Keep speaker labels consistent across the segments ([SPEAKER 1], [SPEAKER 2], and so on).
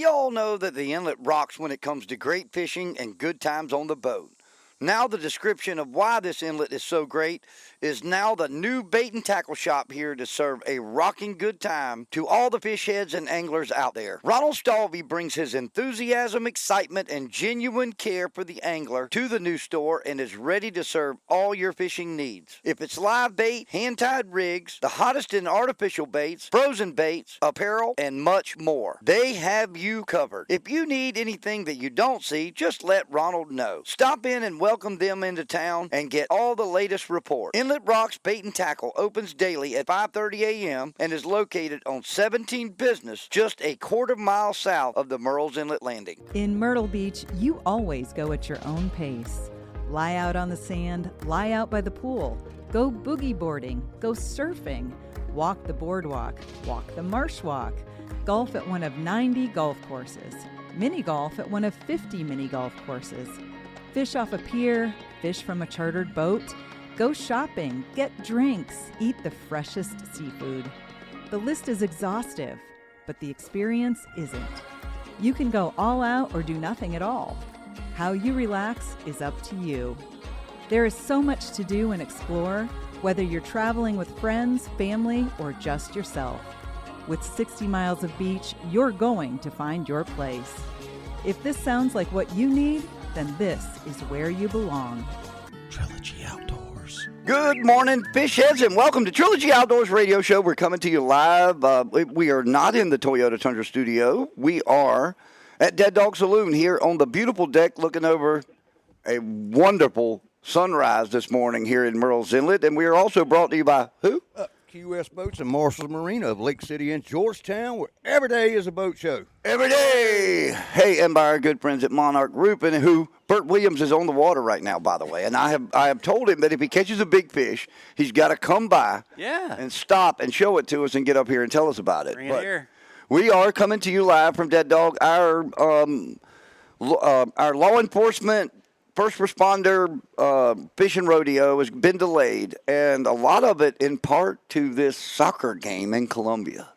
[SPEAKER 1] We all know that the inlet rocks when it comes to great fishing and good times on the boat. Now the description of why this inlet is so great is now the new bait and tackle shop here to serve a rocking good time to all the fish heads and anglers out there. Ronald Stalvey brings his enthusiasm, excitement, and genuine care for the angler to the new store and is ready to serve all your fishing needs. If it's live bait, hand-tied rigs, the hottest in artificial baits, frozen baits, apparel, and much more, they have you covered. If you need anything that you don't see, just let Ronald know. Stop in and welcome them into town and get all the latest report. Inlet Rocks Bait and Tackle opens daily at 5:30 a.m. and is located on 17 Business, just a quarter-mile south of the Murrells Inlet landing.
[SPEAKER 2] In Myrtle Beach, you always go at your own pace. Lie out on the sand, lie out by the pool, go boogie boarding, go surfing, walk the boardwalk, walk the marsh walk, golf at one of 90 golf courses, mini golf at one of 50 mini golf courses, fish off a pier, fish from a chartered boat, go shopping, get drinks, eat the freshest seafood. The list is exhaustive, but the experience isn't. You can go all out or do nothing at all. How you relax is up to you. There is so much to do and explore, whether you're traveling with friends, family, or just yourself. With 60 miles of beach, you're going to find your place. If this sounds like what you need, then this is where you belong.
[SPEAKER 3] Trilogy Outdoors.
[SPEAKER 1] Good morning, fish heads, and welcome to Trilogy Outdoors Radio Show. We're coming to you live. We are not in the Toyota Tundra studio. We are at Dead Dog Saloon here on the beautiful deck looking over a wonderful sunrise this morning here in Murrells Inlet. And we are also brought to you by who?
[SPEAKER 3] QS Boats and Marshall's Marina of Lake City and Georgetown, where every day is a boat show.
[SPEAKER 1] Every day. Hey, and by our good friends at Monarch Roofing, who Bert Williams is on the water right now, by the way. And I have told him that if he catches a big fish, he's got to come by and stop and show it to us and get up here and tell us about it.
[SPEAKER 4] Bring it here.
[SPEAKER 1] We are coming to you live from Dead Dog. Our law enforcement first responder fishing rodeo has been delayed, and a lot of it in part to this soccer game in Colombia,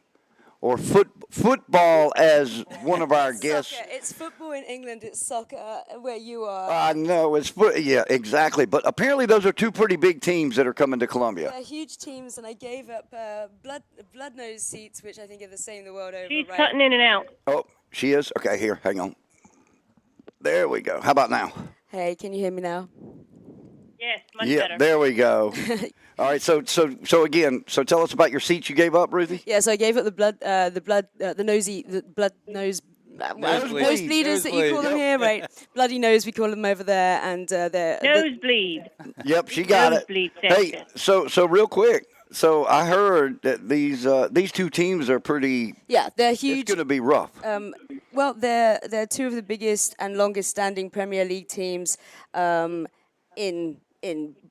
[SPEAKER 1] or football, as one of our guests.
[SPEAKER 5] Soccer. It's football in England. It's soccer where you are.
[SPEAKER 1] I know it's yeah, exactly. But apparently, those are two pretty big teams that are coming to Colombia.
[SPEAKER 5] They're huge teams, and I gave up blood nose seats, which I think are the same the world over.
[SPEAKER 6] She's
[SPEAKER 5] right?
[SPEAKER 6] cutting in and out.
[SPEAKER 1] Oh, she is. Okay, here, hang on. There we go. How about now?
[SPEAKER 5] Hey, can you hear me now?
[SPEAKER 6] Yes, much better.
[SPEAKER 1] There we go. All right, so tell us about your seats you gave up, Ruthie.
[SPEAKER 5] Yeah, so I gave up the blood nose. Nosebleeders that you call them here, right? Bloody nose, we call them over there, and they're
[SPEAKER 6] Nosebleed.
[SPEAKER 1] Yep, she got
[SPEAKER 6] Nosebleed
[SPEAKER 1] it. Hey, so real quick. So I heard that these two teams are pretty.
[SPEAKER 5] Yeah, they're huge.
[SPEAKER 1] It's going to be rough.
[SPEAKER 5] Well, they're two of the biggest and longest-standing Premier League teams in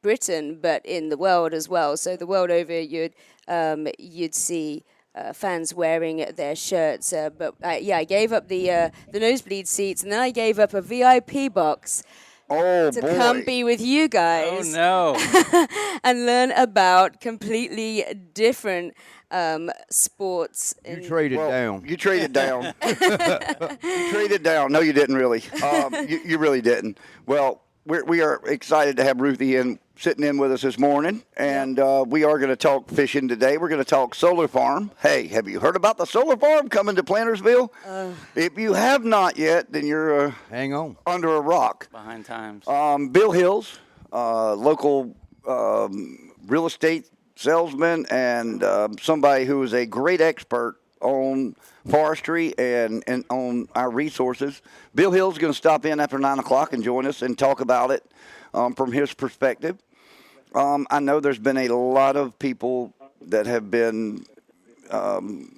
[SPEAKER 5] Britain, but in the world as well. So the world over, you'd see fans wearing their shirts. I gave up the nosebleed seats, and then I gave up a VIP box. To come be with you guys.
[SPEAKER 4] Oh, no.
[SPEAKER 5] And learn about completely different sports.
[SPEAKER 3] You traded down.
[SPEAKER 1] You traded down. You traded down. No, you didn't really. You really didn't. Well, we are excited to have Ruthie sitting in with us this morning, and we are going to talk fishing today. We're going to talk solar farm. Hey, have you heard about the solar farm coming to Plantersville? If you have not yet, then you're
[SPEAKER 3] hang on
[SPEAKER 1] under a rock.
[SPEAKER 4] Behind times.
[SPEAKER 1] Bill Hills, local real estate salesman, and somebody who is a great expert on forestry and on our resources. Bill Hill's going to stop in after 9 o'clock and join us and talk about it from his perspective. I know there's been a lot of people that have been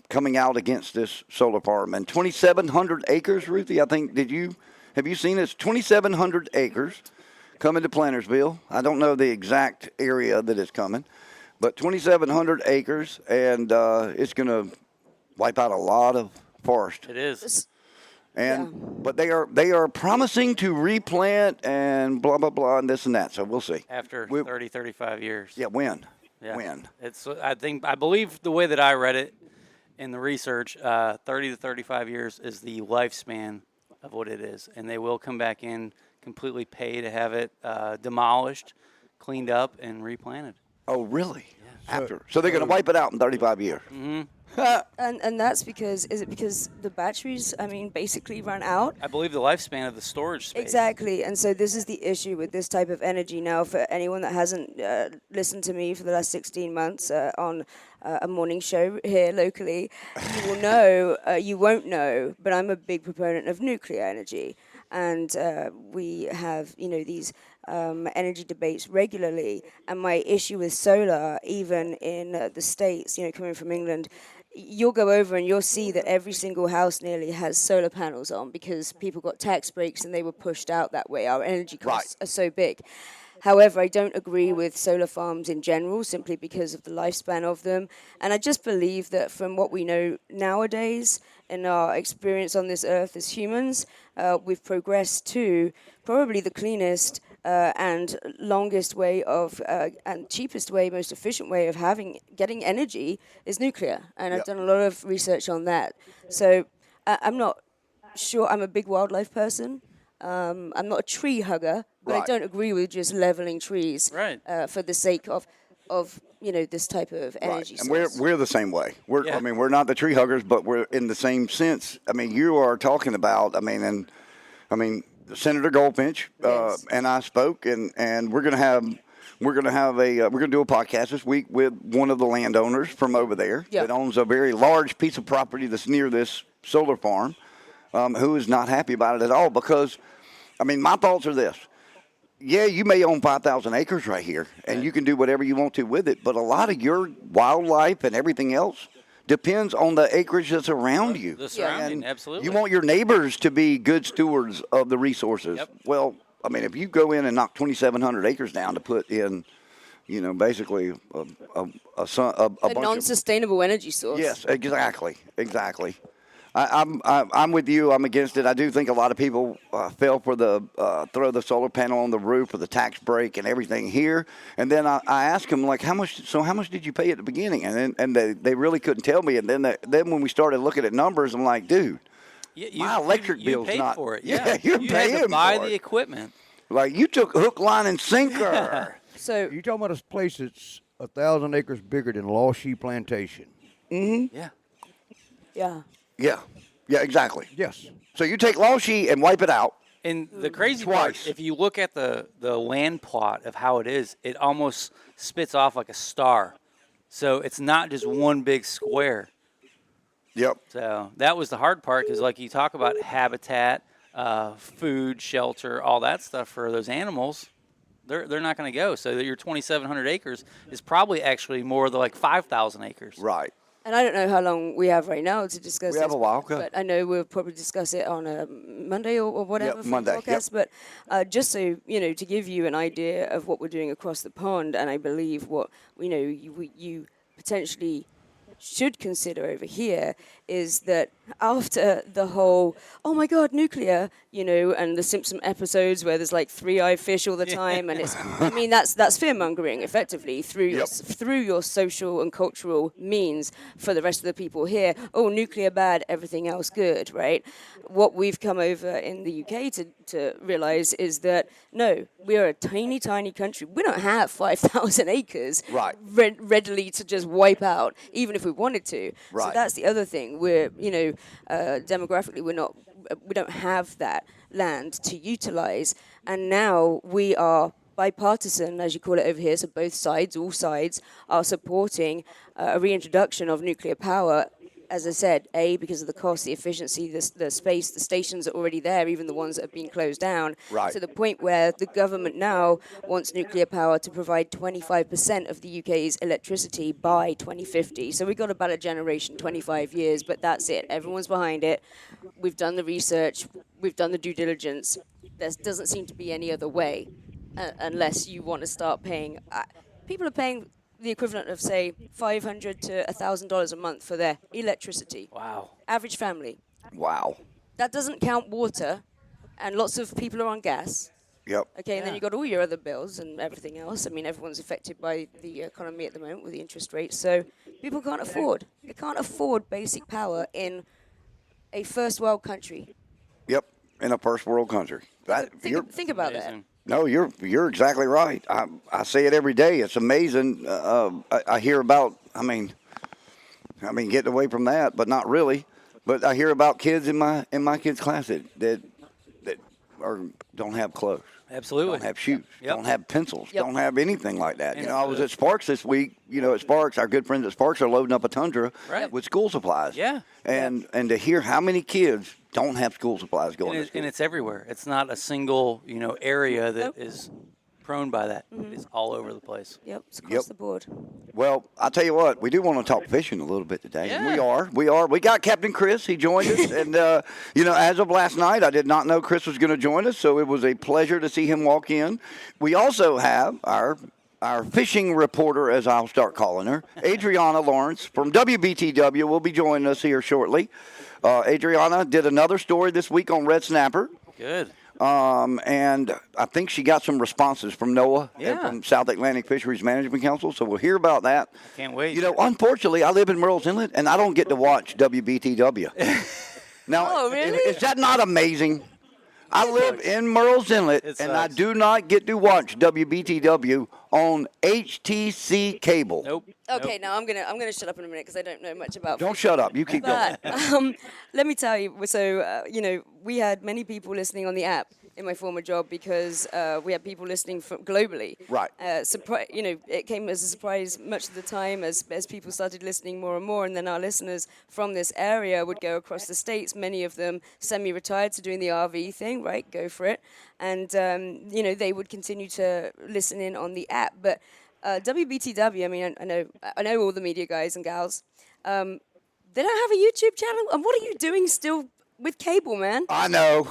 [SPEAKER 1] coming out against this solar farm. And 2,700 acres, Ruthie, I think, have you seen this? 2,700 acres coming to Plantersville. I don't know the exact area that it's coming, but 2,700 acres, and it's going to wipe out a lot of forest.
[SPEAKER 4] It is.
[SPEAKER 1] But they are promising to replant and blah blah blah and this and that. So we'll see.
[SPEAKER 4] After 30, 35 years.
[SPEAKER 1] Yeah, when?
[SPEAKER 4] Yeah.
[SPEAKER 1] When?
[SPEAKER 4] It's I believe the way that I read it in the research, 30 to 35 years is the lifespan of what it is, and they will come back in, completely pay to have it demolished, cleaned up, and replanted.
[SPEAKER 1] Oh, really? So they're going to wipe it out in 35 years.
[SPEAKER 4] Mm-hmm.
[SPEAKER 5] And that's because, is it because the batteries, basically run out?
[SPEAKER 4] I believe the lifespan of the storage space.
[SPEAKER 5] Exactly, and so this is the issue with this type of energy. Now, for anyone that hasn't listened to me for the last 16 months on a morning show here locally, you will know, you won't know, but I'm a big proponent of nuclear energy. And we have, these energy debates regularly. And my issue with solar, even in the States, coming from England, you'll go over and you'll see that every single house nearly has solar panels on because people got tax breaks and they were pushed out that way. Our energy costs are so big. However, I don't agree with solar farms in general simply because of the lifespan of them. And I just believe that from what we know nowadays in our experience on this earth as humans, we've progressed to probably the cleanest and longest way of, and cheapest way, most efficient way of getting energy is nuclear. And I've done a lot of research on that. So I'm not sure, I'm a big wildlife person. I'm not a tree hugger, but I don't agree with just leveling trees for the sake of this type of energy source.
[SPEAKER 1] And we're the same way. We're not the tree huggers, but we're in the same sense. You are talking about, Senator Goldfinch and I spoke, and we're gonna do a podcast this week with one of the landowners from over there that owns a very large piece of property that's near this solar farm, who is not happy about it at all because, my thoughts are this. Yeah, you may own 5,000 acres right here, and you can do whatever you want to with it, but a lot of your wildlife and everything else depends on the acreage that's around you.
[SPEAKER 4] The surrounding, absolutely.
[SPEAKER 1] You want your neighbors to be good stewards of the resources.
[SPEAKER 4] Yep.
[SPEAKER 1] Well, if you go in and knock 2,700 acres down to put in, basically a
[SPEAKER 5] non-sustainable energy source.
[SPEAKER 1] Yes, exactly. I'm with you. I'm against it. I do think a lot of people fell for the throw the solar panel on the roof or the tax break and everything here. And then I asked them how much did you pay at the beginning? And they really couldn't tell me. And then when we started looking at numbers, I'm like, dude, my electric bill's
[SPEAKER 4] paid
[SPEAKER 1] not.
[SPEAKER 4] For it.
[SPEAKER 1] Yeah,
[SPEAKER 4] Yeah,
[SPEAKER 1] you're
[SPEAKER 4] you
[SPEAKER 1] paying
[SPEAKER 4] had to buy
[SPEAKER 1] for
[SPEAKER 4] the
[SPEAKER 1] it.
[SPEAKER 4] equipment.
[SPEAKER 1] Like you took hook, line, and sinker.
[SPEAKER 5] So
[SPEAKER 3] You're talking about a place that's 1,000 acres bigger than Lawshee Plantation.
[SPEAKER 1] Mm-hmm.
[SPEAKER 4] Yeah.
[SPEAKER 1] Yeah, exactly.
[SPEAKER 3] Yes.
[SPEAKER 1] So you take Lawshee and wipe it out.
[SPEAKER 4] And the crazy
[SPEAKER 1] Twice.
[SPEAKER 4] part, if you look at the land plot of how it is, it almost spits off like a star. So it's not just one big square.
[SPEAKER 1] Yep.
[SPEAKER 4] So that was the hard part because, like you talk about habitat, food, shelter, all that stuff for those animals, they're not going to go. So your 2,700 acres is probably actually more than 5,000 acres.
[SPEAKER 1] Right.
[SPEAKER 5] And I don't know how long we have right now to discuss
[SPEAKER 1] We
[SPEAKER 5] this.
[SPEAKER 1] have a while, okay.
[SPEAKER 5] But I know we'll probably discuss it on a Monday or whatever for
[SPEAKER 1] Monday,
[SPEAKER 5] the podcast. But just so, to give you an idea of what we're doing across the pond, and I believe what, you potentially should consider over here is that after the whole, oh my God, nuclear, and the Simpson episodes where there's 3-eyed fish all the time, and it's, that's fear mongering effectively through your social and cultural means for the rest of the people here. Oh, nuclear bad, everything else good, right? What we've come over in the UK to realize is that no, we are a tiny, tiny country. We don't have 5,000 acres readily to just wipe out, even if we wanted to.
[SPEAKER 1] Right.
[SPEAKER 5] So that's the other thing. We're, demographically, we don't have that land to utilize, and now we are bipartisan, as you call it over here. So both sides, all sides, are supporting a reintroduction of nuclear power. As I said, because of the cost, the efficiency, the space, the stations are already there, even the ones that have been closed down.
[SPEAKER 1] Right.
[SPEAKER 5] To the point where the government now wants nuclear power to provide 25% of the UK's electricity by 2050. So we've got about a generation, 25 years, but that's it. Everyone's behind it. We've done the research. We've done the due diligence. There doesn't seem to be any other way unless you want to start paying. People are paying the equivalent of, say, $500 to $1,000 a month for their electricity.
[SPEAKER 4] Wow.
[SPEAKER 5] Average family.
[SPEAKER 1] Wow.
[SPEAKER 5] That doesn't count water, and lots of people are on gas.
[SPEAKER 1] Yep.
[SPEAKER 5] Okay, and then
[SPEAKER 4] Yeah.
[SPEAKER 5] you got all your other bills and everything else. I mean, everyone's affected by the economy at the moment with the interest rates. So people can't afford. They can't afford basic power in a first world country.
[SPEAKER 1] Yep. In a first world country.
[SPEAKER 5] Think about that.
[SPEAKER 4] Amazing.
[SPEAKER 1] No, you're exactly right. I say it every day. It's amazing. I hear about. I mean, getting away from that, but not really. But I hear about kids in my kids' class that don't have clothes,
[SPEAKER 4] Absolutely.
[SPEAKER 1] don't have shoes,
[SPEAKER 4] Yep.
[SPEAKER 1] don't have pencils,
[SPEAKER 5] Yep.
[SPEAKER 1] don't have anything like that.
[SPEAKER 4] And
[SPEAKER 1] I was at Sparks this week. At Sparks, our good friends at Sparks are loading up a Tundra
[SPEAKER 4] Right.
[SPEAKER 1] with school supplies.
[SPEAKER 4] Yeah.
[SPEAKER 1] And to hear how many kids don't have school supplies going to school.
[SPEAKER 4] And it's everywhere. It's not a single, area that
[SPEAKER 5] Nope.
[SPEAKER 4] is prone by that. It's all over the place.
[SPEAKER 5] Yep, it's across
[SPEAKER 1] Yep.
[SPEAKER 5] the board.
[SPEAKER 1] Well, I'll tell you what, we do want to talk fishing a little bit today. And
[SPEAKER 4] Yeah.
[SPEAKER 1] we are. We got Captain Chris. He joined us. And, as of last night, I did not know Chris was going to join us, so it was a pleasure to see him walk in. We also have our fishing reporter, as I'll start calling her, Adrianna Lawrence from WBTW will be joining us here shortly. Adrianna did another story this week on red snapper.
[SPEAKER 4] Good.
[SPEAKER 1] And I think she got some responses from NOAA and
[SPEAKER 4] Yeah.
[SPEAKER 1] from South Atlantic Fisheries Management Council, so we'll hear about that.
[SPEAKER 4] Can't wait.
[SPEAKER 1] Unfortunately, I live in Murrells Inlet, and I don't get to watch WBTW. Now,
[SPEAKER 5] Oh, really?
[SPEAKER 1] is that not amazing? I live in Murrells Inlet,
[SPEAKER 4] It
[SPEAKER 1] and I
[SPEAKER 4] sucks.
[SPEAKER 1] do not get to watch WBTW on HTC cable.
[SPEAKER 4] Nope.
[SPEAKER 5] Okay, now I'm gonna shut up in a minute because I don't know much about.
[SPEAKER 1] Don't shut up. You keep going.
[SPEAKER 5] But let me tell you. So we had many people listening on the app in my former job because we had people listening from globally.
[SPEAKER 1] Right.
[SPEAKER 5] It came as a surprise much of the time as people started listening more and more, and then our listeners from this area would go across the states. Many of them semi-retired, so doing the RV thing, right? Go for it, and they would continue to listen in on the app, but. WBTW, I mean, I know all the media guys and gals. They don't have a YouTube channel. And what are you doing still with cable, man?
[SPEAKER 1] I know.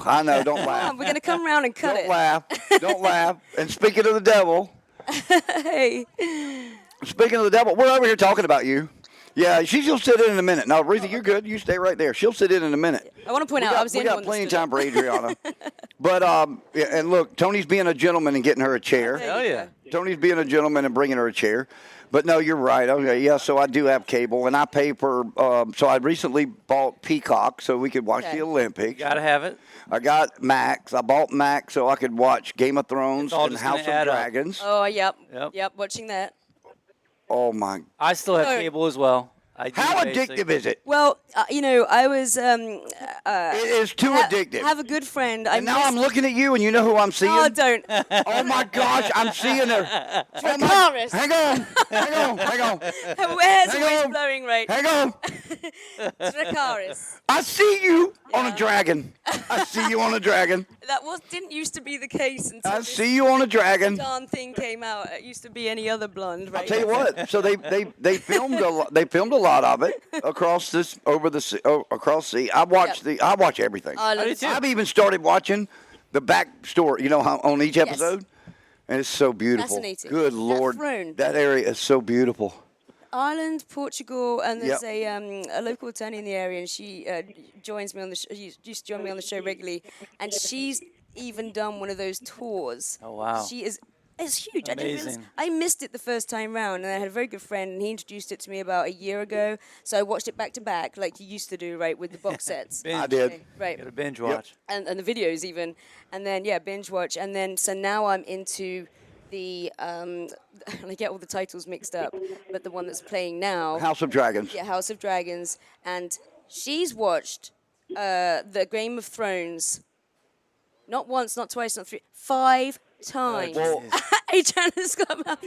[SPEAKER 1] Don't laugh.
[SPEAKER 5] We're gonna come around and cut
[SPEAKER 1] Don't
[SPEAKER 5] it.
[SPEAKER 1] laugh. Don't laugh. And speaking of the devil,
[SPEAKER 5] Hey,
[SPEAKER 1] speaking of the devil, we're over here talking about you. Yeah, she'll sit in a minute. No, Ruthie, you're good. You stay right there. She'll sit in a minute.
[SPEAKER 5] I want to point out I was the
[SPEAKER 1] We
[SPEAKER 5] only
[SPEAKER 1] got
[SPEAKER 5] one
[SPEAKER 1] plenty
[SPEAKER 5] that
[SPEAKER 1] of time for Adrianna. But and look, Tony's being a gentleman and getting her a chair.
[SPEAKER 5] There
[SPEAKER 4] Hell
[SPEAKER 5] you
[SPEAKER 4] yeah.
[SPEAKER 5] go.
[SPEAKER 1] Tony's being a gentleman and bringing her a chair. But no, you're right. Okay, yeah. So I do have cable, and I pay for. So I recently bought Peacock so we could watch
[SPEAKER 5] Okay.
[SPEAKER 1] the Olympics.
[SPEAKER 4] Gotta have it.
[SPEAKER 1] I got Max. I bought Max so I could watch Game of Thrones
[SPEAKER 4] It's all
[SPEAKER 1] and
[SPEAKER 4] just gonna
[SPEAKER 1] House of
[SPEAKER 4] add up.
[SPEAKER 1] Dragons.
[SPEAKER 5] Oh, yep.
[SPEAKER 4] Yep.
[SPEAKER 5] Watching that.
[SPEAKER 1] Oh my!
[SPEAKER 4] I still have
[SPEAKER 5] Oh.
[SPEAKER 4] cable as well. I do
[SPEAKER 1] How
[SPEAKER 4] basic.
[SPEAKER 1] addictive is it?
[SPEAKER 5] Well, I was.
[SPEAKER 1] It is too addictive.
[SPEAKER 5] Have a good friend.
[SPEAKER 1] And now I'm looking at you, and you know who I'm seeing?
[SPEAKER 5] Oh, don't.
[SPEAKER 1] Oh my gosh, I'm seeing her. Oh my,
[SPEAKER 5] Dracarys.
[SPEAKER 1] hang on.
[SPEAKER 5] Her hair's
[SPEAKER 1] Hang
[SPEAKER 5] always
[SPEAKER 1] on.
[SPEAKER 5] blowing, right?
[SPEAKER 1] Hang on.
[SPEAKER 5] Dracarys.
[SPEAKER 1] I see you on
[SPEAKER 5] Yeah.
[SPEAKER 1] a dragon. I see you on a dragon.
[SPEAKER 5] That didn't used to be the case until
[SPEAKER 1] I
[SPEAKER 5] this
[SPEAKER 1] see you on a dragon.
[SPEAKER 5] darn thing came out. It used to be any other blonde, right?
[SPEAKER 1] I'll tell you what. So they filmed a lot of it across across sea. I watch everything.
[SPEAKER 5] I love
[SPEAKER 4] do
[SPEAKER 5] it.
[SPEAKER 4] too.
[SPEAKER 1] I've even started watching the back story. How on each episode, and it's so beautiful.
[SPEAKER 5] Fascinating.
[SPEAKER 1] Good
[SPEAKER 5] That
[SPEAKER 1] Lord,
[SPEAKER 5] throne.
[SPEAKER 1] that area is so beautiful.
[SPEAKER 5] Ireland, Portugal, and there's
[SPEAKER 1] Yep.
[SPEAKER 5] a local attorney in the area, and she joins me on the used to join me on the show regularly, and she's even done one of those tours.
[SPEAKER 4] Oh, wow.
[SPEAKER 5] It's huge. I didn't realize,
[SPEAKER 4] Amazing.
[SPEAKER 5] I missed it the first time round, and I had a very good friend, and he introduced it to me about a year ago. So I watched it back to back, like you used to do, right, with the box sets.
[SPEAKER 4] Binge.
[SPEAKER 1] I did.
[SPEAKER 5] Right.
[SPEAKER 4] Gotta binge watch.
[SPEAKER 5] And the videos even, and then binge watch, and then so now I'm into the and I get all the titles mixed up, but the one that's playing now,
[SPEAKER 1] House of Dragons.
[SPEAKER 5] House of Dragons, and she's watched the Game of Thrones not once, not twice, not 5 times.
[SPEAKER 1] Well,
[SPEAKER 5] Adrianna's got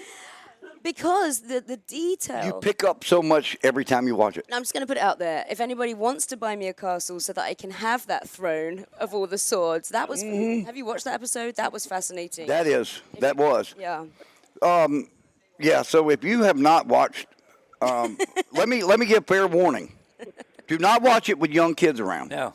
[SPEAKER 5] because the detail.
[SPEAKER 1] you pick up so much every time you watch it.
[SPEAKER 5] I'm just going to put it out there. If anybody wants to buy me a castle so that I can have that throne of all the swords, that was. Have you watched that episode? That was fascinating.
[SPEAKER 1] That was.
[SPEAKER 5] Yeah.
[SPEAKER 1] Yeah, so if you have not watched, let me give fair warning. Do not watch it with young kids around.
[SPEAKER 4] No.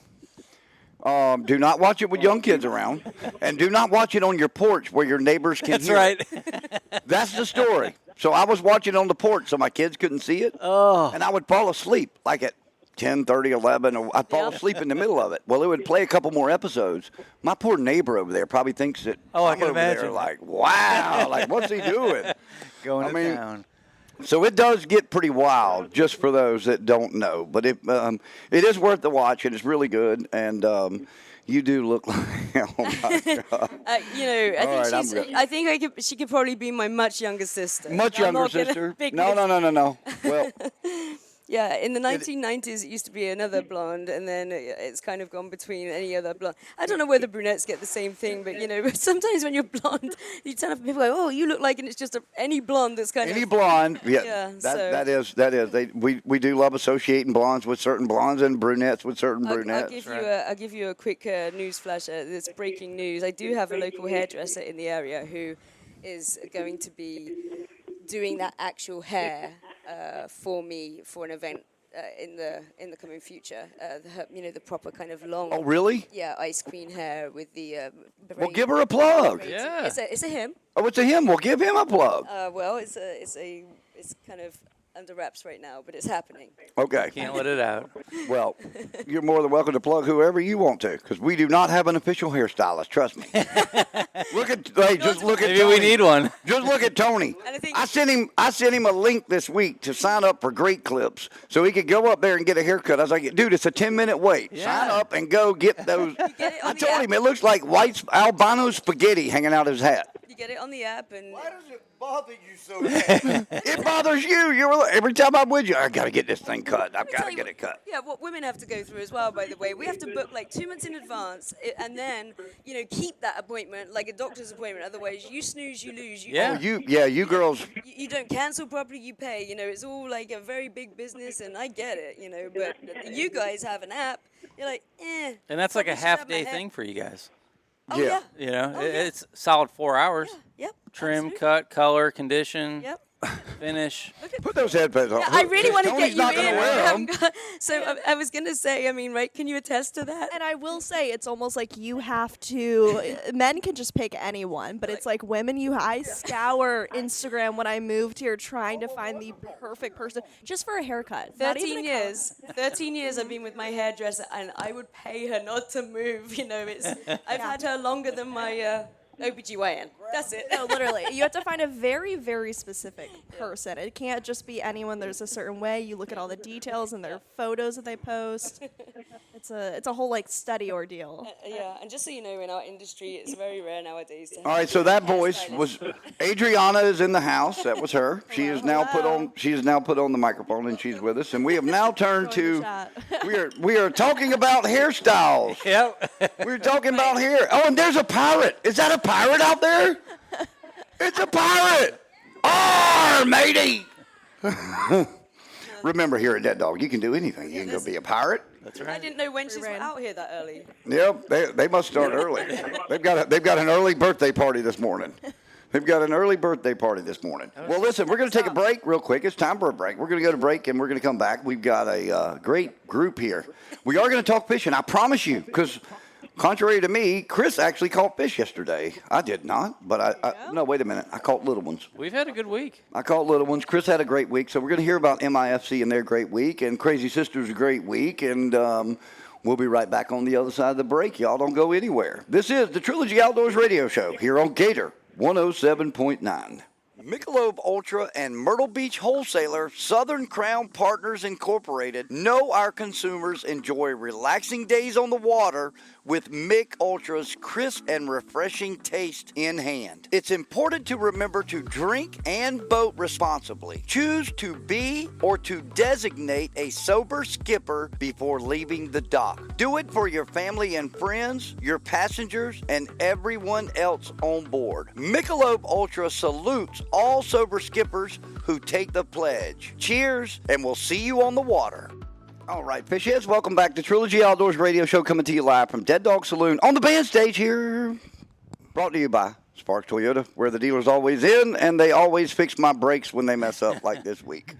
[SPEAKER 1] Do not watch it with young kids around, and do not watch it on your porch where your neighbors can
[SPEAKER 4] That's
[SPEAKER 1] hear
[SPEAKER 4] right.
[SPEAKER 1] it. That's the story. So I was watching on the porch so my kids couldn't see it, and I would fall asleep like at 10, 30, 11, or I'd fall asleep in the middle of it. Well, it would play a couple more episodes. My poor neighbor over there probably thinks that
[SPEAKER 4] I
[SPEAKER 1] I'm
[SPEAKER 4] can
[SPEAKER 1] over there
[SPEAKER 4] imagine.
[SPEAKER 1] like, wow, like what's he doing?
[SPEAKER 4] Going
[SPEAKER 1] I
[SPEAKER 4] to
[SPEAKER 1] mean,
[SPEAKER 4] town.
[SPEAKER 1] So it does get pretty wild, just for those that don't know. But it is worth the watch, and it's really good. And you do look like, oh my God.
[SPEAKER 5] I think she could probably be my much younger sister.
[SPEAKER 1] Much
[SPEAKER 5] I'm
[SPEAKER 1] younger
[SPEAKER 5] not gonna
[SPEAKER 1] sister?
[SPEAKER 5] pick
[SPEAKER 1] No. Well,
[SPEAKER 5] Yeah, in the 1990s, it used to be another blonde, and then it's kind of gone between any other blonde. I don't know whether brunettes get the same thing, but, sometimes when you're blonde, you turn up and people go, oh, you look like, and it's just any blonde that's kind
[SPEAKER 1] any
[SPEAKER 5] of...
[SPEAKER 1] blonde,
[SPEAKER 5] Yeah,
[SPEAKER 1] that is. We do love associating blondes with certain blondes and brunettes with certain brunettes.
[SPEAKER 5] I'll give you a quick news flash. This breaking news. I do have a local hairdresser in the area who is going to be doing that actual hair for me for an event in the coming future. The proper kind of long.
[SPEAKER 1] Oh, really?
[SPEAKER 5] Yeah, ice queen hair with the.
[SPEAKER 1] Well, give her a plug.
[SPEAKER 4] Yeah.
[SPEAKER 5] It's a him.
[SPEAKER 1] Oh, it's a him. Well, give him a plug.
[SPEAKER 5] Well, it's kind of under wraps right now, but it's happening.
[SPEAKER 1] Okay.
[SPEAKER 4] Can't let it out.
[SPEAKER 1] Well, you're more than welcome to plug whoever you want to, because we do not have an official hairstylist. Trust me. Just look at
[SPEAKER 4] Maybe
[SPEAKER 1] Tony.
[SPEAKER 4] we need one.
[SPEAKER 1] Just look at Tony.
[SPEAKER 5] And I think-
[SPEAKER 1] I sent him a link this week to sign up for Great Clips so he could go up there and get a haircut. I was like, dude, it's a 10-minute wait.
[SPEAKER 4] Yeah.
[SPEAKER 1] Sign up and go get those.
[SPEAKER 5] get it on
[SPEAKER 1] I
[SPEAKER 5] the
[SPEAKER 1] told
[SPEAKER 5] app.
[SPEAKER 1] him it looks like white albino spaghetti hanging out his hat.
[SPEAKER 5] You get it on the app, and
[SPEAKER 3] does it bother you so bad?
[SPEAKER 1] It bothers you. Every time I'm with you, I got to get this thing cut. I've got
[SPEAKER 5] tell
[SPEAKER 1] to
[SPEAKER 5] you
[SPEAKER 1] get
[SPEAKER 5] what-
[SPEAKER 1] it cut.
[SPEAKER 5] Yeah, what women have to go through as well, by the way. We have to book like 2 months in advance, and then keep that appointment like a doctor's appointment. Otherwise, you snooze, you lose.
[SPEAKER 4] Yeah.
[SPEAKER 1] You girls.
[SPEAKER 5] You don't cancel properly, you pay. It's all like a very big business, and I get it. But you guys have an app. You're like, eh.
[SPEAKER 4] And that's like a
[SPEAKER 5] probably should have my
[SPEAKER 4] half-day
[SPEAKER 5] hair-
[SPEAKER 4] thing for you guys.
[SPEAKER 5] Oh
[SPEAKER 1] Yeah.
[SPEAKER 5] yeah.
[SPEAKER 4] You know, it's solid 4 hours.
[SPEAKER 5] Yep.
[SPEAKER 4] Trim,
[SPEAKER 5] absolutely.
[SPEAKER 4] cut, color, condition,
[SPEAKER 5] Yep.
[SPEAKER 4] finish.
[SPEAKER 1] Put those headphones on.
[SPEAKER 5] Yeah, I really want to
[SPEAKER 1] Tony's
[SPEAKER 5] get you
[SPEAKER 1] not
[SPEAKER 5] in.
[SPEAKER 1] gonna wear 'em.
[SPEAKER 5] So I was gonna say, right? Can you attest to that?
[SPEAKER 7] And I will say, it's almost like you have to. Men can just pick anyone, but it's like women. I scour Instagram when I moved here, trying to find the perfect person just for a haircut. Not even
[SPEAKER 5] 13
[SPEAKER 7] a color.
[SPEAKER 5] years. 13 years I've been with my hairdresser, and I would pay her not to move. I've had her longer than my OBGYN. That's it.
[SPEAKER 7] No, literally, you have to find a very, very specific person. It can't just be anyone. There's a certain way. You look at all the details and their photos that they post. It's a whole study ordeal.
[SPEAKER 5] Yeah, and just so you know, in our industry, it's very rare nowadays to have
[SPEAKER 1] All right, so that
[SPEAKER 5] hairstylists.
[SPEAKER 1] voice was Adrianna is in the house. That was her. She is now put on the microphone, and she's with us. And we have now turned
[SPEAKER 7] Join the
[SPEAKER 1] to
[SPEAKER 7] chat.
[SPEAKER 1] we are talking about hairstyles.
[SPEAKER 4] Yep.
[SPEAKER 1] We're talking about hair. Oh, and there's a pirate. Is that a pirate out there? It's a pirate. Arr, matey. Remember, here at Dead Dog, you can do anything. You can go be a pirate.
[SPEAKER 4] That's
[SPEAKER 5] I
[SPEAKER 4] right.
[SPEAKER 5] didn't know wenches were
[SPEAKER 7] ran.
[SPEAKER 5] out here that early.
[SPEAKER 1] Yep, they must start early. They've got an early birthday party this morning. They've got an early birthday party this morning. Well, listen, we're going to take a break real quick. It's time for a break. We're going to go to break, and we're going to come back. We've got a great group here. We are going to talk fishing, I promise you, because contrary to me, Chris actually caught fish yesterday. I did not, but no, wait a minute. I caught little ones.
[SPEAKER 4] We've had a good week.
[SPEAKER 1] I caught little ones. Chris had a great week, so we're going to hear about MIFC and their great week, and Crazy Sisters' great week, and we'll be right back on the other side of the break. Y'all don't go anywhere. This is the Trilogy Outdoors Radio Show here on Gator 107.9. Michelob Ultra and Myrtle Beach Wholesaler Southern Crown Partners Incorporated know our consumers enjoy relaxing days on the water with Mich Ultra's crisp and refreshing taste in hand. It's important to remember to drink and boat responsibly. Choose to be or to designate a sober skipper before leaving the dock. Do it for your family and friends, your passengers, and everyone else on board. Michelob Ultra salutes all sober skippers who take the pledge. Cheers, and we'll see you on the water. All right, fish heads, welcome back to Trilogy Outdoors Radio Show, coming to you live from Dead Dog Saloon on the band stage here. Brought to you by Sparks Toyota, where the dealer's always in, and they always fix my brakes when they mess up, like this week.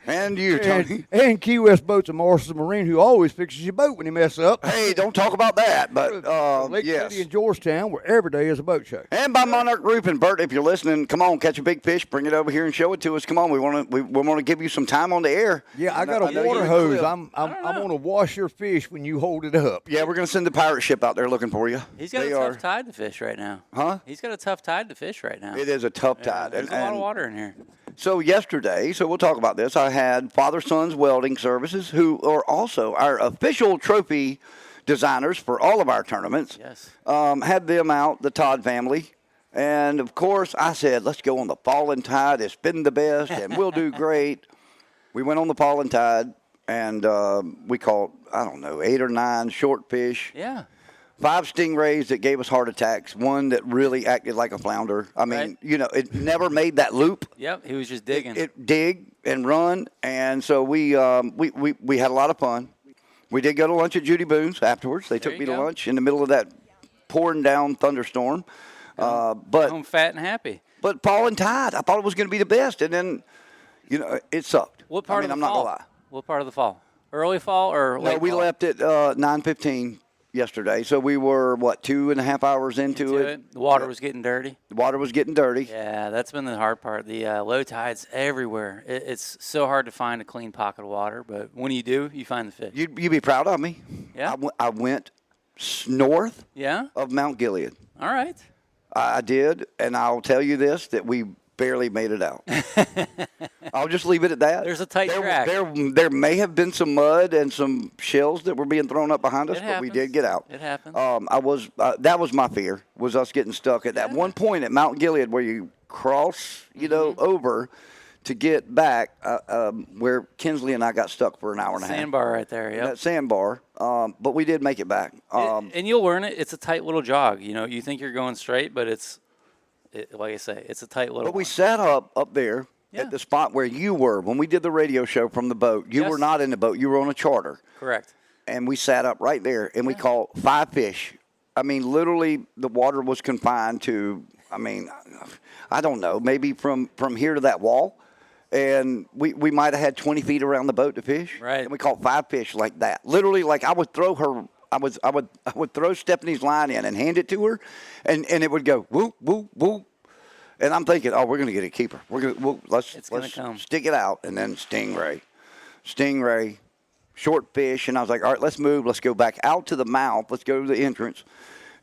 [SPEAKER 1] And you, Tony.
[SPEAKER 3] And Key West Boats and Marshall Marine, who always fixes your boat when you mess up.
[SPEAKER 1] Hey, don't talk about that, but
[SPEAKER 3] Lake
[SPEAKER 1] yes.
[SPEAKER 3] City and Georgetown, where every day is a boat show.
[SPEAKER 1] And by Monarch Roofing, Bert, if you're listening, come on, catch a big fish, bring it over here and show it to us. Come on, we want to give you some time on the air.
[SPEAKER 3] Yeah, I got
[SPEAKER 1] I
[SPEAKER 3] a
[SPEAKER 1] know
[SPEAKER 3] water
[SPEAKER 1] you
[SPEAKER 3] hose.
[SPEAKER 1] will.
[SPEAKER 3] I'm going to wash your fish when you hold it up.
[SPEAKER 1] Yeah, we're going to send the pirate ship out there looking for you.
[SPEAKER 4] He's got a tough tide to fish right now.
[SPEAKER 1] Huh?
[SPEAKER 4] He's got a tough tide to fish right now.
[SPEAKER 1] It is a tough tide.
[SPEAKER 4] There's a lot of water in here.
[SPEAKER 1] So yesterday, we'll talk about this, I had Father Sons Welding Services, who are also our official trophy designers for all of our tournaments.
[SPEAKER 4] Yes.
[SPEAKER 1] Had them out, the Todd family. And, of course, I said, let's go on the falling tide. It's been the best, and we'll do great. We went on the falling tide, and we caught, 8 or 9 short fish.
[SPEAKER 4] Yeah.
[SPEAKER 1] 5 stingrays that gave us heart attacks. One that really acted like a flounder. I mean,
[SPEAKER 4] Right.
[SPEAKER 1] it never made that loop.
[SPEAKER 4] Yep. He was just digging.
[SPEAKER 1] It dig and run, and so we had a lot of fun. We did go to lunch at Judy Boone's afterwards. They took me to lunch in the middle of that pouring down thunderstorm. But
[SPEAKER 4] home fat and happy.
[SPEAKER 1] But falling tide, I thought it was going to be the best, and then it sucked.
[SPEAKER 4] What part of the
[SPEAKER 1] I'm
[SPEAKER 4] fall?
[SPEAKER 1] not gonna lie.
[SPEAKER 4] What part of the fall? Early fall or late
[SPEAKER 1] No, we
[SPEAKER 4] fall?
[SPEAKER 1] left at 9:15 yesterday, so we were 2.5 hours into it.
[SPEAKER 4] The water was getting dirty.
[SPEAKER 1] The water was getting dirty.
[SPEAKER 4] Yeah, that's been the hard part. The low tides everywhere. It's so hard to find a clean pocket of water, but when you do, you find the fish.
[SPEAKER 1] You'd be proud of me.
[SPEAKER 4] Yeah.
[SPEAKER 1] I went north
[SPEAKER 4] Yeah.
[SPEAKER 1] of Mount Gilead.
[SPEAKER 4] All right.
[SPEAKER 1] I did, and I'll tell you this, that we barely made it out. I'll just leave it at that.
[SPEAKER 4] There's a tight track.
[SPEAKER 1] There may have been some mud and some shells that were being thrown up behind us,
[SPEAKER 4] It
[SPEAKER 1] but we
[SPEAKER 4] happens.
[SPEAKER 1] did get out.
[SPEAKER 4] It happens.
[SPEAKER 1] That was my fear, was us getting stuck at that one point at Mount Gilead where you cross, over to get back where Kinsley and I got stuck for an hour and a half.
[SPEAKER 4] Sandbar right there, yeah.
[SPEAKER 1] That sandbar, but we did make it back.
[SPEAKER 4] And you'll learn it. It's a tight little jog. You think you're going straight, but like I say, it's a tight little
[SPEAKER 1] But we
[SPEAKER 4] one.
[SPEAKER 1] sat up there
[SPEAKER 4] Yeah.
[SPEAKER 1] at the spot where you were when we did the radio show from the boat. You
[SPEAKER 4] Yes.
[SPEAKER 1] were not in the boat. You were on a charter.
[SPEAKER 4] Correct.
[SPEAKER 1] And we sat up right there, and we caught 5 fish. I mean, literally, the water was confined to, I don't know, maybe from here to that wall. And we might have had 20 feet around the boat to fish.
[SPEAKER 4] Right.
[SPEAKER 1] And we caught 5 fish like that. Literally, like I would throw her. I would throw Stephanie's line in and hand it to her, and it would go whoop whoop whoop, and I'm thinking, oh, we're gonna get a keeper. Let's
[SPEAKER 4] come.
[SPEAKER 1] stick it out, and then stingray, short fish, and I was like, all right, let's move. Let's go back out to the mouth. Let's go to the entrance.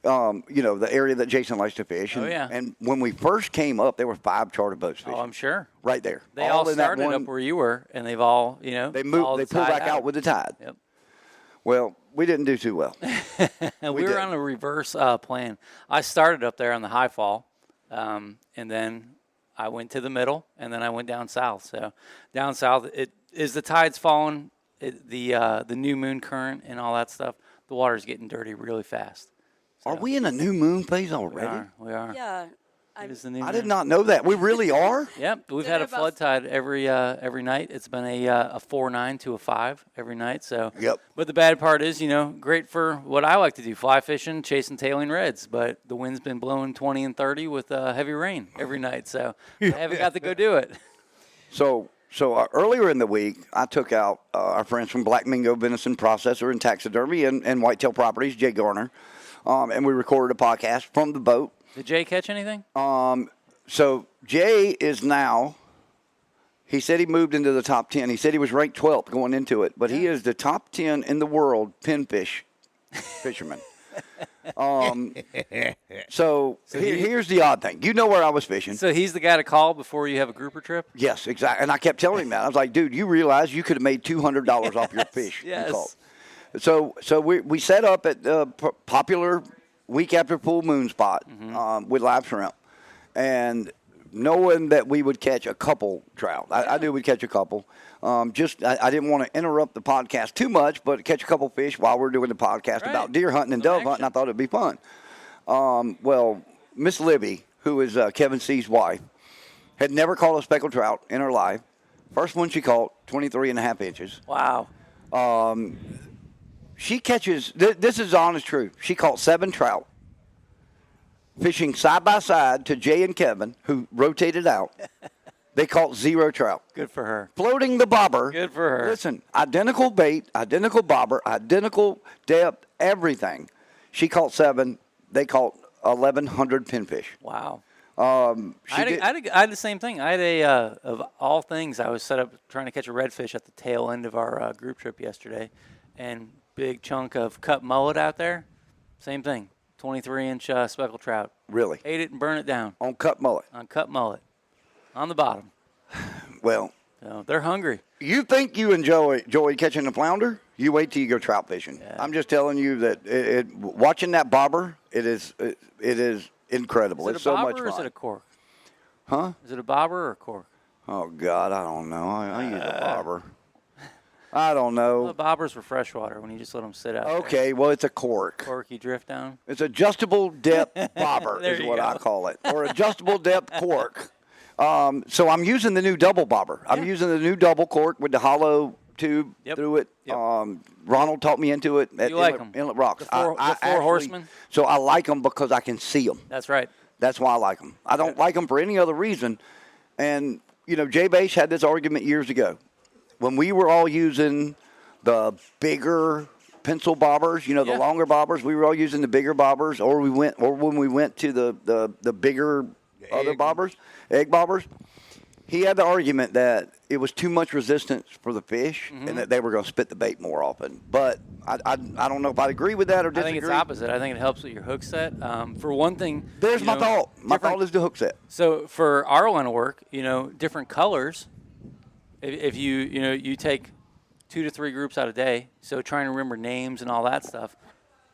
[SPEAKER 1] The area that Jason likes to fish. And,
[SPEAKER 4] Oh, yeah.
[SPEAKER 1] And when we first came up, there were 5 charter boats fishing.
[SPEAKER 4] Oh, I'm sure.
[SPEAKER 1] Right there.
[SPEAKER 4] They all
[SPEAKER 1] in that
[SPEAKER 4] started
[SPEAKER 1] one-
[SPEAKER 4] up where you were, and they've all,
[SPEAKER 1] They moved.
[SPEAKER 4] followed
[SPEAKER 1] They
[SPEAKER 4] the
[SPEAKER 1] pulled
[SPEAKER 4] tide
[SPEAKER 1] back out with the tide.
[SPEAKER 4] Yep.
[SPEAKER 1] Well, we didn't do too well.
[SPEAKER 4] And
[SPEAKER 1] We
[SPEAKER 4] we were
[SPEAKER 1] did.
[SPEAKER 4] on a reverse plan. I started up there on the high fall, and then I went to the middle, and then I went down south. So down south, the tide's falling, the new moon current and all that stuff. The water's getting dirty really fast.
[SPEAKER 1] Are we in a new moon phase already?
[SPEAKER 4] We are.
[SPEAKER 5] Yeah.
[SPEAKER 4] It is the new
[SPEAKER 1] I
[SPEAKER 4] moon.
[SPEAKER 1] did not know that. We really are?
[SPEAKER 4] Yep, we've
[SPEAKER 5] So
[SPEAKER 4] had a
[SPEAKER 5] they're
[SPEAKER 4] flood
[SPEAKER 5] about-
[SPEAKER 4] tide every night. It's been a 4-9 to a 5 every night. So,
[SPEAKER 1] Yep.
[SPEAKER 4] But the bad part is, great for what I like to do: fly fishing, chasing tailing reds. But the wind's been blowing 20 and 30 with heavy rain every night. So I haven't got to go do it.
[SPEAKER 1] So earlier in the week, I took out our friends from Black Mingo Venison Processor and Taxidermy and Whitetail Properties, Jay Garner, and we recorded a podcast from the boat.
[SPEAKER 4] Did Jay catch anything?
[SPEAKER 1] So Jay is now, he said he moved into the top 10. He said he was ranked 12th going into it, but he is the top 10 in the world pinfish fisherman. Here's the odd thing. You know where I was fishing.
[SPEAKER 4] So he's the guy to call before you have a grouper trip?
[SPEAKER 1] Yes, exactly. And I kept telling him that. I was like, dude, you realize you could have made $200 off your fish. you
[SPEAKER 4] yes.
[SPEAKER 1] caught. So we set up at the popular week after full moon spot with live shrimp. And knowing that we would catch a couple trout. I knew we'd catch a couple. I didn't want to interrupt the podcast too much, but catch a couple fish while we're doing the podcast
[SPEAKER 4] Right.
[SPEAKER 1] about deer hunting and
[SPEAKER 4] Some
[SPEAKER 1] dove hunting. I
[SPEAKER 4] action.
[SPEAKER 1] thought it'd be fun. Well, Miss Libby, who is Kevin C's wife, had never caught a speckled trout in her life. First one she caught, 23.5 inches.
[SPEAKER 4] Wow.
[SPEAKER 1] She catches, this is honest truth, she caught 7 trout. fishing side by side to Jay and Kevin, who rotated out. They caught 0 trout.
[SPEAKER 4] Good for her.
[SPEAKER 1] Floating the bobber.
[SPEAKER 4] Good for her.
[SPEAKER 1] Listen, identical bait, identical bobber, identical depth, everything. She caught 7. They caught 1,100 pinfish.
[SPEAKER 4] Wow.
[SPEAKER 1] I
[SPEAKER 4] I had the same thing. I had of all things, I was set up trying to catch a redfish at the tail end of our group trip yesterday, and big chunk of cut mullet out there. Same thing, 23-inch speckled trout.
[SPEAKER 1] Really?
[SPEAKER 4] Ate it and burned it down.
[SPEAKER 1] On cut mullet.
[SPEAKER 4] On cut mullet. On the bottom.
[SPEAKER 1] Well,
[SPEAKER 4] So they're hungry.
[SPEAKER 1] you think you enjoy catching a flounder? You wait till you go trout fishing.
[SPEAKER 4] Yeah.
[SPEAKER 1] I'm just telling you that watching that bobber, it is incredible.
[SPEAKER 4] Is it
[SPEAKER 1] it's
[SPEAKER 4] a
[SPEAKER 1] so
[SPEAKER 4] bobber
[SPEAKER 1] much
[SPEAKER 4] or
[SPEAKER 1] fun.
[SPEAKER 4] is it a cork?
[SPEAKER 1] Huh?
[SPEAKER 4] Is it a bobber or a cork?
[SPEAKER 1] Oh God, I don't know. I use a bobber. I don't
[SPEAKER 4] Well,
[SPEAKER 1] know.
[SPEAKER 4] the bobbers were freshwater when you just let them sit out there.
[SPEAKER 1] Okay, well it's a cork.
[SPEAKER 4] Corky drift down.
[SPEAKER 1] It's adjustable depth bobber
[SPEAKER 4] There
[SPEAKER 1] is
[SPEAKER 4] you
[SPEAKER 1] what
[SPEAKER 4] go.
[SPEAKER 1] I call it, or adjustable depth cork. So I'm using the new double bobber. I'm using the new double cork with the hollow tube through it.
[SPEAKER 4] Yep.
[SPEAKER 1] Ronald taught me into it at
[SPEAKER 4] You like 'em?
[SPEAKER 1] Inlet Rocks.
[SPEAKER 4] The four
[SPEAKER 1] actually-
[SPEAKER 4] horsemen?
[SPEAKER 1] So I like them because I can see them.
[SPEAKER 4] That's right.
[SPEAKER 1] That's why I like them. I don't like them for any other reason. And, Jay Bache had this argument years ago. When we were all using the bigger pencil bobbers, the
[SPEAKER 4] Yeah.
[SPEAKER 1] longer bobbers, we were all using the bigger bobbers, or when we went to the bigger other bobbers, egg bobbers. He had the argument that it was too much resistance for the fish and that they were going to spit the bait more often. But I don't know if I'd agree with that or
[SPEAKER 4] I
[SPEAKER 1] disagree.
[SPEAKER 4] think it's opposite. I think it helps with your hook set. For one thing,
[SPEAKER 1] There's my thought. My
[SPEAKER 4] different-
[SPEAKER 1] thought is the hook set.
[SPEAKER 4] So for our line of work, different colors. If you take 2 to 3 groups out a day, so trying to remember names and all that stuff,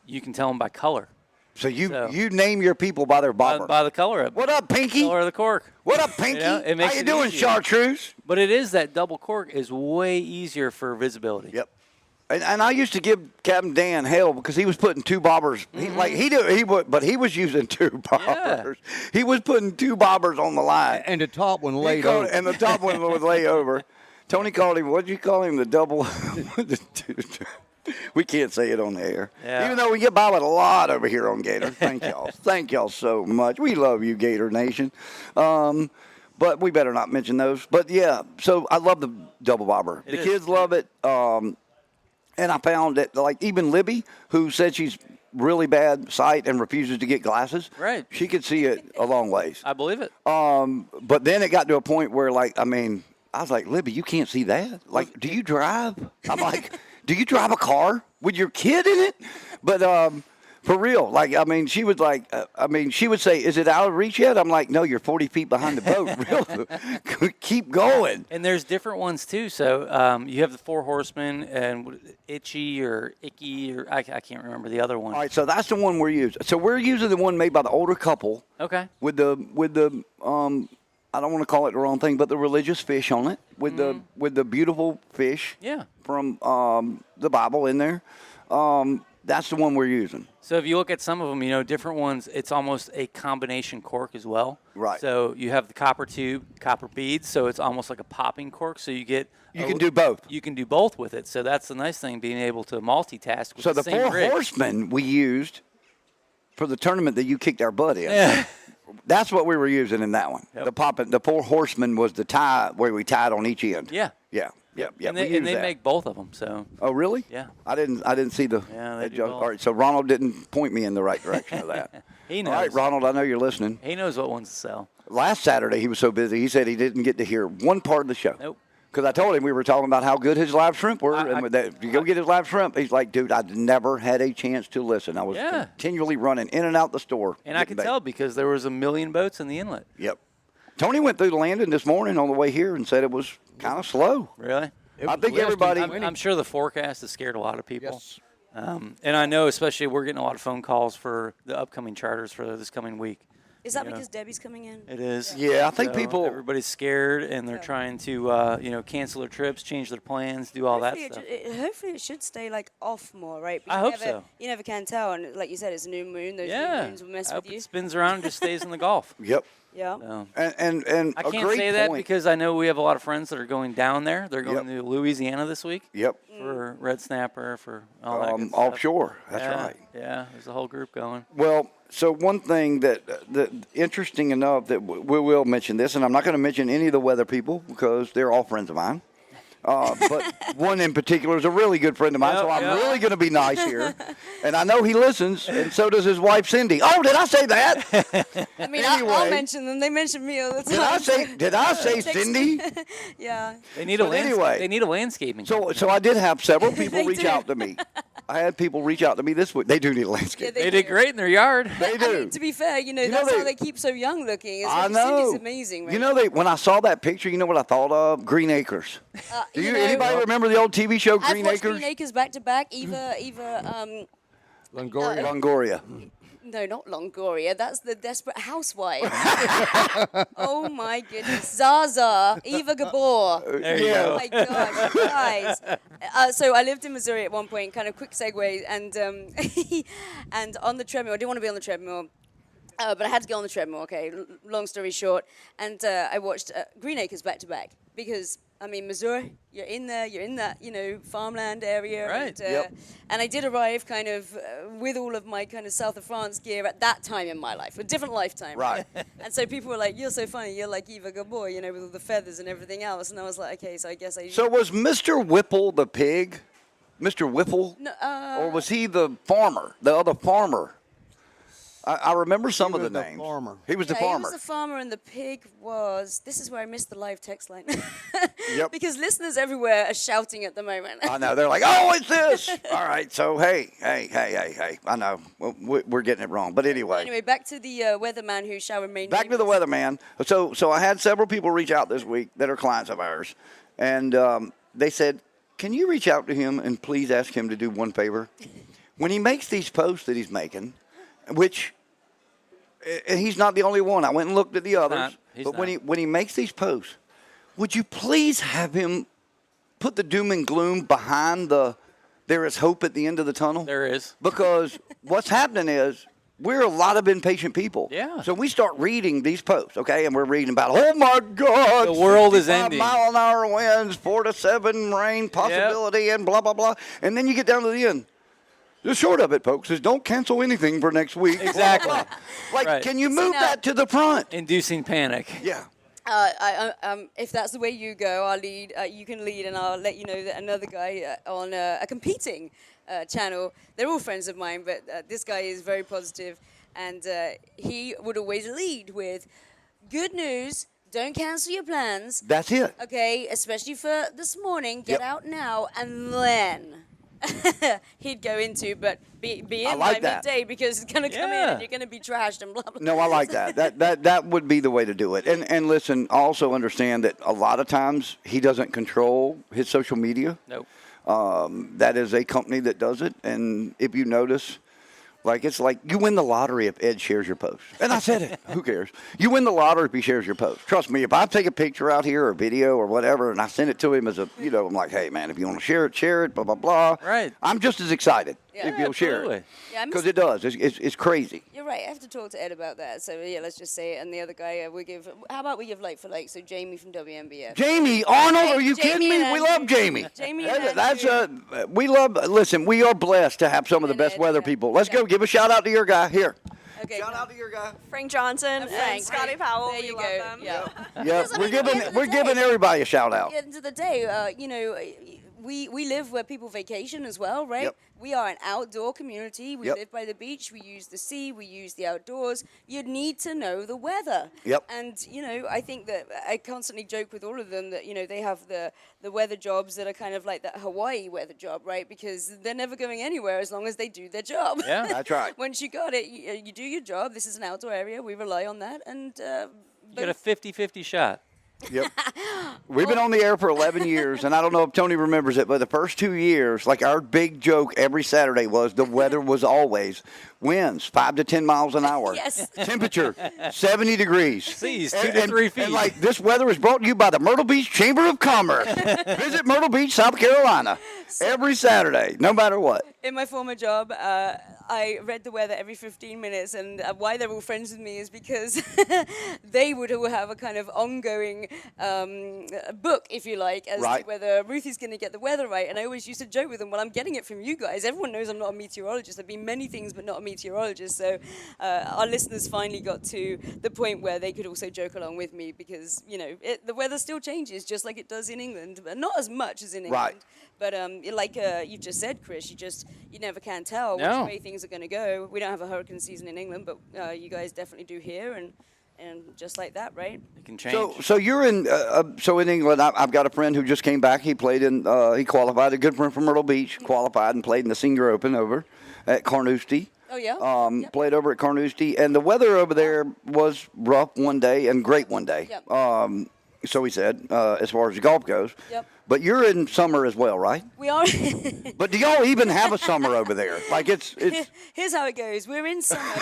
[SPEAKER 4] you can tell them by color.
[SPEAKER 1] So you
[SPEAKER 4] So-
[SPEAKER 1] name your people by their bobber.
[SPEAKER 4] By the color of
[SPEAKER 1] What up, Pinky?
[SPEAKER 4] color of the cork.
[SPEAKER 1] What up, Pinky?
[SPEAKER 4] It makes
[SPEAKER 1] How you
[SPEAKER 4] it
[SPEAKER 1] doing,
[SPEAKER 4] easier.
[SPEAKER 1] Chartreuse?
[SPEAKER 4] But it is that double cork is way easier for visibility.
[SPEAKER 1] Yep. And I used to give Captain Dan hell because he was putting 2 bobbers. But he was using 2 bobbers. He was putting 2 bobbers on the line.
[SPEAKER 3] And the top one
[SPEAKER 1] He
[SPEAKER 3] laid
[SPEAKER 1] called-
[SPEAKER 3] over.
[SPEAKER 1] and the top one would lay over. Tony called him. What did you call him? The double. We can't say it on the air.
[SPEAKER 4] Yeah.
[SPEAKER 1] Even though we get by with a lot over here on Gator. Thank y'all. Thank y'all so much. We love you, Gator Nation. But we better not mention those. But, yeah, so I love the double bobber. The kids love it. And I found that, like, even Libby, who said she's really bad sight and refuses to get glasses,
[SPEAKER 4] Right.
[SPEAKER 1] she could see it a long ways.
[SPEAKER 4] I believe it.
[SPEAKER 1] But then it got to a point where, I was like, Libby, you can't see that? Like, do you drive? I'm like, do you drive a car with your kid in it? But for real, she was like, she would say, is it out of reach yet? I'm like, no, you're 40 feet behind the boat. Really? Keep going.
[SPEAKER 4] And there's different ones too. So you have the 4 horsemen and Itchy or Icky or I can't remember the other one.
[SPEAKER 1] All right, so that's the one we're using. So we're using the one made by the older couple
[SPEAKER 4] Okay.
[SPEAKER 1] with the I don't want to call it the wrong thing, but the religious fish on it with the beautiful fish
[SPEAKER 4] Yeah.
[SPEAKER 1] from the Bible in there. That's the one we're using.
[SPEAKER 4] So if you look at some of them, different ones, it's almost a combination cork as well.
[SPEAKER 1] Right.
[SPEAKER 4] So you have the copper tube, copper beads, so it's almost like a popping cork. So you get
[SPEAKER 1] You can do both.
[SPEAKER 4] You can do both with it. So that's the nice thing, being able to multitask with
[SPEAKER 1] So
[SPEAKER 4] the
[SPEAKER 1] the
[SPEAKER 4] same
[SPEAKER 1] 4
[SPEAKER 4] rig.
[SPEAKER 1] horsemen we used for the tournament that you kicked our butt in.
[SPEAKER 4] Yeah.
[SPEAKER 1] That's what we were using in that one.
[SPEAKER 4] Yep.
[SPEAKER 1] The 4 horsemen was the tie where we tied on each end.
[SPEAKER 4] Yeah.
[SPEAKER 1] Yeah. Yep.
[SPEAKER 4] And
[SPEAKER 1] we
[SPEAKER 4] they
[SPEAKER 1] used that.
[SPEAKER 4] make both of them. So
[SPEAKER 1] Oh, really?
[SPEAKER 4] Yeah.
[SPEAKER 1] I didn't see the.
[SPEAKER 4] Yeah, they do
[SPEAKER 1] joke.
[SPEAKER 4] both.
[SPEAKER 1] All right. So Ronald didn't point me in the right direction of that.
[SPEAKER 4] he knows.
[SPEAKER 1] All right, Ronald. I know you're listening.
[SPEAKER 4] He knows what ones to sell.
[SPEAKER 1] Last Saturday he was so busy. He said he didn't get to hear one part of the show.
[SPEAKER 4] Nope.
[SPEAKER 1] Because I told him we were talking about how good his live shrimp were, if you go get his live shrimp, he's like, dude, I'd never had a chance to listen. I was continually running in and out the store.
[SPEAKER 4] And I could tell because there was 1 million boats in the inlet.
[SPEAKER 1] Yep. Tony went through the landing this morning on the way here and said it was kind of slow.
[SPEAKER 4] Really?
[SPEAKER 1] I think everybody.
[SPEAKER 4] I'm sure the forecast has scared a lot of people.
[SPEAKER 3] Yes.
[SPEAKER 4] And I know, especially, we're getting a lot of phone calls for the upcoming charters for this coming week.
[SPEAKER 5] Is that because Debbie's coming in?
[SPEAKER 4] It is.
[SPEAKER 1] Yeah, I think people.
[SPEAKER 4] Everybody's scared, and they're trying to, cancel their trips, change their plans, do all that stuff.
[SPEAKER 5] Hopefully it should stay off more, right? But
[SPEAKER 4] I
[SPEAKER 5] you
[SPEAKER 4] hope
[SPEAKER 5] never,
[SPEAKER 4] so.
[SPEAKER 5] You never can tell, and like you said, it's a new moon. Those new moons will mess
[SPEAKER 4] I
[SPEAKER 5] with
[SPEAKER 4] hope
[SPEAKER 5] you.
[SPEAKER 4] it spins around and just stays in the Gulf.
[SPEAKER 1] Yep.
[SPEAKER 5] Yeah.
[SPEAKER 4] So.
[SPEAKER 1] And
[SPEAKER 4] I
[SPEAKER 1] a
[SPEAKER 4] can't
[SPEAKER 1] great
[SPEAKER 4] say that
[SPEAKER 1] point.
[SPEAKER 4] because I know we have a lot of friends that are going down there. They're going to Louisiana this week.
[SPEAKER 1] Yep.
[SPEAKER 4] For red snapper, for all that good stuff.
[SPEAKER 1] Offshore. That's
[SPEAKER 4] Yeah,
[SPEAKER 1] right.
[SPEAKER 4] Yeah, there's a whole group going.
[SPEAKER 1] Well, so one thing that interesting enough that we will mention this, and I'm not going to mention any of the weather people because they're all friends of mine. But one in particular is a really good friend of mine, so I'm really going to be nice here. And I know he listens, and so does his wife, Cindy. Oh, did I say that?
[SPEAKER 5] I mean,
[SPEAKER 1] Anyway.
[SPEAKER 5] I'll mention them. They mention me all the time.
[SPEAKER 1] Did I say Cindy?
[SPEAKER 5] Yeah.
[SPEAKER 4] They need a
[SPEAKER 1] anyway.
[SPEAKER 4] They need a landscaping.
[SPEAKER 1] So I did have several people
[SPEAKER 5] They
[SPEAKER 1] reach
[SPEAKER 5] do.
[SPEAKER 1] out to me. I had people reach out to me this week. They do need a landscape.
[SPEAKER 4] They did great in their yard.
[SPEAKER 1] They do.
[SPEAKER 5] I mean, to be fair, that's how they keep so young looking.
[SPEAKER 1] I know.
[SPEAKER 5] Cindy's amazing, right?
[SPEAKER 1] You know, when I saw that picture, you know what I thought of? Green Acres. Do anybody remember the old TV show
[SPEAKER 5] I've
[SPEAKER 1] Green
[SPEAKER 5] watched
[SPEAKER 1] Acres?
[SPEAKER 5] Green Acres back to back.
[SPEAKER 3] Longoria.
[SPEAKER 1] Longoria.
[SPEAKER 5] No, not Longoria. That's the Desperate Housewife. Oh my goodness, Zaza, Eva Gabor.
[SPEAKER 4] There you
[SPEAKER 5] Oh
[SPEAKER 4] go.
[SPEAKER 5] my gosh, guys. So I lived in Missouri at one point. Kind of quick segue, and and on the treadmill. I didn't want to be on the treadmill. But I had to go on the treadmill, okay, long story short. And I watched Green Acres back to back because, I mean, Missouri, you're in that, farmland area.
[SPEAKER 4] Right.
[SPEAKER 5] And, and I did arrive kind of with all of my kind of South of France gear at that time in my life, a different lifetime.
[SPEAKER 1] Right.
[SPEAKER 5] And so people were like, you're so funny, you're like Eva Gabor, with all the feathers and everything else. And I was like, okay, so I guess I...
[SPEAKER 1] So was Mr. Whipple the pig? Mr. Whipple?
[SPEAKER 5] No,
[SPEAKER 1] or was he the farmer, the other farmer? I remember some of the names.
[SPEAKER 3] Farmer.
[SPEAKER 1] He was the
[SPEAKER 5] He
[SPEAKER 1] farmer.
[SPEAKER 5] was the farmer, and the pig was. This is where I missed the live text line.
[SPEAKER 1] Yep.
[SPEAKER 5] Because listeners everywhere are shouting at the moment.
[SPEAKER 1] I know. They're like, oh, it's this. All right. So, hey. I know. We're getting it wrong. But
[SPEAKER 5] Anyway, back to the weatherman who shall remain
[SPEAKER 1] back to the weatherman. So I had several people reach out this week that are clients of ours. And they said, can you reach out to him and please ask him to do one favor? When he makes these posts that he's making, which he's not the only one. I went and looked at the others. But when he makes these posts, would you please have him put the doom and gloom behind the there is hope at the end of the tunnel?
[SPEAKER 4] There is.
[SPEAKER 1] Because what's happening is we're a lot of impatient people.
[SPEAKER 4] Yeah.
[SPEAKER 1] So we start reading these posts, okay, and we're reading about, oh, my God.
[SPEAKER 4] The world is
[SPEAKER 1] 65
[SPEAKER 4] ending.
[SPEAKER 1] mile-an-hour winds, 4 to 7 rain possibility, and blah, blah, blah. And then you get down to the end. The short of it, folks, is don't cancel anything for next week.
[SPEAKER 4] Exactly.
[SPEAKER 1] Like,
[SPEAKER 4] Right.
[SPEAKER 1] can you move that to the front?
[SPEAKER 4] Inducing panic.
[SPEAKER 1] Yeah.
[SPEAKER 5] If that's the way you go, I'll lead. You can lead, and I'll let you know that another guy on a competing channel. They're all friends of mine, but this guy is very positive, and he would always lead with good news. Don't cancel your plans.
[SPEAKER 1] That's it.
[SPEAKER 5] Okay, especially for this morning. Get out now, and then he'd go into, but be in
[SPEAKER 1] like
[SPEAKER 5] by
[SPEAKER 1] that.
[SPEAKER 5] midday because it's gonna come in and you're gonna be trashed and blah blah.
[SPEAKER 1] No, I like that. That would be the way to do it. And listen, also understand that a lot of times he doesn't control his social media.
[SPEAKER 4] Nope.
[SPEAKER 1] That is a company that does it. And if you notice, it's like you win the lottery if Ed shares your post. And I said it. Who cares? You win the lottery if he shares your post. Trust me, if I take a picture out here or a video or whatever and I send it to him as a, I'm like, hey, man, if you want to share it, blah, blah, blah.
[SPEAKER 4] Right.
[SPEAKER 1] I'm just as excited
[SPEAKER 5] Yeah.
[SPEAKER 1] if you'll share
[SPEAKER 4] Absolutely.
[SPEAKER 1] it.
[SPEAKER 5] Yeah,
[SPEAKER 1] Because it does. It's crazy.
[SPEAKER 5] You're right. I have to talk to Ed about that. So yeah, let's just say it. And the other guy, how about we give like for like? So Jamie from WNBF.
[SPEAKER 1] Jamie Arnold, are you
[SPEAKER 5] Jamie
[SPEAKER 1] kidding me?
[SPEAKER 5] and
[SPEAKER 1] We love
[SPEAKER 5] Andrew.
[SPEAKER 1] Jamie.
[SPEAKER 5] Jamie and
[SPEAKER 1] That's
[SPEAKER 5] Andrew.
[SPEAKER 1] we love. Listen, we are blessed to have some of the
[SPEAKER 5] And
[SPEAKER 1] best
[SPEAKER 5] Ed,
[SPEAKER 1] weather
[SPEAKER 5] yeah.
[SPEAKER 1] people. Let's go. Give a shout out to your guy here.
[SPEAKER 5] Okay.
[SPEAKER 1] Shout out to your guy.
[SPEAKER 7] Frank Johnson
[SPEAKER 5] And Frank.
[SPEAKER 7] and Scotty Powell.
[SPEAKER 5] There
[SPEAKER 7] we
[SPEAKER 5] you
[SPEAKER 7] love
[SPEAKER 5] go.
[SPEAKER 7] them.
[SPEAKER 5] Yeah.
[SPEAKER 1] Yeah,
[SPEAKER 5] I
[SPEAKER 1] we're
[SPEAKER 5] mean, at the end of the
[SPEAKER 1] giving
[SPEAKER 5] day-
[SPEAKER 1] everybody a shout out.
[SPEAKER 5] At the end of the day, we live where people vacation as well, right?
[SPEAKER 1] Yep.
[SPEAKER 5] We are an outdoor community. We
[SPEAKER 1] Yep.
[SPEAKER 5] live by the beach. We use the sea. We use the outdoors. You need to know the weather.
[SPEAKER 1] Yep.
[SPEAKER 5] And, I think that I constantly joke with all of them that, they have the weather jobs that are kind of like that Hawaii weather job, right? Because they're never going anywhere as long as they do their job.
[SPEAKER 4] Yeah.
[SPEAKER 1] That's right.
[SPEAKER 5] Once you got it, you do your job. This is an outdoor area. We rely on that. And
[SPEAKER 4] You get a 50-50 shot.
[SPEAKER 1] Yep. We've been on the air for 11 years, and I don't know if Tony remembers it, but the first 2 years, our big joke every Saturday was the weather was always winds 5 to 10 miles an hour.
[SPEAKER 5] Yes.
[SPEAKER 1] Temperature 70 degrees.
[SPEAKER 4] Seas 2 to 3 feet.
[SPEAKER 1] And this weather is brought to you by the Myrtle Beach Chamber of Commerce. Visit Myrtle Beach, South Carolina, every Saturday, no matter what.
[SPEAKER 5] In my former job, I read the weather every 15 minutes, and why they're all friends with me is because they would all have a kind of ongoing book, if you like, as to whether Ruthie's going to get the weather right. And I always used to joke with them, well, I'm getting it from you guys. Everyone knows I'm not a meteorologist. I've been many things, but not a meteorologist. So our listeners finally got to the point where they could also joke along with me because, the weather still changes just like it does in England, but not as much as in England.
[SPEAKER 1] Right.
[SPEAKER 5] But like you've just said, Chris, you never can tell which way things are going to go. We don't have a hurricane season in England, but you guys definitely do here, and just like that, right?
[SPEAKER 4] It can change.
[SPEAKER 1] So you're in in England. I've got a friend who just came back. He played in he qualified. A good friend from Myrtle Beach qualified and played in the Senior Open over at Carnoustie.
[SPEAKER 5] Oh yeah.
[SPEAKER 1] Played over at Carnoustie, and the weather over there was rough one day and great one day.
[SPEAKER 5] Yep.
[SPEAKER 1] So he said, as far as golf goes.
[SPEAKER 5] Yep.
[SPEAKER 1] But you're in summer as well, right?
[SPEAKER 5] We are.
[SPEAKER 1] But do y'all even have a summer over there? Like it's.
[SPEAKER 5] Here's how it goes. We're in summer,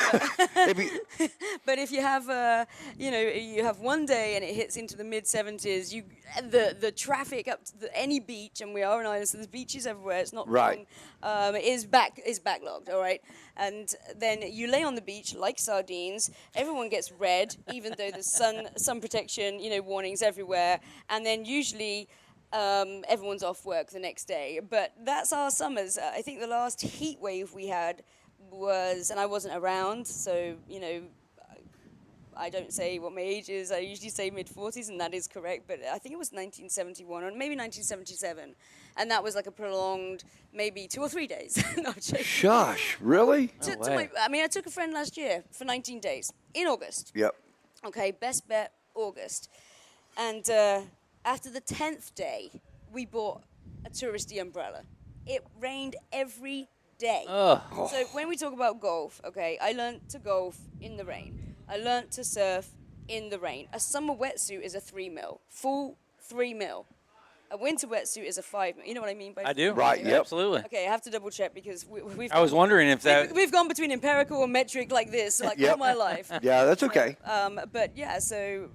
[SPEAKER 5] but if you have, you have one day and it hits into the mid 70s, the traffic up to any beach, and we are an island, so there's beaches everywhere. It's not
[SPEAKER 1] right.
[SPEAKER 5] Is backlogged. All right, and then you lay on the beach like sardines. Everyone gets red, even though there's sun protection, warnings everywhere, and then usually. Everyone's off work the next day, but that's our summers. I think the last heat wave we had was, and I wasn't around, so I don't say what my age is. I usually say mid-40s, and that is correct, but I think it was 1971 or maybe 1977, and that was like a prolonged maybe 2 or 3 days. No,
[SPEAKER 1] Shush, really?
[SPEAKER 5] I took a friend last year for 19 days in August.
[SPEAKER 1] Yep.
[SPEAKER 5] Okay, best bet August, and. After the 10th day, we bought a touristy umbrella. It rained every day. So when we talk about golf, okay, I learned to golf in the rain. I learned to surf in the rain. A summer wetsuit is a 3 mil, full 3 mil. A winter wetsuit is a 5 mil. You know what I mean by
[SPEAKER 4] I do.
[SPEAKER 1] Right, yep.
[SPEAKER 4] Absolutely.
[SPEAKER 5] Okay, I have to double check because we've.
[SPEAKER 4] I was wondering if that.
[SPEAKER 5] We've gone between empirical and metric like this, all my life.
[SPEAKER 1] Yeah, that's okay.
[SPEAKER 5] But yeah, so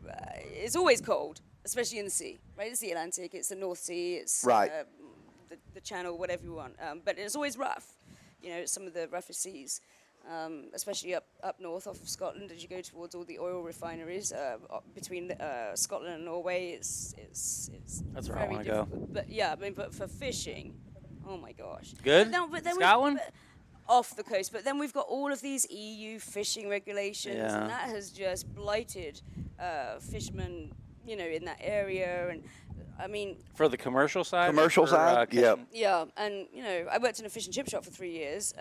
[SPEAKER 5] it's always cold. Especially in the sea, right? It's the Atlantic, it's the North Sea, it's
[SPEAKER 1] right.
[SPEAKER 5] The Channel, whatever you want. But it's always rough. It's some of the roughest seas, especially up north off of Scotland as you go towards all the oil refineries between Scotland and Norway. It's
[SPEAKER 4] that's where I want to go.
[SPEAKER 5] But yeah, but for fishing, oh my gosh.
[SPEAKER 4] Good.
[SPEAKER 5] But then
[SPEAKER 4] Scotland.
[SPEAKER 5] Off the coast, but then we've got all of these EU fishing regulations, and that has just blighted fishermen. In that area, and I mean...
[SPEAKER 4] For the commercial side?
[SPEAKER 1] Yeah.
[SPEAKER 5] Yeah, and, I worked in a fish and chip shop for 3 years.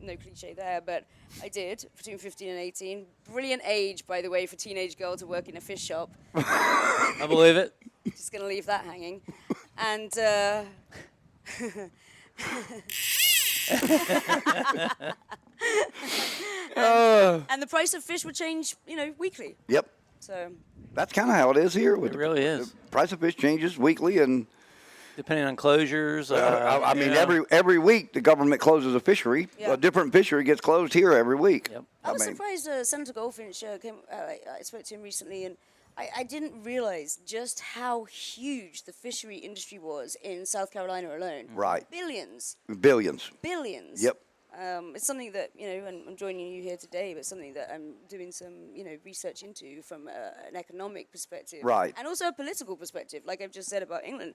[SPEAKER 5] No cliche there, but I did, between 15 and 18. Brilliant age, by the way, for a teenage girl to work in a fish shop.
[SPEAKER 4] I believe it.
[SPEAKER 5] Just going to leave that hanging. And... and the price of fish would change, weekly.
[SPEAKER 1] Yep.
[SPEAKER 5] So...
[SPEAKER 1] That's kind of how it is here.
[SPEAKER 4] It really is.
[SPEAKER 1] The price of fish changes weekly, and
[SPEAKER 4] depending on closures.
[SPEAKER 1] Every week the government closes a fishery.
[SPEAKER 5] Yep.
[SPEAKER 1] A different fishery gets closed here every week.
[SPEAKER 4] Yep.
[SPEAKER 5] I was surprised Senator Goldfinch came. I spoke to him recently, and I didn't realize just how huge the fishery industry was in South Carolina alone.
[SPEAKER 1] Right.
[SPEAKER 5] Billions.
[SPEAKER 1] Yep.
[SPEAKER 5] It's something that, and I'm joining you here today, but something that I'm doing some, research into from an economic perspective.
[SPEAKER 1] Right.
[SPEAKER 5] And also a political perspective, like I've just said about England.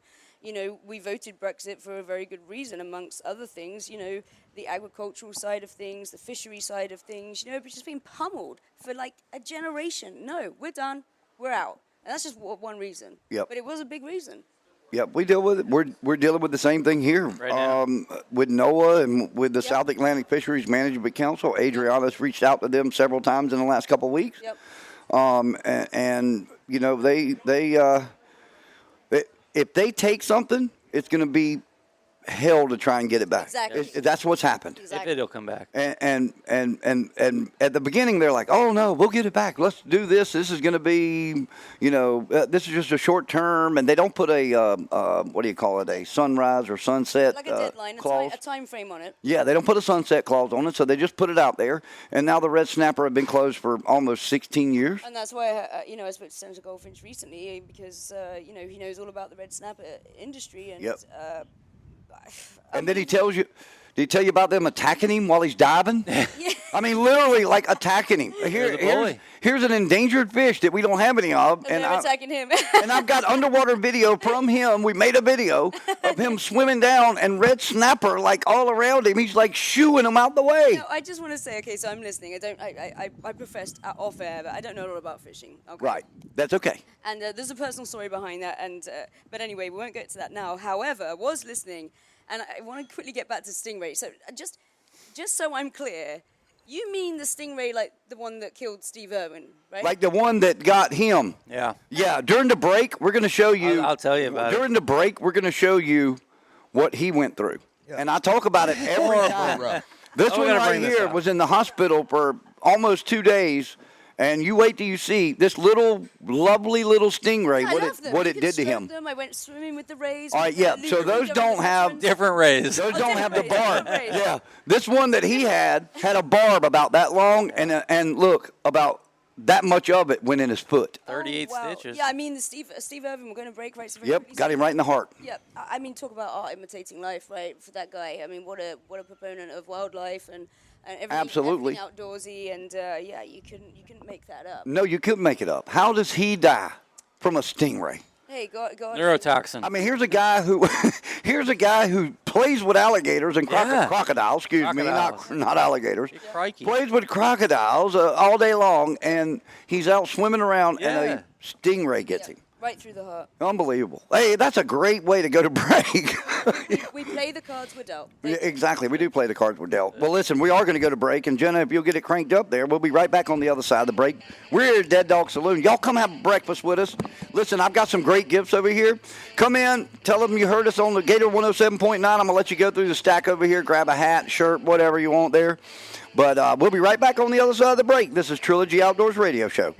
[SPEAKER 5] We voted Brexit for a very good reason, amongst other things, the agricultural side of things, the fishery side of things, it's just been pummeled for like a generation. No, we're done. We're out. And that's just one reason.
[SPEAKER 1] Yep.
[SPEAKER 5] But it was a big reason.
[SPEAKER 1] Yeah, we deal with it. We're dealing with the same thing here
[SPEAKER 4] right now.
[SPEAKER 1] With NOAA and with the South Atlantic Fisheries Management Council. Adrianna's reached out to them several times in the last couple of weeks.
[SPEAKER 5] Yep.
[SPEAKER 1] And they if they take something, it's going to be hell to try and get it back.
[SPEAKER 5] Exactly.
[SPEAKER 1] That's what's happened.
[SPEAKER 5] Exactly.
[SPEAKER 4] It'll come back.
[SPEAKER 1] And at the beginning they're like, oh no, we'll get it back. Let's do this. This is going to be, this is just a short term, and they don't put a what do you call it, a sunrise or sunset
[SPEAKER 5] like a deadline,
[SPEAKER 1] clause.
[SPEAKER 5] a time frame on it.
[SPEAKER 1] Yeah, they don't put a sunset clause on it, so they just put it out there. And now the red snapper have been closed for almost 16 years.
[SPEAKER 5] And that's why I spoke to Senator Goldfinch recently because he knows all about the red snapper industry and.
[SPEAKER 1] Yep. And then he tells you, Did he tell you about them attacking him while he's diving? I mean, literally, like, attacking him. Here's an endangered fish that we don't have any of.
[SPEAKER 5] And they're attacking him.
[SPEAKER 1] And I've got underwater video from him. We made a video of him swimming down and red snapper, like, all around him. He's, like, shooing him out the way.
[SPEAKER 5] No, I just want to say, okay, so I'm listening. I professed off air, but I don't know a lot about fishing. Okay?
[SPEAKER 1] Right. That's okay.
[SPEAKER 5] And there's a personal story behind that. And but anyway, we won't get to that now. However, I was listening, and I want to quickly get back to stingray. So just so I'm clear, you mean the stingray like the one that killed Steve Irwin, right?
[SPEAKER 1] Like the one that got him.
[SPEAKER 4] Yeah.
[SPEAKER 1] Yeah. During the break, we're going to show you.
[SPEAKER 4] I'll tell you about it.
[SPEAKER 1] During the break, we're going to show you what he went through. Yeah. And I talk about it every time. This one right here was in the hospital for almost 2 days. And you wait till you see this lovely little stingray, what it did to him.
[SPEAKER 5] I went swimming with the rays.
[SPEAKER 1] All right, yeah. So those don't have
[SPEAKER 4] different rays.
[SPEAKER 1] Those don't have the barb. Yeah. This one that he had a barb about that long, and look, about that much of it went in his foot.
[SPEAKER 4] 38 stitches.
[SPEAKER 5] Yeah, I mean, Steve Irwin, we're going to break right.
[SPEAKER 1] Yep, got him right in the heart.
[SPEAKER 5] Yep. I mean, talk about art imitating life, right? For that guy, I mean, what a proponent of wildlife and
[SPEAKER 1] absolutely
[SPEAKER 5] everything outdoorsy, and you couldn't make that up.
[SPEAKER 1] No, you couldn't make it up. How does he die from a stingray?
[SPEAKER 5] Hey, go on.
[SPEAKER 4] Neurotoxin.
[SPEAKER 1] I mean, here's a guy who plays with alligators and crocodiles. Excuse me, not alligators.
[SPEAKER 4] Crikey.
[SPEAKER 1] Plays with crocodiles all day long, and he's out swimming around, and a stingray gets him.
[SPEAKER 5] Right through the heart.
[SPEAKER 1] Unbelievable. Hey, that's a great way to go to break.
[SPEAKER 5] We play the cards we're dealt.
[SPEAKER 1] Yeah, exactly. We do play the cards we're dealt. Well, listen, we are going to go to break. And, Jenna, if you'll get it cranked up there, we'll be right back on the other side of the break. We're here at Dead Dog Saloon. Y'all come have breakfast with us. Listen, I've got some great gifts over here. Come in. Tell them you heard us on the Gator 107.9. I'm going to let you go through the stack over here. Grab a hat, shirt, whatever you want there. But we'll be right back on the other side of the break. This is Trilogy Outdoors Radio Show.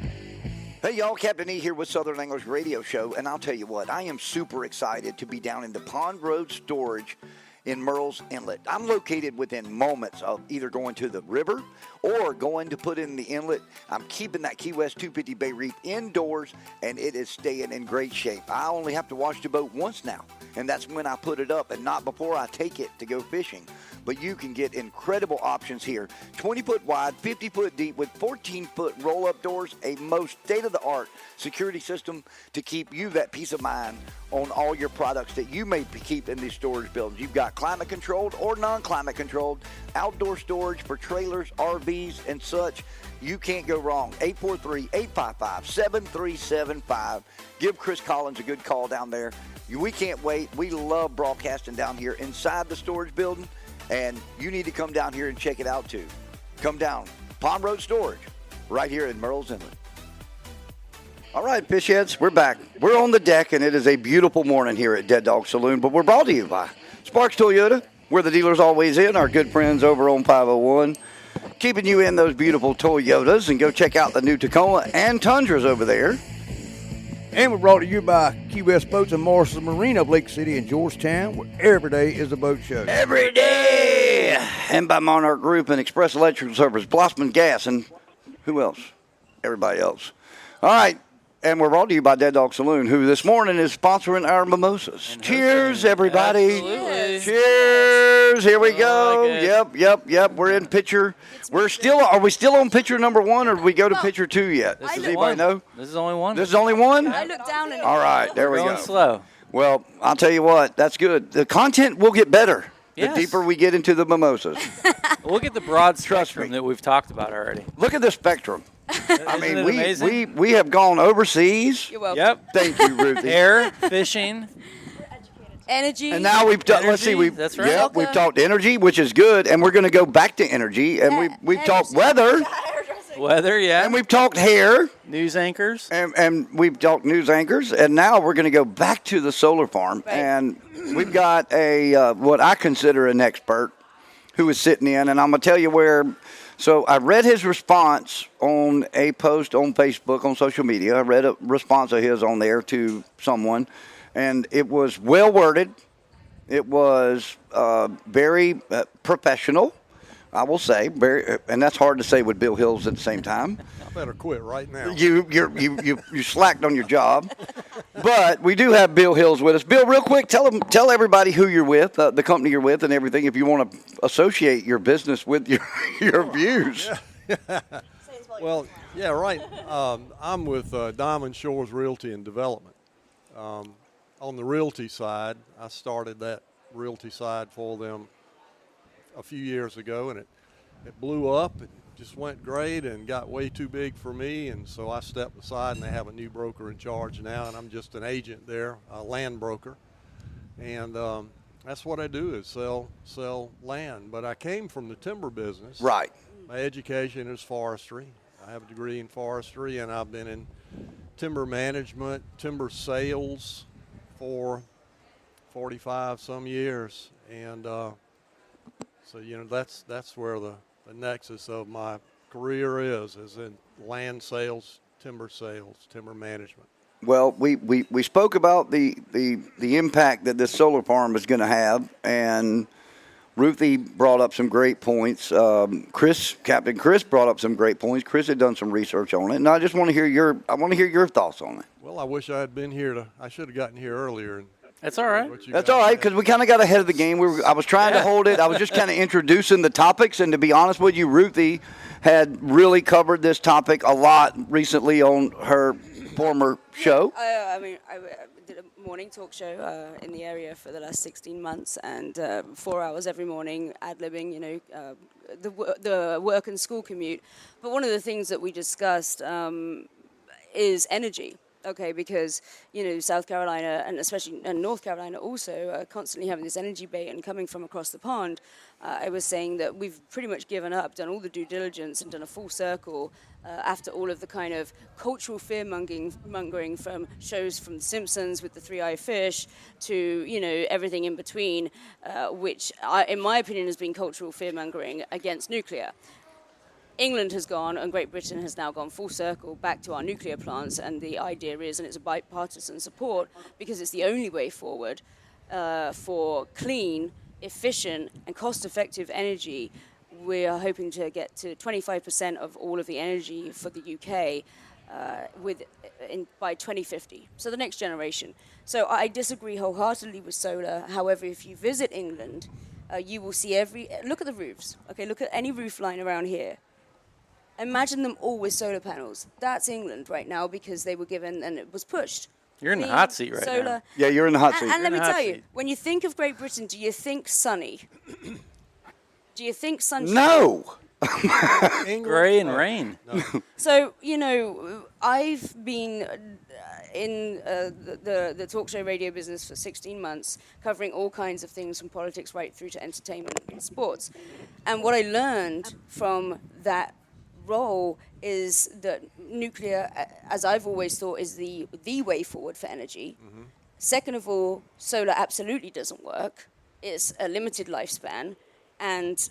[SPEAKER 1] Hey, y'all, Capt E here with Southern Anglers Radio Show, and I'll tell you what, I am super excited to be down in the Pond Road Storage in Murrells Inlet. I'm located within moments of either going to the river or going to put in the inlet. I'm keeping that Key West 250 Bay Reef indoors, and it is staying in great shape. I only have to wash the boat once now, and that's when I put it up and not before I take it to go fishing. But you can get incredible options here. 20-foot wide, 50-foot deep with 14-foot roll-up doors, a most state-of-the-art security system to keep you that peace of mind on all your products that you may keep in these storage buildings. You've got climate-controlled or non-climate controlled outdoor storage for trailers, RVs, and such. You can't go wrong. 843-855-7375. Give Chris Collins a good call down there. We can't wait. We love broadcasting down here inside the storage building. And you need to come down here and check it out, too. Come down. Pond Road Storage, right here in Murrells Inlet. All right, fish heads, we're back. We're on the deck, and it is a beautiful morning here at Dead Dog Saloon. But we're brought to you by Sparks Toyota, where the dealer's always in, our good friends over on 501. Keeping you in those beautiful Toyotas, and go check out the new Tacoma and Tundras over there.
[SPEAKER 3] And we're brought to you by Key West Boats and Morris's Marina of Lake City and Georgetown, where every day is a boat show.
[SPEAKER 1] Every day! And by Monarch Group and Express Electrical Service, Blossman Gas, and who else? Everybody else. All right. And we're brought to you by Dead Dog Saloon, who this morning is sponsoring our mimosas. And cheers, everybody.
[SPEAKER 4] Absolutely.
[SPEAKER 1] Cheers. Here we go.
[SPEAKER 4] Like
[SPEAKER 1] Yep. We're in picture. Are we still on picture number 1, or did we go to picture 2 yet? Does anybody know?
[SPEAKER 4] This is only one.
[SPEAKER 1] This is only one?
[SPEAKER 5] I looked down and
[SPEAKER 1] all right, there we go.
[SPEAKER 4] Going slow.
[SPEAKER 1] Well, I'll tell you what, that's good. The content will get better
[SPEAKER 4] Yes.
[SPEAKER 1] the deeper we get into the mimosas.
[SPEAKER 4] We'll get the broad
[SPEAKER 1] Trust
[SPEAKER 4] spectrum
[SPEAKER 1] me.
[SPEAKER 4] that we've talked about already.
[SPEAKER 1] Look at the spectrum. I
[SPEAKER 4] Isn't
[SPEAKER 1] mean,
[SPEAKER 4] it amazing?
[SPEAKER 1] we have gone overseas.
[SPEAKER 5] You're welcome.
[SPEAKER 4] Yep.
[SPEAKER 1] Thank you, Ruthie.
[SPEAKER 4] Air, fishing.
[SPEAKER 5] Energy.
[SPEAKER 1] And now we've talked. Let's see.
[SPEAKER 4] That's right.
[SPEAKER 1] Yeah, we've talked energy, which is good, and we're going to go back to energy, and we've talked weather,
[SPEAKER 4] Weather, yeah.
[SPEAKER 1] and we've talked hair,
[SPEAKER 4] News anchors.
[SPEAKER 1] and we've talked news anchors, and now we're going to go back to the solar farm,
[SPEAKER 5] Right.
[SPEAKER 1] and we've got a what I consider an expert who is sitting in, and I'm going to tell you where. So I read his response on a post on Facebook on social media. I read a response of his on there to someone, and it was well worded. It was very professional, I will say. Very, and that's hard to say with Bill Hills at the same time.
[SPEAKER 8] I better quit right now.
[SPEAKER 1] You slacked on your job, But we do have Bill Hills with us. Bill, real quick, tell everybody who you're with, the company you're with, and everything. If you want to associate your business with your views.
[SPEAKER 8] Well, yeah, right. I'm with Diamond Shores Realty and Development. On the realty side, I started that realty side for them a few years ago, and it blew up. It just went great and got way too big for me, and so I stepped aside, and they have a new broker in charge now, and I'm just an agent there, a land broker. And that's what I do, is sell land. But I came from the timber business.
[SPEAKER 1] Right.
[SPEAKER 8] My education is forestry. I have a degree in forestry, and I've been in timber management, timber sales for 45 some years. And so, that's where the nexus of my career is in land sales, timber management.
[SPEAKER 1] Well, we spoke about the impact that this solar farm is going to have, and Ruthie brought up some great points. Captain Chris brought up some great points. Chris had done some research on it, and I just want to hear your thoughts on it.
[SPEAKER 8] Well, I wish I had been here. I should have gotten here earlier. And
[SPEAKER 4] That's all right.
[SPEAKER 1] That's all right, because we kind of got ahead of the game. I was trying to hold it. I was just kind of introducing the topics, and to be honest with you, Ruthie had really covered this topic a lot recently on her former show.
[SPEAKER 5] I did a morning talk show in the area for the last 16 months, and 4 hours every morning, ad-libbing, the work and school commute. But one of the things that we discussed is energy. Okay, because, South Carolina and especially North Carolina also are constantly having this energy bait, and coming from across the pond, I was saying that we've pretty much given up, done all the due diligence and done a full circle after all of the kind of cultural fear-mongering from shows from The Simpsons with the three-eyed fish to, everything in between, which, in my opinion, has been cultural fear-mongering against nuclear. England has gone, and Great Britain has now gone full circle back to our nuclear plants, and the idea is, and it's a bipartisan support, because it's the only way forward for clean, efficient, and cost-effective energy. We are hoping to get to 25% of all of the energy for the UK by 2050, so the next generation. So I disagree wholeheartedly with solar. However, if you visit England, you will see look at the roofs. Okay, look at any roof line around here. Imagine them all with solar panels. That's England right now, because they were given, and it was pushed.
[SPEAKER 4] You're in the hot seat right now.
[SPEAKER 1] Yeah, you're in the hot seat.
[SPEAKER 5] And let me tell you,
[SPEAKER 4] seat.
[SPEAKER 5] when you think of Great Britain, do you think sunny? Do you think sunshine?
[SPEAKER 1] No.
[SPEAKER 4] Gray and rain.
[SPEAKER 8] No.
[SPEAKER 5] So, I've been in the talk show radio business for 16 months, covering all kinds of things from politics right through to entertainment and sports. And what I learned from that role is that nuclear, as I've always thought, is the way forward for energy. Mm-hmm. Second of all, solar absolutely doesn't work. It's a limited lifespan, and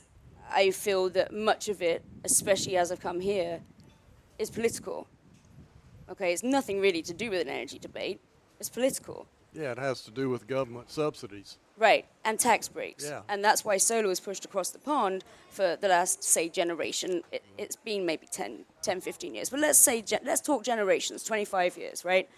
[SPEAKER 5] I feel that much of it, especially as I've come here, is political. Okay, it's nothing really to do with an energy debate. It's political.
[SPEAKER 8] Yeah, it has to do with government subsidies.
[SPEAKER 5] Right, and tax breaks.
[SPEAKER 8] Yeah.
[SPEAKER 5] And that's why solar was pushed across the pond for the last, say, generation. It's been maybe 10, 15 years. But let's talk generations, 25 years, right?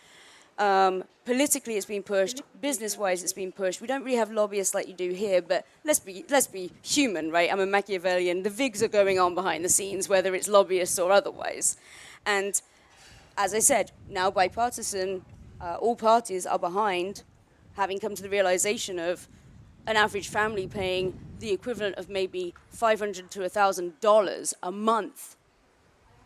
[SPEAKER 5] Politically, it's been pushed. Business-wise, it's been pushed. We don't really have lobbyists like you do here, but let's be human, right? I'm a Machiavellian. The VIGs are going on behind the scenes, whether it's lobbyists or otherwise. And as I said, now bipartisan, all parties are behind, having come to the realization of an average family paying the equivalent of maybe $500 to $1,000 a month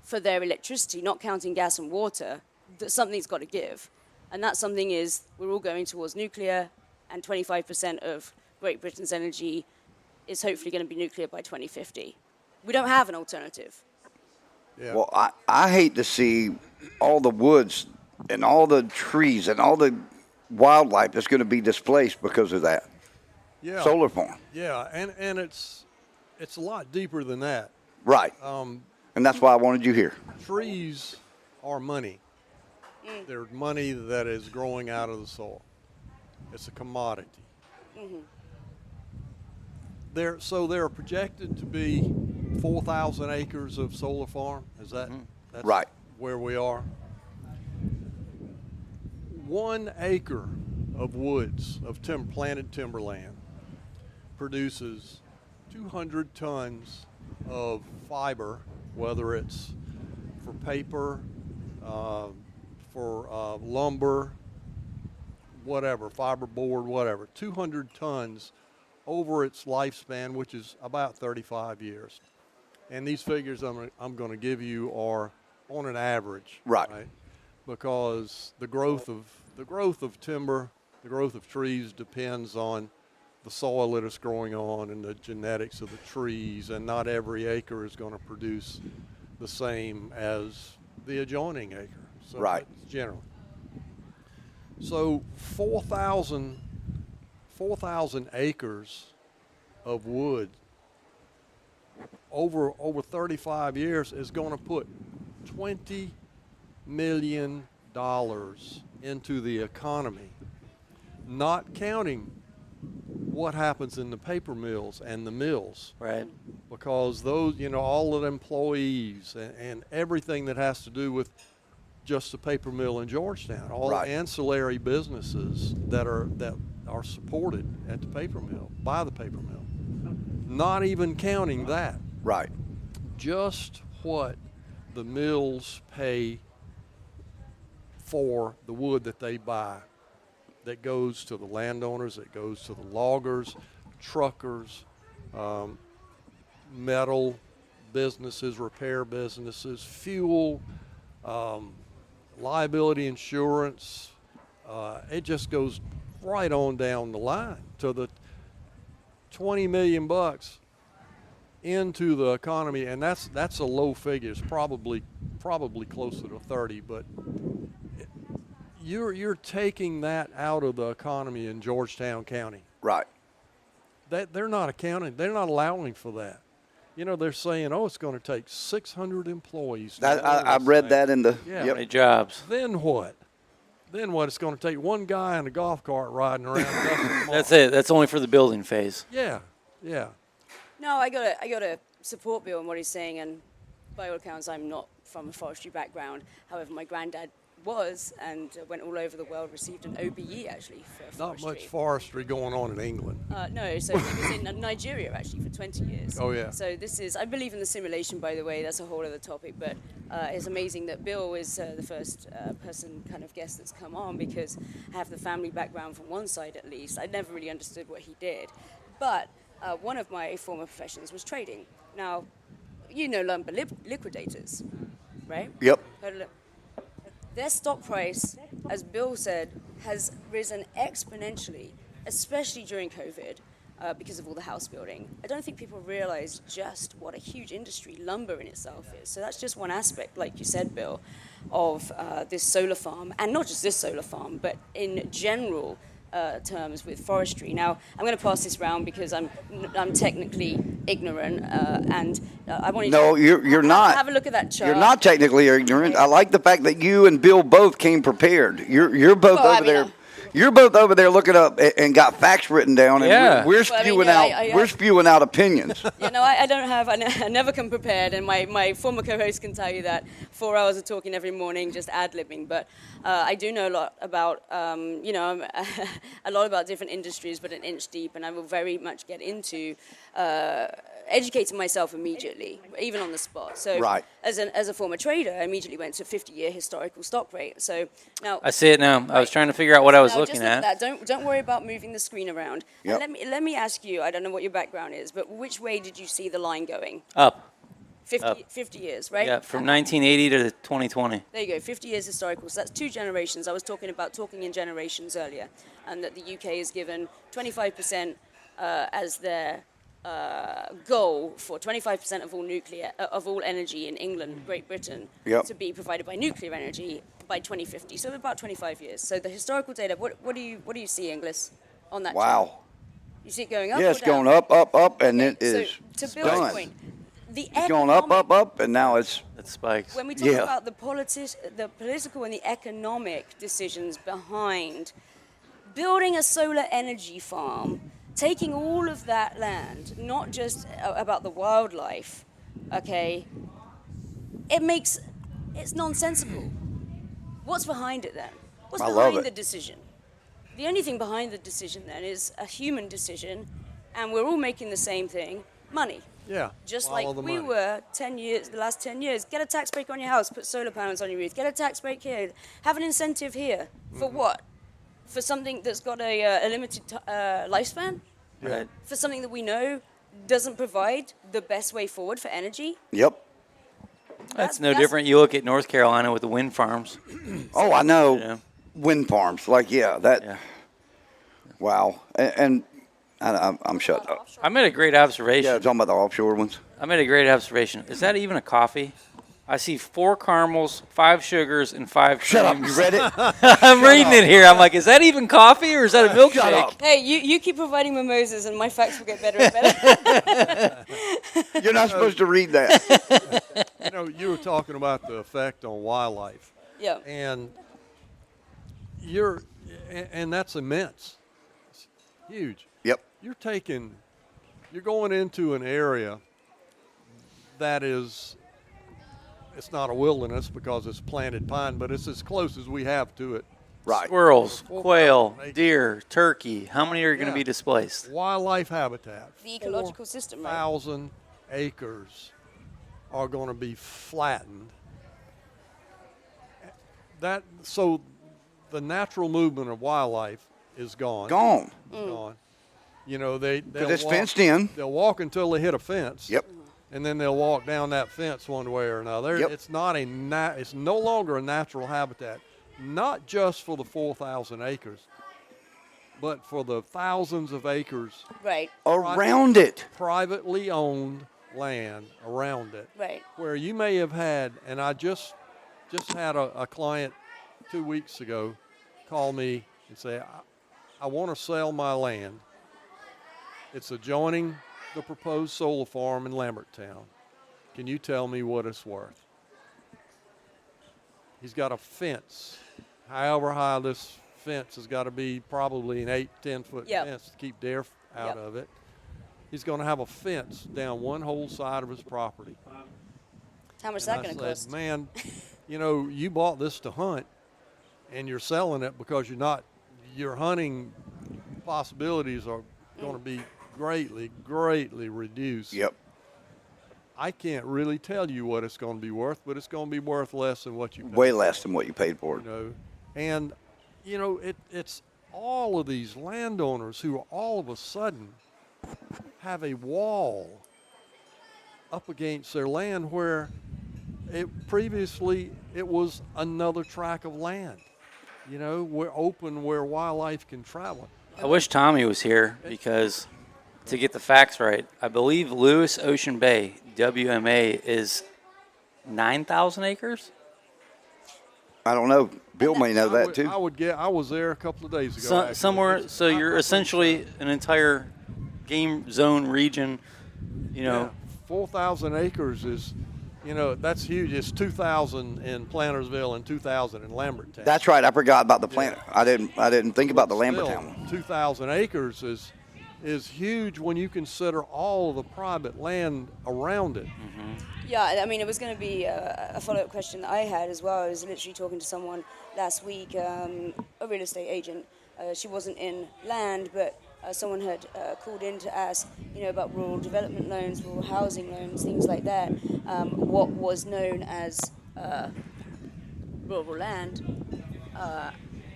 [SPEAKER 5] for their electricity, not counting gas and water, that something's got to give. And that something is we're all going towards nuclear, and 25% of Great Britain's energy is hopefully going to be nuclear by 2050. We don't have an alternative.
[SPEAKER 8] Yeah.
[SPEAKER 1] Well, I hate to see all the woods and all the trees and all the wildlife that's going to be displaced because of that solar farm.
[SPEAKER 8] Yeah, and it's a lot deeper than that.
[SPEAKER 1] Right. And that's why I wanted you here.
[SPEAKER 8] Trees are money. They're money that is growing out of the soil. It's a commodity. Mm-hmm. There are projected to be 4,000 acres of solar farm. Is that that's
[SPEAKER 1] right
[SPEAKER 8] where we are? 1 acre of woods, of planted timberland, produces 200 tons of fiber, whether it's for paper, for lumber, whatever, fiberboard, whatever, 200 tons over its lifespan, which is about 35 years. And these figures I'm going to give you are on an average,
[SPEAKER 1] Right.
[SPEAKER 8] Because the growth of timber, the growth of trees depends on the soil that it's growing on and the genetics of the trees, and not every acre is going to produce the same as the adjoining acre. So
[SPEAKER 1] Right.
[SPEAKER 8] that's generally. So 4,000 acres of wood over 35 years is going to put $20 million into the economy, not counting what happens in the paper mills and the mills.
[SPEAKER 4] Right.
[SPEAKER 8] Because those, all the employees and everything that has to do with just the paper mill in Georgetown, all
[SPEAKER 1] Right.
[SPEAKER 8] the ancillary businesses that are supported at the paper mill, by the paper mill. Not even counting that.
[SPEAKER 1] Right.
[SPEAKER 8] Just what the mills pay for the wood that they buy, that goes to the landowners, that goes to the loggers, truckers, metal businesses, repair businesses, fuel, liability insurance. It just goes right on down the line to the $20 million into the economy, and that's a low figure. It's probably closer to 30, but you're taking that out of the economy in Georgetown County.
[SPEAKER 1] Right.
[SPEAKER 8] That they're not accounting. They're not allowing for that. They're saying, it's going to take 600 employees.
[SPEAKER 1] I read that in the.
[SPEAKER 8] Yeah.
[SPEAKER 1] Yep.
[SPEAKER 4] Many jobs.
[SPEAKER 8] Then what? It's going to take one guy in a golf cart riding around.
[SPEAKER 4] That's it. That's only for the building phase.
[SPEAKER 8] Yeah.
[SPEAKER 5] No, I gotta support Bill in what he's saying, and by all accounts, I'm not from a forestry background. However, my granddad was, and went all over the world, received an OBE actually for
[SPEAKER 8] Not
[SPEAKER 5] forestry.
[SPEAKER 8] much forestry going on in England.
[SPEAKER 5] No, so he was in Nigeria actually for 20 years.
[SPEAKER 8] Oh, yeah.
[SPEAKER 5] So this is, I believe in the simulation, by the way, that's a whole other topic, but it's amazing that Bill is the first person kind of guest that's come on, because I have the family background from one side at least. I never really understood what he did. But one of my former professions was trading. Now, lumber liquidators, right?
[SPEAKER 1] Yep.
[SPEAKER 5] Their stock price, as Bill said, has risen exponentially, especially during COVID, because of all the house building. I don't think people realize just what a huge industry lumber in itself is. So that's just one aspect, like you said, Bill, of this solar farm, and not just this solar farm, but in general terms with forestry. Now, I'm going to pass this round because I'm technically ignorant, and I want you
[SPEAKER 1] No,
[SPEAKER 5] to
[SPEAKER 1] you're not.
[SPEAKER 5] have a look at that chart.
[SPEAKER 1] You're not technically ignorant.
[SPEAKER 5] Okay.
[SPEAKER 1] I like the fact that you and Bill both came prepared. You're both
[SPEAKER 5] Well, I
[SPEAKER 1] over
[SPEAKER 5] mean,
[SPEAKER 1] there. You're both over there looking up and got facts written down, and
[SPEAKER 4] Yeah.
[SPEAKER 1] we're
[SPEAKER 5] Well, I mean,
[SPEAKER 1] spewing
[SPEAKER 5] yeah,
[SPEAKER 1] out. We're spewing out opinions.
[SPEAKER 5] I don't have. I never come prepared, and my former co-host can tell you that 4 hours of talking every morning, just ad-libbing. But I do know a lot about, a lot about different industries, but an inch deep, and I will very much get into educating myself immediately, even on the spot. So,
[SPEAKER 1] Right.
[SPEAKER 5] as a former trader, I immediately went to 50-year historical stock rate. So now
[SPEAKER 4] I see it now. I was trying to figure out what I was
[SPEAKER 5] now,
[SPEAKER 4] looking
[SPEAKER 5] just look
[SPEAKER 4] at.
[SPEAKER 5] that. Don't worry about moving the screen around.
[SPEAKER 1] Yep.
[SPEAKER 5] And let me ask you. I don't know what your background is, but which way did you see the line going?
[SPEAKER 4] Up.
[SPEAKER 5] 50 years, right?
[SPEAKER 4] Yeah, from 1980 to 2020.
[SPEAKER 5] There you go, 50 years historical. So that's 2 generations. I was talking in generations earlier, and that the UK is given 25% as their goal for 25% of all of all energy in England, Great Britain,
[SPEAKER 1] Yep.
[SPEAKER 5] to be provided by nuclear energy by 2050. So about 25 years. So the historical data. What do you see, Inglis, on that?
[SPEAKER 1] Wow.
[SPEAKER 5] chart? You see it going up?
[SPEAKER 1] Yeah,
[SPEAKER 5] or
[SPEAKER 1] it's
[SPEAKER 5] down?
[SPEAKER 1] going up, and it
[SPEAKER 5] So,
[SPEAKER 1] is
[SPEAKER 5] to Bill's
[SPEAKER 1] done.
[SPEAKER 5] point, the
[SPEAKER 1] It's going up,
[SPEAKER 5] economic-
[SPEAKER 1] and now it's
[SPEAKER 4] It spikes.
[SPEAKER 5] When we talk
[SPEAKER 1] Yeah.
[SPEAKER 5] about the political and the economic decisions behind building a solar energy farm, taking all of that land, not just about the wildlife, okay, it's nonsensical. What's behind it then? What's
[SPEAKER 1] I love
[SPEAKER 5] behind
[SPEAKER 1] it.
[SPEAKER 5] the decision? The only thing behind the decision then is a human decision, and we're all making the same thing: money.
[SPEAKER 8] Yeah.
[SPEAKER 5] Just
[SPEAKER 8] follow
[SPEAKER 5] like
[SPEAKER 8] the
[SPEAKER 5] we
[SPEAKER 8] money.
[SPEAKER 5] were the last 10 years. Get a tax break on your house, put solar panels on your roof, get a tax break here, have an incentive here. For what? For something that's got a limited lifespan?
[SPEAKER 4] Right.
[SPEAKER 5] For something that we know doesn't provide the best way forward for energy?
[SPEAKER 1] Yep.
[SPEAKER 4] That's no different. You look at North Carolina with the wind farms.
[SPEAKER 1] Oh, I know.
[SPEAKER 4] You know?
[SPEAKER 1] Wind farms. Like, that.
[SPEAKER 4] Yeah.
[SPEAKER 1] Wow. And I'm shut up.
[SPEAKER 4] I made a great observation.
[SPEAKER 1] Yeah, talking about the offshore ones.
[SPEAKER 4] I made a great observation. Is that even a coffee? I see 4 caramels, 5 sugars, and 5
[SPEAKER 1] Shut up.
[SPEAKER 4] creams.
[SPEAKER 1] You read it?
[SPEAKER 4] I'm reading it here. I'm like, is that even coffee or is that a milkshake?
[SPEAKER 1] Shut up.
[SPEAKER 5] Hey, you keep providing mimosas and my facts will get better and better.
[SPEAKER 1] You're not supposed to read that.
[SPEAKER 8] You know, you were talking about the effect on wildlife,
[SPEAKER 5] Yeah.
[SPEAKER 8] and and that's immense. It's huge.
[SPEAKER 1] Yep.
[SPEAKER 8] You're going into an area that is, it's not a wilderness because it's planted pine, but it's as close as we have to it.
[SPEAKER 1] Right.
[SPEAKER 4] Squirrels, quail, deer, turkey. How many are going to
[SPEAKER 8] Yeah.
[SPEAKER 4] be displaced?
[SPEAKER 8] Wildlife habitat.
[SPEAKER 5] The ecological system, right?
[SPEAKER 8] 4,000 acres are going to be flattened. So the natural movement of wildlife is gone.
[SPEAKER 1] Gone.
[SPEAKER 8] Gone. You know, they'll
[SPEAKER 1] it's
[SPEAKER 8] walk-
[SPEAKER 1] fenced in.
[SPEAKER 8] They'll walk until they hit a fence.
[SPEAKER 1] Yep.
[SPEAKER 8] And then they'll walk down that fence one way or another.
[SPEAKER 1] Yep.
[SPEAKER 8] It's not it's no longer a natural habitat, not just for the 4,000 acres, but for the thousands of acres
[SPEAKER 5] Right.
[SPEAKER 1] Around it.
[SPEAKER 8] privately owned land around it,
[SPEAKER 5] Right.
[SPEAKER 8] where you may have had, and I just had a client 2 weeks ago call me and say, I want to sell my land. It's adjoining the proposed solar farm in Lambertown. Can you tell me what it's worth? He's got a fence. However high this fence has got to be, probably an 8-10-foot
[SPEAKER 5] Yep.
[SPEAKER 8] fence to keep deer out
[SPEAKER 5] Yep.
[SPEAKER 8] of it. He's going to have a fence down one whole side of his property.
[SPEAKER 5] How much is
[SPEAKER 8] And
[SPEAKER 5] that going to
[SPEAKER 8] I
[SPEAKER 5] cost?
[SPEAKER 8] said, man, you know, you bought this to hunt, and you're selling it because your hunting possibilities are going to be greatly reduced.
[SPEAKER 1] Yep.
[SPEAKER 8] I can't really tell you what it's going to be worth, but it's going to be worth less than what you paid.
[SPEAKER 1] Way less than what you paid for it.
[SPEAKER 8] You know, and you know it's all of these landowners who all of a sudden have a wall up against their land where previously it was another tract of land. You know, we're open where wildlife can travel.
[SPEAKER 4] I wish Tommy was here because to get the facts right, I believe Lewis Ocean Bay, WMA, is 9,000 acres?
[SPEAKER 1] I don't know. Bill may know that too.
[SPEAKER 8] I would get. I was there a couple of days ago.
[SPEAKER 4] So,
[SPEAKER 8] actually.
[SPEAKER 4] somewhere, so you're essentially an entire game zone region, you know.
[SPEAKER 8] Yeah, 4,000 acres is, you know, that's huge. It's 2,000 in Plantersville and 2,000 in Lambertown.
[SPEAKER 1] That's right. I forgot about the plant. I didn't think about the
[SPEAKER 8] Still,
[SPEAKER 1] Lambertown one.
[SPEAKER 8] 2,000 acres is huge when you consider all of the private land around it.
[SPEAKER 5] Yeah, I mean, it was going to be a follow-up question that I had as well. I was literally talking to someone last week, a real estate agent. She wasn't in land, but someone had called in to ask, you know, about rural development loans, rural housing loans, things like that. What was known as rural land,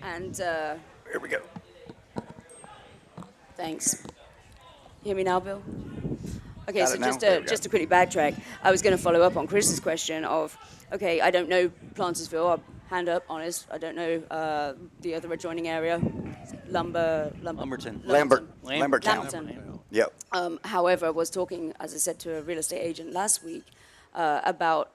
[SPEAKER 5] and
[SPEAKER 1] Here we go.
[SPEAKER 5] thanks. You hear me now, Bill? Okay,
[SPEAKER 1] Got
[SPEAKER 5] so
[SPEAKER 1] it now? There we go.
[SPEAKER 5] just to quickly backtrack, I was going to follow up on Chris's question of, okay, I don't know Plantersville. Hand up, honest. I don't know the other adjoining area,
[SPEAKER 4] Lumberton.
[SPEAKER 1] Lambertown.
[SPEAKER 5] Lambertown.
[SPEAKER 1] Yep.
[SPEAKER 5] However, I was talking, as I said, to a real estate agent last week about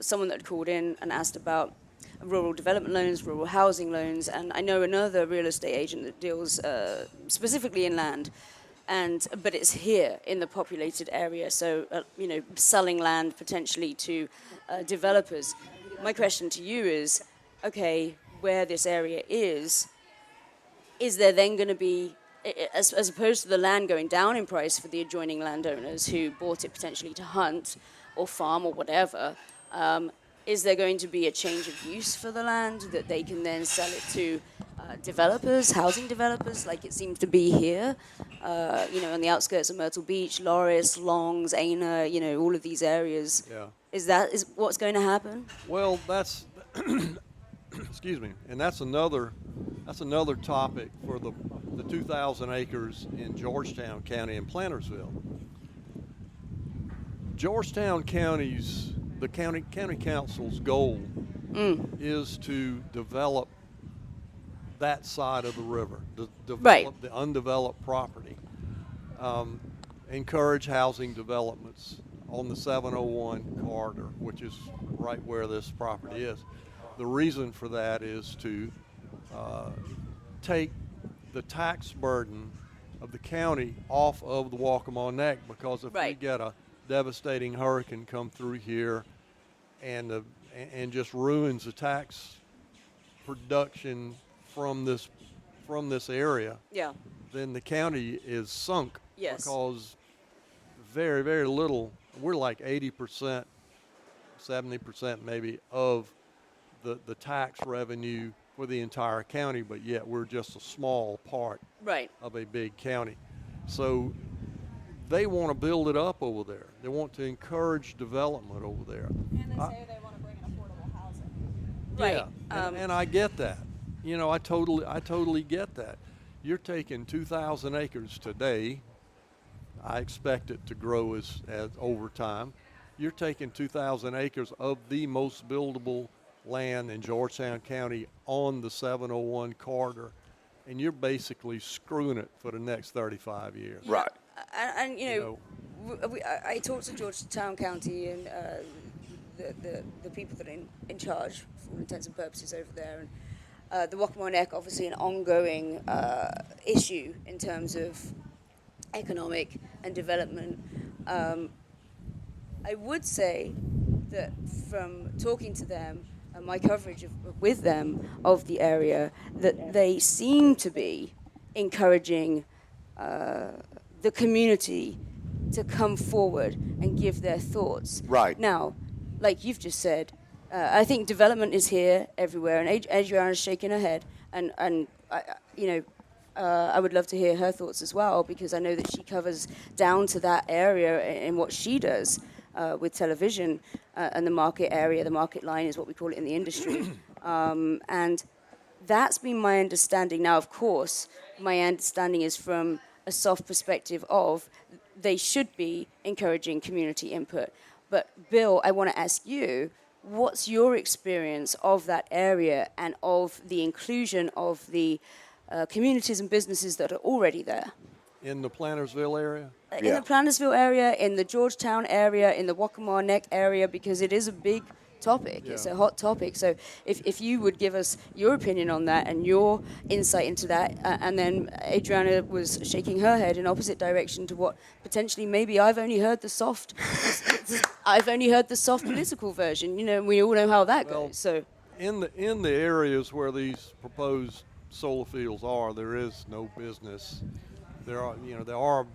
[SPEAKER 5] someone that had called in and asked about rural development loans, rural housing loans, and I know another real estate agent that deals specifically in land, but it's here in the populated area, so you know, selling land potentially to developers. My question to you is, okay, where this area is there then going to be, as opposed to the land going down in price for the adjoining landowners who bought it potentially to hunt or farm or whatever, Is there going to be a change of use for the land that they can then sell it to developers, housing developers, like it seems to be here? On the outskirts of Myrtle Beach, Loris, Longs, Ana, all of these areas.
[SPEAKER 8] Yeah.
[SPEAKER 5] Is what's going to happen?
[SPEAKER 8] Well, that's excuse me, and that's another topic for the 2,000 acres in Georgetown County and Plantersville. Georgetown County's the county council's goal is to develop that side of the river, develop the undeveloped property, encourage housing developments on the 701 corridor, which is right where this property is. The reason for that is to take the tax burden of the county off of the Waccamaw Neck, because if we get a devastating hurricane come through here and just ruins the tax production from this area, then the county is sunk.
[SPEAKER 5] Yes.
[SPEAKER 8] Because very, very little, we're like 80%, 70% maybe of the tax revenue for the entire county, but yet we're just a small part of a big county. So they want to build it up over there. They want to encourage development over there.
[SPEAKER 7] And they say they want to bring in affordable housing.
[SPEAKER 8] Yeah, and I get that. I totally get that. You're taking 2,000 acres today. I expect it to grow as over time. You're taking 2,000 acres of the most buildable land in Georgetown County on the 701 corridor, and you're basically screwing it for the next 35 years.
[SPEAKER 1] Right.
[SPEAKER 5] And I talked to Georgetown County and the people that are in charge, for all intents and purposes, over there. And the Waccamaw Neck, obviously an ongoing issue in terms of economic and development. I would say that from talking to them, my coverage with them of the area, that they seem to be encouraging the community to come forward and give their thoughts.
[SPEAKER 1] Right.
[SPEAKER 5] Now, like you've just said, I think development is here everywhere, and Adrianna's shaking her head, and I would love to hear her thoughts as well, because I know that she covers down to that area in what she does with television and the market area. The market line is what we call it in the industry. And that's been my understanding. Now, of course, my understanding is from a soft perspective of they should be encouraging community input. But Bill, I want to ask you, what's your experience of that area and of the inclusion of the communities and businesses that are already there?
[SPEAKER 8] In the Plantersville area?
[SPEAKER 5] In the Plantersville area, in the Georgetown area, in the Waccamaw Neck area, because it is a big topic. Yeah. It's a hot topic. So if you would give us your opinion on that and your insight into that, and then Adrianna was shaking her head in opposite direction to what potentially maybe I've only heard the soft political version. We all know how that goes. So
[SPEAKER 8] in the areas where these proposed solar fields are, there is no business. There are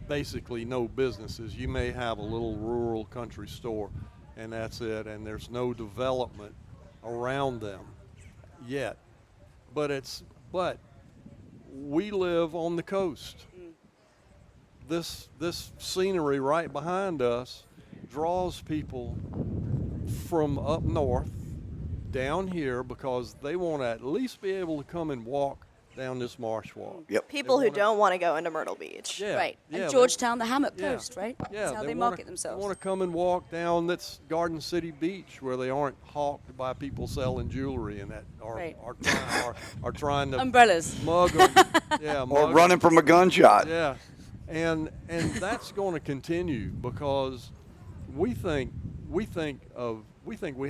[SPEAKER 8] basically no businesses. You may have a little rural country store, and that's it, and there's no development around them yet. But we live on the coast. This scenery right behind us draws people from up north down here because they want to at least be able to come and walk down this marsh walk.
[SPEAKER 1] Yep.
[SPEAKER 7] People who don't want to go into Myrtle Beach.
[SPEAKER 8] Yeah,
[SPEAKER 5] right.
[SPEAKER 8] yeah,
[SPEAKER 5] And Georgetown, the Hammock Post, right?
[SPEAKER 8] Yeah,
[SPEAKER 5] That's how they market themselves.
[SPEAKER 8] They want to come and walk down that's Garden City Beach, where they aren't hawked by people selling jewelry and that are trying to
[SPEAKER 5] umbrellas
[SPEAKER 8] mug them. Yeah,
[SPEAKER 1] or running from a gunshot.
[SPEAKER 8] Yeah, and that's going to continue because we think we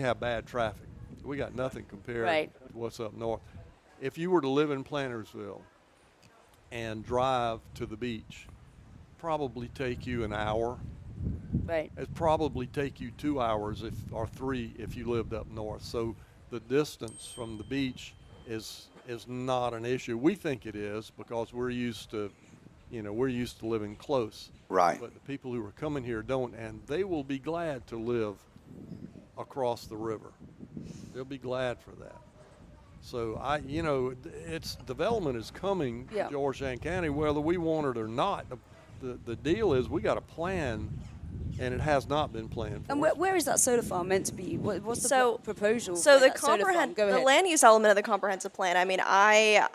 [SPEAKER 8] have bad traffic. We got nothing compared to what's up north. If you were to live in Plantersville and drive to the beach, probably take you an hour.
[SPEAKER 5] Right.
[SPEAKER 8] It'd probably take you 2 hours or 3 if you lived up north. So the distance from the beach is not an issue. We think it is because we're used to living close.
[SPEAKER 1] Right.
[SPEAKER 8] But the people who are coming here don't, and they will be glad to live across the river. They'll be glad for that. So it's development is coming
[SPEAKER 5] Yeah.
[SPEAKER 8] to Georgetown County, whether we want it or not. The deal is we got a plan, and it has not been planned for.
[SPEAKER 5] And where is that solar farm meant to be? What's the
[SPEAKER 7] So-
[SPEAKER 5] proposal?
[SPEAKER 7] So
[SPEAKER 5] for
[SPEAKER 7] the
[SPEAKER 5] that solar farm? Go
[SPEAKER 7] the
[SPEAKER 5] ahead.
[SPEAKER 7] land use element of the comprehensive plan. I mean, I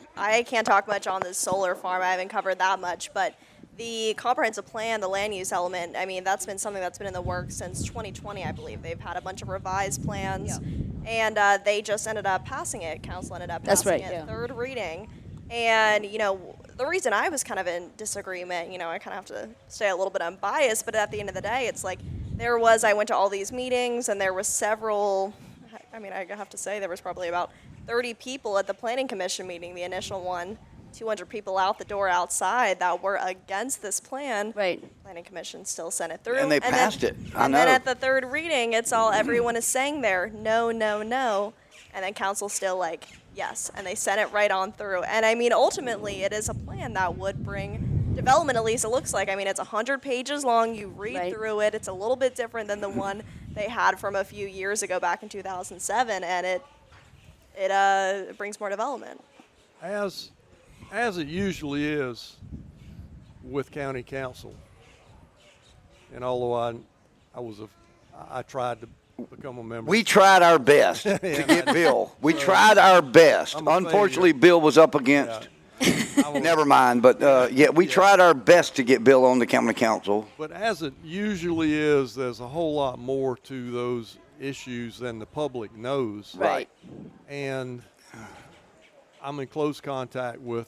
[SPEAKER 7] can't talk much on this solar farm. I haven't covered that much, but the comprehensive plan, the land use element. I mean, that's been something that's been in the works since 2020, I believe. They've had a bunch of revised plans, and they just ended up passing it. Council ended up
[SPEAKER 5] That's
[SPEAKER 7] passing
[SPEAKER 5] right,
[SPEAKER 7] it
[SPEAKER 5] yeah.
[SPEAKER 7] third reading, and the reason I was kind of in disagreement. I kind of have to stay a little bit unbiased, but at the end of the day, it's like I went to all these meetings, and there was several. I mean, I have to say there was probably about 30 people at the planning commission meeting, the initial one. 200 people out the door outside that were against this plan.
[SPEAKER 5] Right.
[SPEAKER 7] Planning commission still sent it through.
[SPEAKER 1] And they passed it. I
[SPEAKER 7] And then
[SPEAKER 1] know.
[SPEAKER 7] at the third reading, it's all everyone is saying there, no, no, no. And then council's still like, yes. And they sent it right on through. And I mean, ultimately, it is a plan that would bring development, at least it looks like. I mean, it's 100 pages long. You read
[SPEAKER 5] Right.
[SPEAKER 7] through it. It's a little bit different than the one they had from a few years ago back in 2007. And it brings more development.
[SPEAKER 8] As it usually is with county council, and although I tried to become a member.
[SPEAKER 1] We tried our best to get Bill. We tried our best.
[SPEAKER 8] I'm a
[SPEAKER 1] Unfortunately,
[SPEAKER 8] failure.
[SPEAKER 1] Bill was up against. Never mind, but we tried our best to get Bill on the county council.
[SPEAKER 8] But as it usually is, there's a whole lot more to those issues than the public knows.
[SPEAKER 5] Right.
[SPEAKER 8] And I'm in close contact with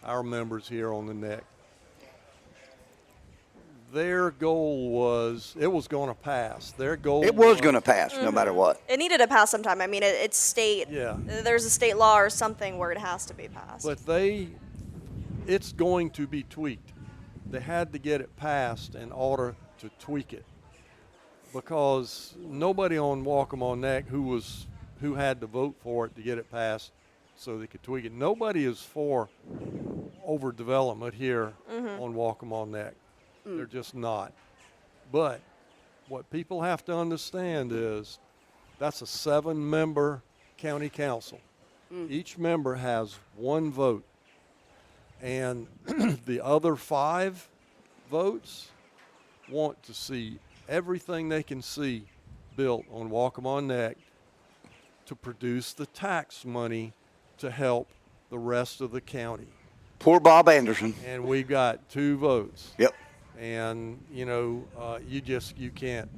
[SPEAKER 8] our members here on the neck. Their goal was, it was going to pass. Their goal
[SPEAKER 1] It was going to pass no matter what.
[SPEAKER 7] It needed to pass sometime. I mean, it's state.
[SPEAKER 8] Yeah.
[SPEAKER 7] There's a state law or something where it has to be passed.
[SPEAKER 8] But it's going to be tweaked. They had to get it passed in order to tweak it, because nobody on Waccamaw Neck who had to vote for it to get it passed so they could tweak it. Nobody is for overdevelopment here on Waccamaw Neck. They're just not. But what people have to understand is that's a 7-member county council. Each member has 1 vote. And the other 5 votes want to see everything they can see built on Waccamaw Neck to produce the tax money to help the rest of the county.
[SPEAKER 1] Poor Bob Anderson.
[SPEAKER 8] And we got 2 votes.
[SPEAKER 1] Yep.
[SPEAKER 8] And, you can't,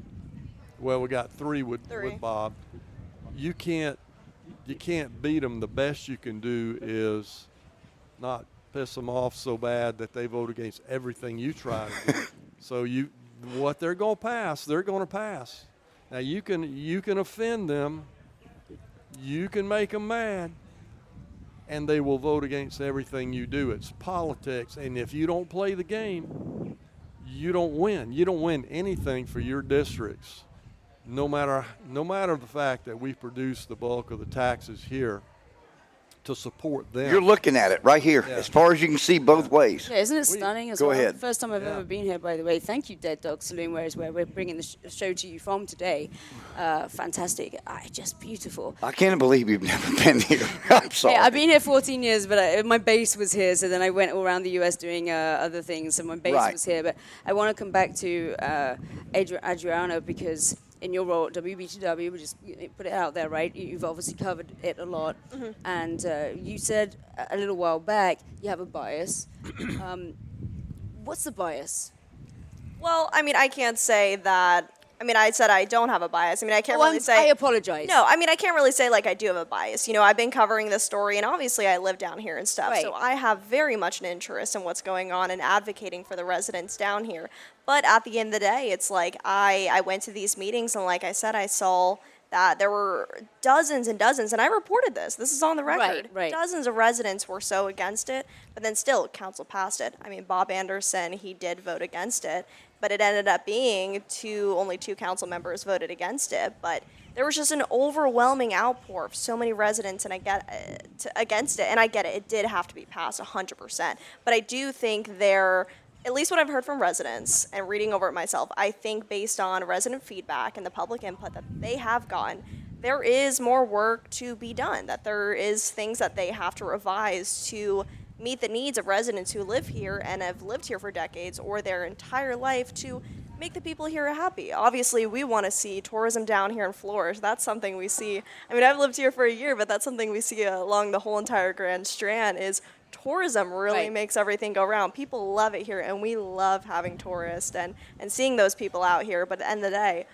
[SPEAKER 8] well, we got 3 with Bob. You can't beat them. The best you can do is not piss them off so bad that they vote against everything you try to do. So what they're going to pass, they're going to pass. Now, you can offend them. You can make them mad. And they will vote against everything you do. It's politics. And if you don't play the game, you don't win. You don't win anything for your districts, no matter the fact that we produce the bulk of the taxes here to support them.
[SPEAKER 1] You're looking at it right here,
[SPEAKER 8] Yeah.
[SPEAKER 1] as far as you can see both ways.
[SPEAKER 5] Yeah, isn't it stunning as
[SPEAKER 1] Go
[SPEAKER 5] well?
[SPEAKER 1] ahead.
[SPEAKER 5] First time I've ever been here, by the way. Thank you, Dead Dog Saloon, where we're bringing the show to you from today. Fantastic. Just beautiful.
[SPEAKER 1] I can't believe you've never been here. I'm sorry.
[SPEAKER 5] Yeah, I've been here 14 years, but my base was here. So then I went all around the U.S. doing other things, and my base
[SPEAKER 1] Right.
[SPEAKER 5] was here. But I want to come back to Adrianna, because in your role at WBTW, we just put it out there, right? You've obviously covered it a lot. And you said a little while back you have a bias. What's the bias?
[SPEAKER 7] Well, I mean, I can't say that. I mean, I said I don't have a bias. I mean, I can't really say.
[SPEAKER 5] I apologize.
[SPEAKER 7] No, I mean, I can't really say like I do have a bias. I've been covering this story, and obviously I live down here and stuff.
[SPEAKER 5] Right.
[SPEAKER 7] So I have very much an interest in what's going on and advocating for the residents down here. But at the end of the day, it's like I went to these meetings, and like I said, I saw that there were dozens and dozens, and I reported this. This is on the record.
[SPEAKER 5] Right.
[SPEAKER 7] Dozens of residents were so against it, but then still, council passed it. I mean, Bob Anderson, he did vote against it, but it ended up being only 2 council members voted against it. But there was just an overwhelming outpour of so many residents, and against it, and I get it. It did have to be passed 100%. But I do think at least what I've heard from residents and reading over it myself, I think based on resident feedback and the public input that they have gotten, there is more work to be done, that there is things that they have to revise to meet the needs of residents who live here and have lived here for decades or their entire life to make the people here happy. Obviously, we want to see tourism down here in flourish. That's something we see. I mean, I've lived here for a year, but that's something we see along the whole entire Grand Strand is tourism really makes everything go round. People love it here, and we love having tourists and seeing those people out here. But at the end of the day,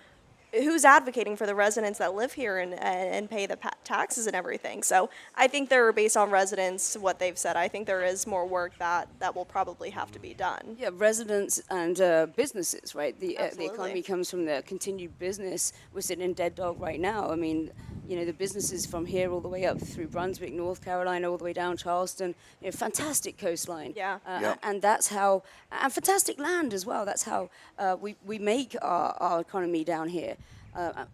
[SPEAKER 7] who's advocating for the residents that live here and pay the taxes and everything? So I think they're based on residents, what they've said. I think there is more work that will probably have to be done.
[SPEAKER 5] Yeah, residents and businesses, right? The economy comes from the continued business. We're sitting in Dead Dog right now. I mean, you know, the businesses from here all the way up through Brunswick, North Carolina, all the way down Charleston. You know, fantastic coastline.
[SPEAKER 7] Yeah.
[SPEAKER 5] And that's how, and fantastic land as well. That's how we make our economy down here.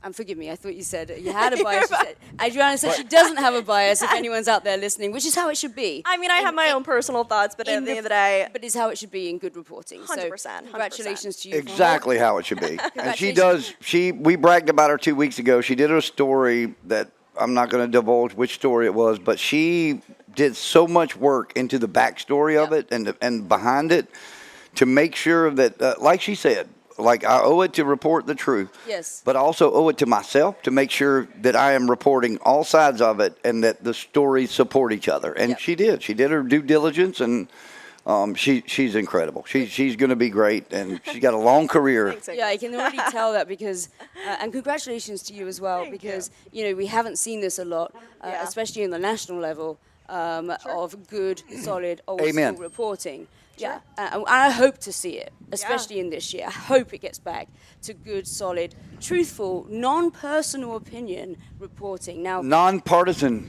[SPEAKER 5] And forgive me, I thought you said you had a bias. Adrianna said she doesn't have a bias if anyone's out there listening, which is how it should be.
[SPEAKER 7] I mean, I have my own personal thoughts, but at the end of the day...
[SPEAKER 5] But it's how it should be in good reporting.
[SPEAKER 7] 100%.
[SPEAKER 5] So congratulations to you.
[SPEAKER 1] Exactly how it should be. And we bragged about her 2 weeks ago. She did a story that I'm not going to divulge which story it was, but she did so much work into the backstory of it and behind it to make sure that, like she said, like I owe it to report the truth.
[SPEAKER 5] Yes. But
[SPEAKER 1] I also owe it to myself to make sure that I am reporting all sides of it and that the stories support each other. And she did. She did her due diligence, and she's incredible. She's going to be great, and she's got a long career.
[SPEAKER 5] Yeah, I can already tell that because, and congratulations to you as well, because you know we haven't seen this a lot, especially in the national level of good, solid, old school reporting. Yeah, and I hope to see it, especially in this year. I hope it gets back to good, solid, truthful, non-personal opinion reporting. Now,
[SPEAKER 1] non-partisan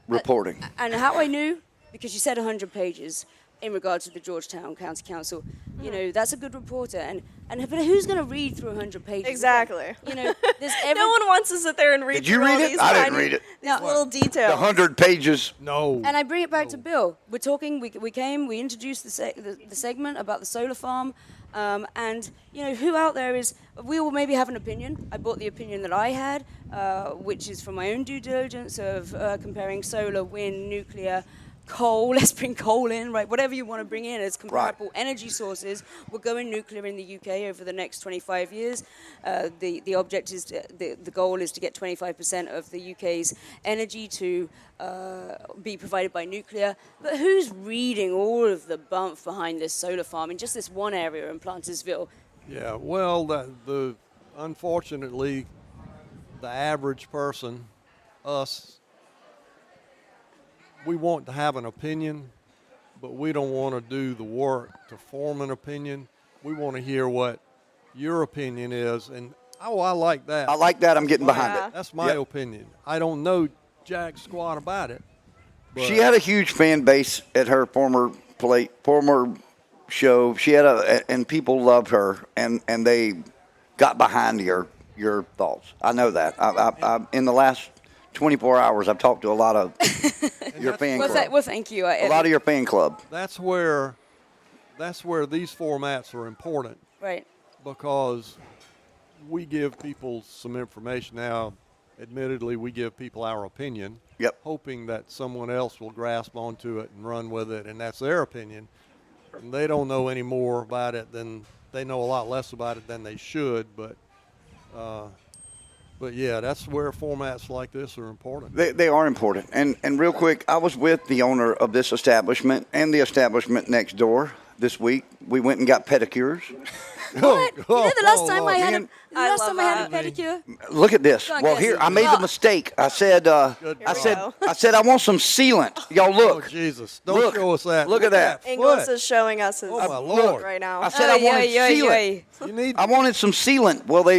[SPEAKER 1] reporting.
[SPEAKER 5] And how I knew, because you said 100 pages in regards to the Georgetown County Council. You know, that's a good reporter. But who's going to read through 100 pages?
[SPEAKER 7] Exactly.
[SPEAKER 5] You know, there's
[SPEAKER 7] no one wants to sit there and read.
[SPEAKER 1] Did you read it? I didn't read it.
[SPEAKER 7] These little details.
[SPEAKER 1] The 100 pages.
[SPEAKER 8] No.
[SPEAKER 5] And I bring it back to Bill. We're talking. We introduced the segment about the solar farm, and you know who out there is. We all maybe have an opinion. I brought the opinion that I had, which is from my own due diligence of comparing solar, wind, nuclear. Coal, let's bring coal in, right? Whatever you want to bring in as comparable energy sources. We're going nuclear in the UK over the next 25 years. The object is the goal is to get 25% of the UK's energy to be provided by nuclear. But who's reading all of the bump behind this solar farm in just this one area in Plantersville?
[SPEAKER 8] Yeah, well, unfortunately, the average person, us, we want to have an opinion, but we don't want to do the work to form an opinion. We want to hear what your opinion is, and I like that.
[SPEAKER 1] I like that. I'm getting behind it.
[SPEAKER 8] That's my opinion. I don't know jack squat about it.
[SPEAKER 1] She had a huge fan base at her former show. She had and people loved her, and they got behind your thoughts. I know that. I in the last 24 hours, I've talked to a lot of your fan club.
[SPEAKER 5] Well, thank you.
[SPEAKER 1] A lot of your fan club.
[SPEAKER 8] That's where these formats are important.
[SPEAKER 5] Right.
[SPEAKER 8] Because we give people some information now. Admittedly, we give people our opinion, hoping that someone else will grasp onto it and run with it, and that's their opinion. And they don't know any more about it than they know a lot less about it than they should, but yeah, that's where formats like this are important.
[SPEAKER 1] They are important. And real quick, I was with the owner of this establishment and the establishment next door this week. We went and got pedicures.
[SPEAKER 5] What? You know, the last time I had a pedicure.
[SPEAKER 1] Look at this. Well, here I made a mistake. I said I want some sealant. Y'all look.
[SPEAKER 8] Oh, Jesus! Don't show us that.
[SPEAKER 1] Look at that.
[SPEAKER 7] Ingles is showing us his
[SPEAKER 8] my Lord
[SPEAKER 7] right now.
[SPEAKER 1] I said I wanted sealant. I wanted some sealant. Well,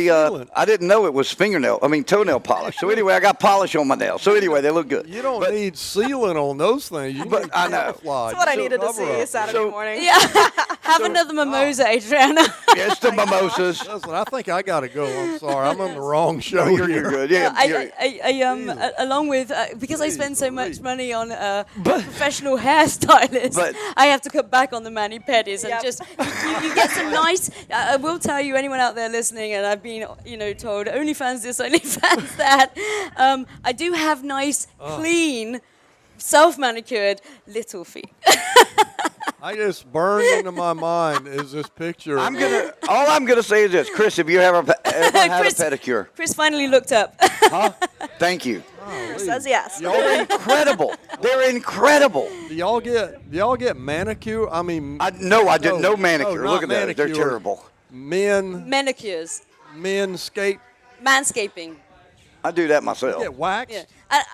[SPEAKER 1] I didn't know it was toenail polish. So anyway, I got polish on my nails. So anyway, they look good.
[SPEAKER 8] You don't need sealant on those things.
[SPEAKER 1] I know.
[SPEAKER 7] That's what I needed to see Saturday morning.
[SPEAKER 5] Yeah. Have another mimosa, Adrianna.
[SPEAKER 1] It's the mimosas.
[SPEAKER 8] Listen, I think I got to go. I'm sorry. I'm on the wrong show.
[SPEAKER 1] No, you're good. Yeah,
[SPEAKER 5] Along with because I spend so much money on professional hairstylists,
[SPEAKER 1] But-
[SPEAKER 5] I have to cut back on the mani pedis and
[SPEAKER 7] Yep.
[SPEAKER 5] just you get some nice. I will tell you, anyone out there listening, and I've been told OnlyFans this, OnlyFans that. I do have nice, clean, self-manicured little feet.
[SPEAKER 8] I just burned into my mind is this picture.
[SPEAKER 1] all I'm gonna say is this, Chris, have you ever had
[SPEAKER 5] Chris-
[SPEAKER 1] a pedicure?
[SPEAKER 5] Chris finally looked up.
[SPEAKER 1] Huh? Thank you.
[SPEAKER 7] Says yes.
[SPEAKER 1] They're incredible. They're incredible.
[SPEAKER 8] Do y'all get manicure? I mean,
[SPEAKER 1] No, I didn't. No manicure.
[SPEAKER 8] not
[SPEAKER 1] Look at those. They're
[SPEAKER 8] manicure.
[SPEAKER 1] terrible.
[SPEAKER 8] Men
[SPEAKER 5] Manicures,
[SPEAKER 8] skate.
[SPEAKER 5] manscaping.
[SPEAKER 1] I do that myself.
[SPEAKER 8] Get waxed.
[SPEAKER 5] Yeah.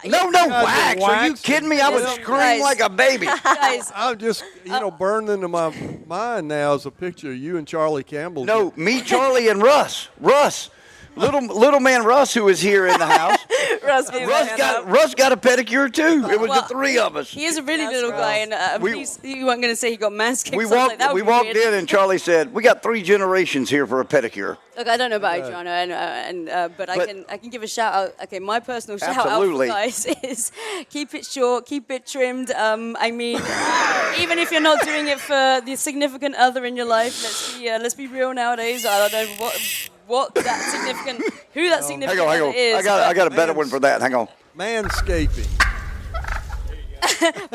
[SPEAKER 1] No
[SPEAKER 8] guys get
[SPEAKER 1] wax. Are you
[SPEAKER 8] waxed?
[SPEAKER 1] kidding me? I would
[SPEAKER 5] Yes,
[SPEAKER 1] scream
[SPEAKER 5] guys.
[SPEAKER 1] like a baby.
[SPEAKER 5] Guys,
[SPEAKER 8] I'm just, burned into my mind now is a picture of you and Charlie Campbell.
[SPEAKER 1] No, me, Charlie, and Russ. Little man Russ, who is here in the house. Russ got a pedicure too. It was
[SPEAKER 5] Well,
[SPEAKER 1] the three of us.
[SPEAKER 5] he is a really little guy, and
[SPEAKER 1] We-
[SPEAKER 5] you weren't going to say he got manscaped.
[SPEAKER 1] We
[SPEAKER 5] so I was like, that would be
[SPEAKER 1] walked
[SPEAKER 5] weird.
[SPEAKER 1] in, and Charlie said, "We got 3 generations here for a pedicure."
[SPEAKER 5] Look, I don't know about Adrianna, but I can give a shout out. Okay, my personal shout
[SPEAKER 1] Absolutely.
[SPEAKER 5] out for guys is keep it short, keep it trimmed. I mean, even if you're not doing it for the significant other in your life, let's be real nowadays. I don't know who that significant
[SPEAKER 1] Hang
[SPEAKER 5] other
[SPEAKER 1] on.
[SPEAKER 5] is.
[SPEAKER 1] I got a better one for that. Hang on.
[SPEAKER 8] Manscaping.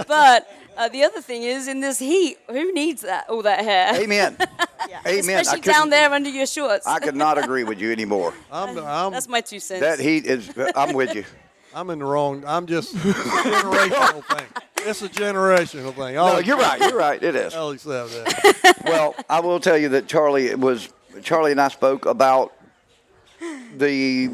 [SPEAKER 5] But the other thing is, in this heat, who needs all that hair?
[SPEAKER 1] Amen. Amen.
[SPEAKER 5] Especially down there under your shorts.
[SPEAKER 1] I could not agree with you anymore.
[SPEAKER 5] That's my 2 cents.
[SPEAKER 1] That heat is. I'm with you.
[SPEAKER 8] I'm in the wrong. I'm just it's a generational thing. It's a generational thing.
[SPEAKER 1] No, you're right. You're right. It is.
[SPEAKER 8] I'll accept that.
[SPEAKER 1] Well, I will tell you that Charlie and I spoke about the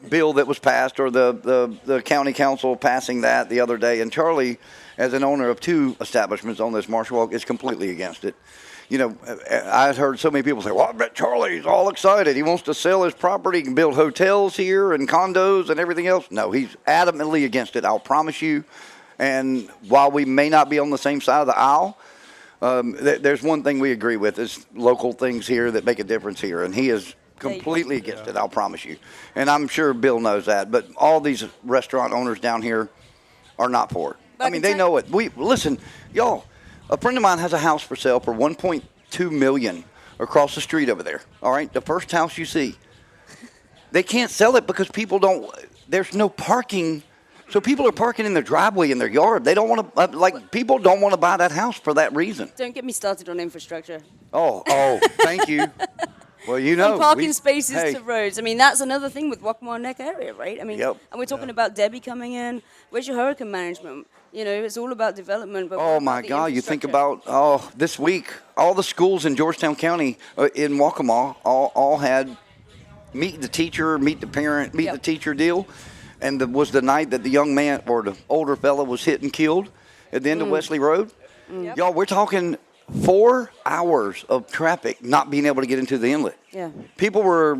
[SPEAKER 1] bill that was passed, or the county council passing that the other day. And Charlie, as an owner of 2 establishments on this Marsh Walk, is completely against it. I've heard so many people say, well, I bet Charlie's all excited. He wants to sell his property and build hotels here and condos and everything else. No, he's adamantly against it, I'll promise you. And while we may not be on the same side of the aisle, there's one thing we agree with is local things here that make a difference here. And he is completely against it, I'll promise you. And I'm sure Bill knows that. But all these restaurant owners down here are not for it. I mean, they know it. Listen, y'all. A friend of mine has a house for sale for $1.2 million across the street over there. All right, the first house you see. They can't sell it because people don't. There's no parking, so people are parking in their driveway in their yard. They don't want to. People don't want to buy that house for that reason.
[SPEAKER 5] Don't get me started on infrastructure.
[SPEAKER 1] Oh, thank you. Well,
[SPEAKER 5] From parking spaces to roads. I mean, that's another thing with Waccamaw Neck area, right? I mean, and we're talking about Debbie coming in. Where's your hurricane management? It's all about development. But
[SPEAKER 1] oh, my God. You think about, this week, all the schools in Georgetown County in Waccamaw all had meet the teacher, meet the parent, meet the teacher deal. And was the night that the young man or the older fella was hit and killed at the end of Wesley Road. Y'all, we're talking 4 hours of traffic not being able to get into the inlet.
[SPEAKER 5] Yeah.
[SPEAKER 1] People were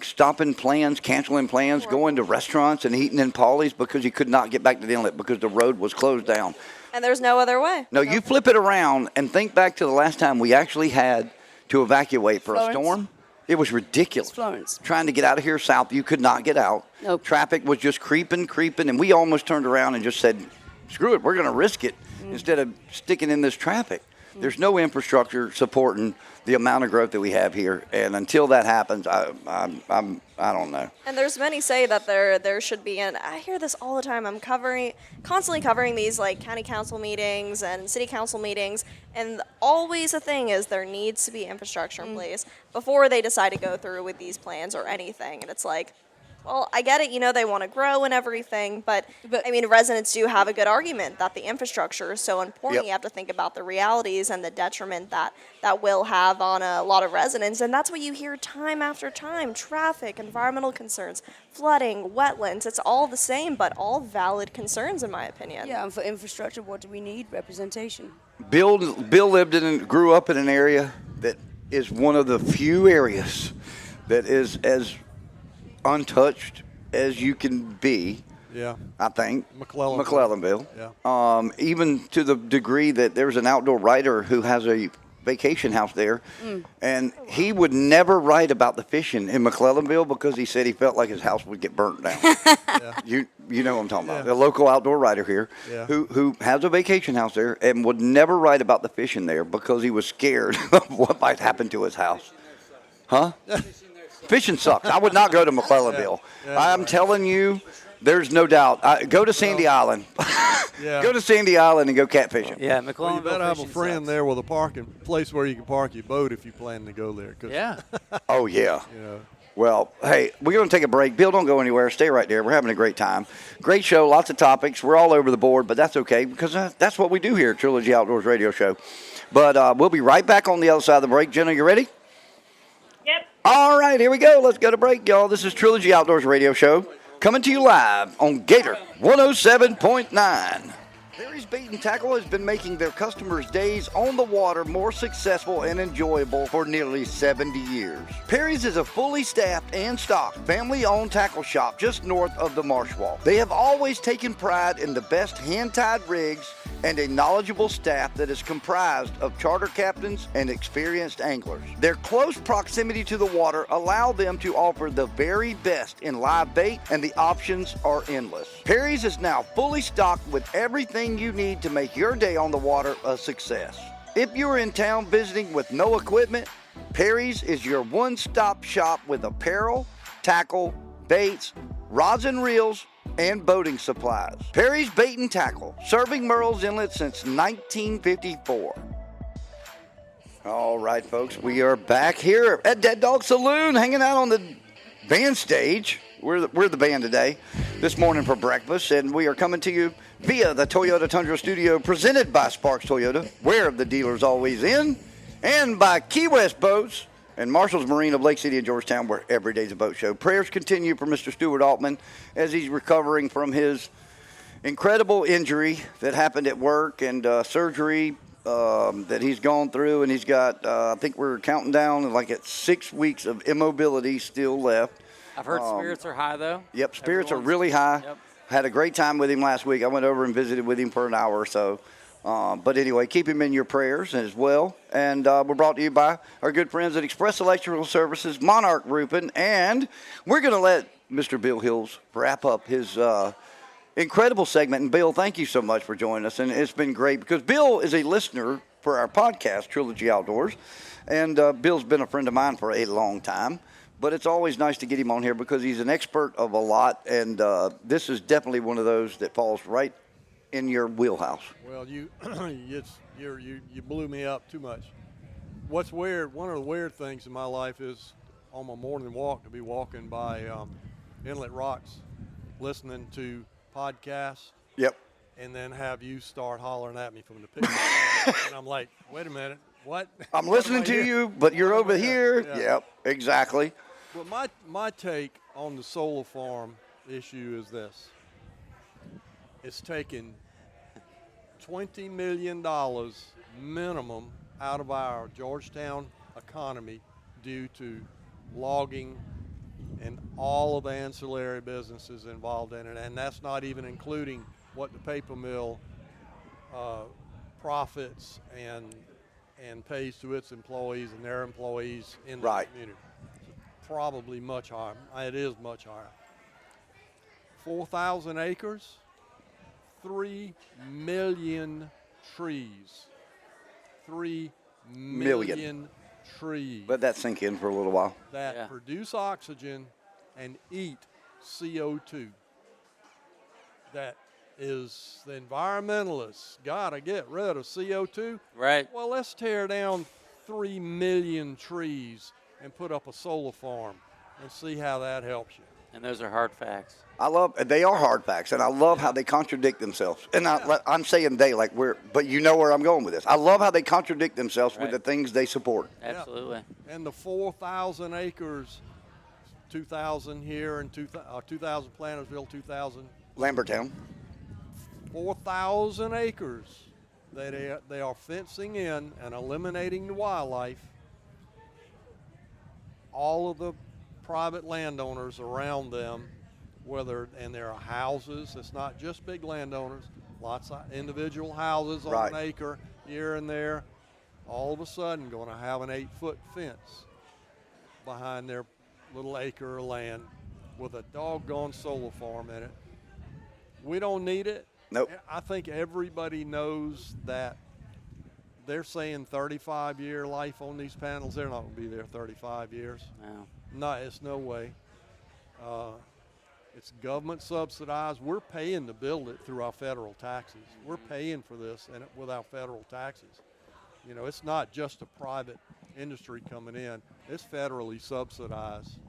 [SPEAKER 1] stopping plans, canceling plans, going to restaurants and eating in Paulie's because you could not get back to the inlet because the road was closed down.
[SPEAKER 7] And there's no other way.
[SPEAKER 1] No, you flip it around and think back to the last time we actually had to evacuate for a storm. It was ridiculous.
[SPEAKER 5] It's Florence.
[SPEAKER 1] Trying to get out of here south, you could not get out.
[SPEAKER 5] Nope.
[SPEAKER 1] Traffic was just creeping, and we almost turned around and just said, screw it, we're going to risk it instead of sticking in this traffic. There's no infrastructure supporting the amount of growth that we have here, and until that happens, I don't know.
[SPEAKER 7] And there's many say that there should be, and I hear this all the time. I'm constantly covering these county council meetings and city council meetings, and always a thing is there needs to be infrastructure in place before they decide to go through with these plans or anything. And it's like, well, I get it, they want to grow and everything, but I mean, residents do have a good argument that the infrastructure is so important. You have to think about the realities and the detriment that will have on a lot of residents, and that's what you hear time after time. Traffic, environmental concerns, flooding, wetlands, it's all the same, but all valid concerns in my opinion.
[SPEAKER 5] Yeah, and for infrastructure, what do we need? Representation.
[SPEAKER 1] Bill lived in and grew up in an area that is one of the few areas that is as untouched as you can be.
[SPEAKER 8] Yeah.
[SPEAKER 1] I think.
[SPEAKER 8] McClellanville.
[SPEAKER 1] Yeah. Even to the degree that there's an outdoor writer who has a vacation house there, and he would never write about the fishing in McClellanville because he said he felt like his house would get burnt down. You know what I'm talking about. A local outdoor writer here who has a vacation house there and would never write about the fishing there because he was scared of what might happen to his house. Huh? Fishing sucks. I would not go to McClellanville. I'm telling you, there's no doubt. Go to Sandy Island. Go to Sandy Island and go catfishing.
[SPEAKER 4] Yeah,
[SPEAKER 8] Well,
[SPEAKER 4] McClellanville
[SPEAKER 8] you better have a
[SPEAKER 4] fishing
[SPEAKER 8] friend
[SPEAKER 4] sucks.
[SPEAKER 8] there with a parking place where you can park your boat if you plan to go there. 'Cause,
[SPEAKER 4] Yeah.
[SPEAKER 1] Oh, yeah.
[SPEAKER 8] you know,
[SPEAKER 1] Well, hey, we're going to take a break. Bill, don't go anywhere. Stay right there. We're having a great time. Great show, lots of topics. We're all over the board, but that's okay because that's what we do here at Trilogy Outdoors Radio Show. But we'll be right back on the other side of the break. Jenna, you ready?
[SPEAKER 6] Yep.
[SPEAKER 1] All right, here we go. Let's go to break, y'all. This is Trilogy Outdoors Radio Show coming to you live on Gator 107.9. Perry's Bait and Tackle has been making their customers' days on the water more successful and enjoyable for nearly 70 years. Perry's is a fully staffed and stocked family-owned tackle shop just north of the Marsh Wall. They have always taken pride in the best hand-tied rigs and a knowledgeable staff that is comprised of charter captains and experienced anglers. Their close proximity to the water allow them to offer the very best in live bait, and the options are endless. Perry's is now fully stocked with everything you need to make your day on the water a success. If you're in town visiting with no equipment, Perry's is your one-stop shop with apparel, tackle, baits, rods and reels, and boating supplies. Perry's Bait and Tackle, serving Murrells Inlet since 1954. All right, folks, we are back here at Dead Dog Saloon, hanging out on the band stage. We're the band today, this morning for breakfast, and we are coming to you via the Toyota Tundra Studio, presented by Sparks Toyota, where the dealer's always in, and by Key West Boats and Marshall's Marine of Lake City and Georgetown, where every day's a boat show. Prayers continue for Mr. Stuart Altman as he's recovering from his incredible injury that happened at work and surgery that he's gone through, and he's got, I think we're counting down like at 6 weeks of immobility still left.
[SPEAKER 4] I've heard spirits are high, though.
[SPEAKER 1] Yep, spirits are
[SPEAKER 4] Everyone's-
[SPEAKER 1] really high.
[SPEAKER 4] Yep.
[SPEAKER 1] Had a great time with him last week. I went over and visited with him for an hour or so. But anyway, keep him in your prayers as well. And we're brought to you by our good friends at Express Electrical Services, Monarch Roofing. And we're going to let Mr. Bill Hills wrap up his incredible segment. And Bill, thank you so much for joining us. And it's been great because Bill is a listener for our podcast, Trilogy Outdoors. And Bill's been a friend of mine for a long time. But it's always nice to get him on here because he's an expert of a lot. And this is definitely one of those that falls right in your wheelhouse.
[SPEAKER 8] well, you blew me up too much. What's weird? One of the weird things in my life is on my morning walk to be walking by Inlet Rocks, listening to podcasts,
[SPEAKER 1] Yep.
[SPEAKER 8] and then have you start hollering at me from the picture, and I'm like, wait a minute, what?
[SPEAKER 1] I'm
[SPEAKER 8] What am
[SPEAKER 1] listening
[SPEAKER 8] I
[SPEAKER 1] to
[SPEAKER 8] hearing?
[SPEAKER 1] you, but you're over here.
[SPEAKER 8] Yeah.
[SPEAKER 1] Yep, exactly.
[SPEAKER 8] Well, my take on the solar farm issue is this. It's taken $20 million minimum out of our Georgetown economy due to logging and all of the ancillary businesses involved in it. And that's not even including what the paper mill profits and pays to its employees and their employees in the
[SPEAKER 1] Right.
[SPEAKER 8] community. Probably much higher. It is much higher. 4,000 acres, 3 million trees. 3 million trees
[SPEAKER 1] Let that sink in for a little while.
[SPEAKER 8] that
[SPEAKER 4] Yeah.
[SPEAKER 8] produce oxygen and eat CO2. That is, the environmentalists got to get rid of CO2.
[SPEAKER 4] Right.
[SPEAKER 8] Well, let's tear down 3 million trees and put up a solar farm and see how that helps you.
[SPEAKER 4] And those are hard facts.
[SPEAKER 1] They are hard facts, and I love how they contradict themselves. And I'm saying they, like but you know where I'm going with this. I love how they contradict themselves with
[SPEAKER 4] Right.
[SPEAKER 1] the things they support.
[SPEAKER 4] Absolutely.
[SPEAKER 8] And the 4,000 acres, 2,000 here and 2,000 Plantersville, 2,000,
[SPEAKER 1] Lambertown.
[SPEAKER 8] 4,000 acres that they are fencing in and eliminating the wildlife. All of the private landowners around them, and there are houses, it's not just big landowners, lots of individual houses on
[SPEAKER 1] Right.
[SPEAKER 8] an acre here and there. all of a sudden going to have an 8-foot fence behind their little acre of land with a doggone solar farm in it. We don't need it.
[SPEAKER 1] Nope.
[SPEAKER 8] I think everybody knows that they're saying 35-year life on these panels. They're not going to be there 35 years.
[SPEAKER 4] No.
[SPEAKER 8] No, it's no way. It's government subsidized. We're paying to build it through our federal taxes. We're paying for this and with our federal taxes. You know, it's not just a private industry coming in. It's federally subsidized.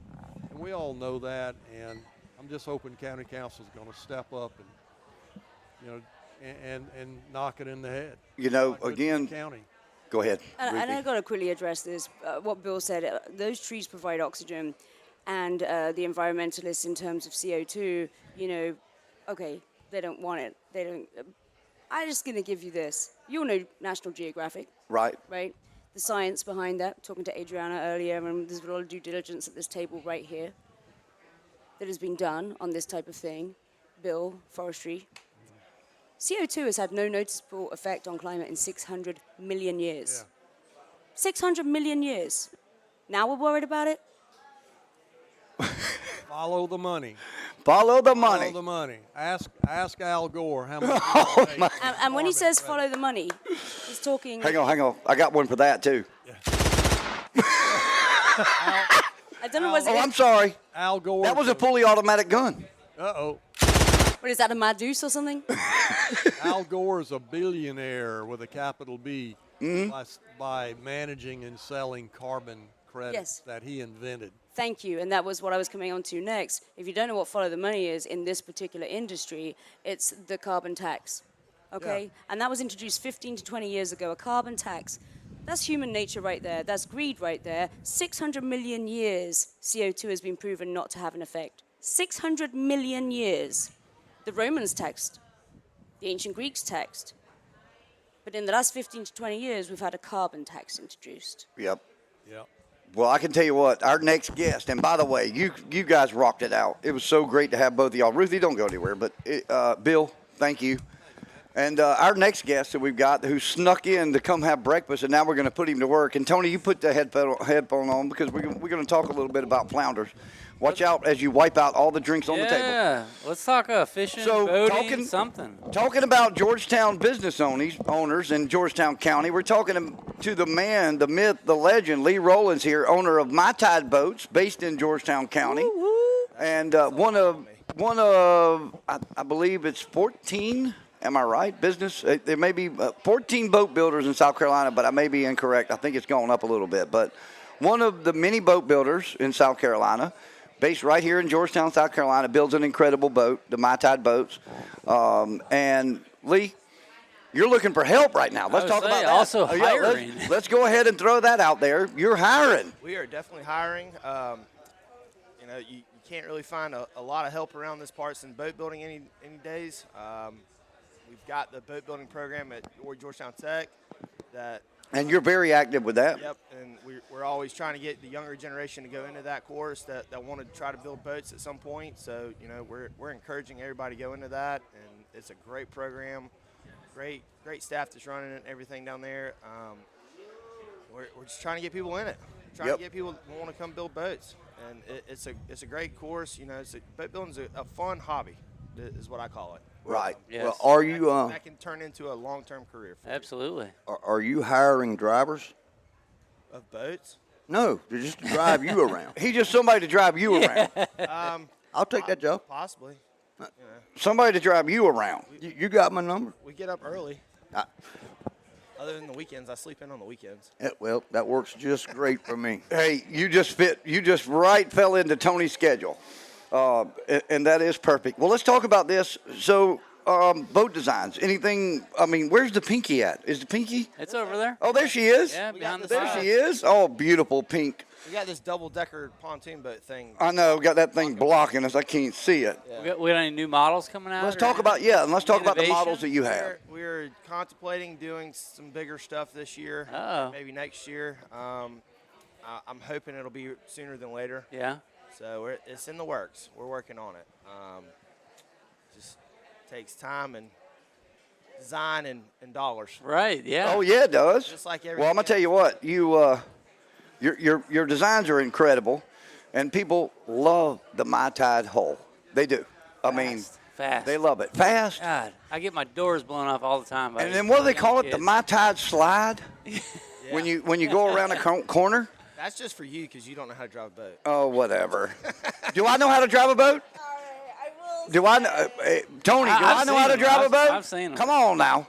[SPEAKER 8] And we all know that, and I'm just hoping county council is going to step up and, you know, and knock it in the head.
[SPEAKER 1] You know,
[SPEAKER 8] Not good for the
[SPEAKER 1] again,
[SPEAKER 8] county.
[SPEAKER 1] go ahead.
[SPEAKER 5] And
[SPEAKER 1] Ruthie.
[SPEAKER 5] I've got to quickly address this. What Bill said, those trees provide oxygen, and the environmentalists in terms of CO2, you know, okay, they don't want it. They don't. I'm just going to give you this. You all know National Geographic,
[SPEAKER 1] Right.
[SPEAKER 5] right? The science behind that, talking to Adrianna earlier, and there's a lot of due diligence at this table right here that has been done on this type of thing. Bill, forestry. CO2 has had no noticeable effect on climate in 600 million years.
[SPEAKER 8] Yeah.
[SPEAKER 5] 600 million years. Now we're worried about it?
[SPEAKER 8] Follow the money.
[SPEAKER 1] Follow the money.
[SPEAKER 8] Follow the money. Ask Al Gore how much. It takes to
[SPEAKER 5] And when he
[SPEAKER 8] farm it
[SPEAKER 5] says
[SPEAKER 8] right.
[SPEAKER 5] follow the money, he's talking.
[SPEAKER 1] Hang on. I got one for that, too.
[SPEAKER 5] I don't know what's
[SPEAKER 1] Oh, I'm sorry.
[SPEAKER 8] Al Gore.
[SPEAKER 1] That was a fully automatic gun.
[SPEAKER 8] Uh-oh.
[SPEAKER 5] What is that, a Mad Deuce or something?
[SPEAKER 8] Al Gore is a billionaire with a capital B
[SPEAKER 1] Mm-hmm.
[SPEAKER 8] by managing and selling carbon credits
[SPEAKER 5] Yes.
[SPEAKER 8] that he invented.
[SPEAKER 5] Thank you, and that was what I was coming on to next. If you don't know what follow the money is in this particular industry, it's the carbon tax, okay?
[SPEAKER 8] Yeah.
[SPEAKER 5] And that was introduced 15 to 20 years ago, a carbon tax. That's human nature right there. That's greed right there. 600 million years CO2 has been proven not to have an effect. 600 million years. The Romans taxed, the ancient Greeks taxed. But in the last 15 to 20 years, we've had a carbon tax introduced.
[SPEAKER 1] Yep.
[SPEAKER 8] Yep.
[SPEAKER 1] Well, I can tell you what, our next guest, and by the way, you guys rocked it out. It was so great to have both of y'all. Ruthie, don't go anywhere, but Bill, thank you. And our next guest that we've got who snuck in to come have breakfast, and now we're going to put him to work. And, Tony, you put the headphone on because we're going to talk a little bit about flounders. Watch out as you wipe out all the drinks on the table.
[SPEAKER 4] Yeah, let's talk fishing,
[SPEAKER 1] So,
[SPEAKER 4] boating, something.
[SPEAKER 1] Talking about Georgetown business owners in Georgetown County, we're talking to the man, the myth, the legend, Lee Rowlands here, owner of My Tide Boats, based in Georgetown County, and one of I believe it's 14. Am I right? Business. There may be 14 boat builders in South Carolina, but I may be incorrect. I think it's gone up a little bit, but one of the many boat builders in South Carolina. Based right here in Georgetown, South Carolina, builds an incredible boat, the My Tide boats. And Lee, you're looking for help right now. Let's talk about that.
[SPEAKER 4] Also
[SPEAKER 1] Oh, yeah,
[SPEAKER 4] hiring.
[SPEAKER 1] let's go ahead and throw that out there. You're hiring.
[SPEAKER 9] We are definitely hiring. You know, you can't really find a lot of help around this parts in boat building any days. We've got the boat building program at Georgetown Tech that.
[SPEAKER 1] And you're very active with that.
[SPEAKER 9] Yep, and we're always trying to get the younger generation to go into that course that want to try to build boats at some point. So, you know, we're encouraging everybody to go into that, and it's a great program, great staff that's running it and everything down there. We're just trying to get people in it, trying to get people who want to come build boats, and it's a great course. You know, boat building's a fun hobby, is what I call it.
[SPEAKER 1] Right.
[SPEAKER 4] Yes.
[SPEAKER 1] Well, are you
[SPEAKER 9] that can turn into a long-term career for
[SPEAKER 4] Absolutely.
[SPEAKER 3] Are you hiring drivers?
[SPEAKER 9] you. Of boats.
[SPEAKER 3] No, to just drive you around.
[SPEAKER 1] He's just somebody to drive you around.
[SPEAKER 3] I'll take that job.
[SPEAKER 9] Possibly.
[SPEAKER 1] Somebody to drive you around.
[SPEAKER 3] You got my number.
[SPEAKER 9] We get up early.
[SPEAKER 3] I-
[SPEAKER 9] Other than the weekends, I sleep in on the weekends.
[SPEAKER 3] Well, that works just great for me.
[SPEAKER 1] Hey, you just fell into Tony's schedule. And that is perfect. Well, let's talk about this. So, boat designs. Anything? I mean, where's the Pinky at? Is the Pinky?
[SPEAKER 4] It's over there.
[SPEAKER 1] Oh, there she is.
[SPEAKER 4] Yeah, behind the
[SPEAKER 1] There
[SPEAKER 4] side.
[SPEAKER 1] she is. Oh, beautiful pink.
[SPEAKER 9] We got this double-decker pontoon boat thing.
[SPEAKER 1] I know. Got that thing blocking us. I can't see it.
[SPEAKER 4] We got any new models coming out?
[SPEAKER 1] Let's
[SPEAKER 4] or
[SPEAKER 1] talk
[SPEAKER 4] anything?
[SPEAKER 1] about and let's talk about the
[SPEAKER 4] Innovation?
[SPEAKER 1] models that you have.
[SPEAKER 9] We're contemplating doing some bigger stuff this year,
[SPEAKER 4] Oh.
[SPEAKER 9] maybe next year. I'm hoping it'll be sooner than later.
[SPEAKER 4] Yeah.
[SPEAKER 9] So it's in the works. We're working on it. Just takes time and design and dollars.
[SPEAKER 4] Right. Yeah.
[SPEAKER 1] Oh yeah, it does.
[SPEAKER 9] Just like
[SPEAKER 1] Well, I'm gonna
[SPEAKER 9] everything
[SPEAKER 1] tell you what. Your designs are incredible, and people love the My Tide hull. They do. I mean,
[SPEAKER 4] Fast.
[SPEAKER 1] they love it. Fast.
[SPEAKER 4] God, I get my doors blown off all the time. By
[SPEAKER 1] And then what do they
[SPEAKER 4] young
[SPEAKER 1] call it? The
[SPEAKER 4] kids.
[SPEAKER 1] My Tide slide. When you go around a corner.
[SPEAKER 9] That's just for you because you don't know how to drive a boat.
[SPEAKER 1] Oh, whatever. Do I know how to drive a boat? Do I know, Tony? Do I
[SPEAKER 4] I've
[SPEAKER 1] know how to
[SPEAKER 4] seen
[SPEAKER 1] drive a
[SPEAKER 4] them.
[SPEAKER 1] boat?
[SPEAKER 4] I've seen them.
[SPEAKER 1] Come on now.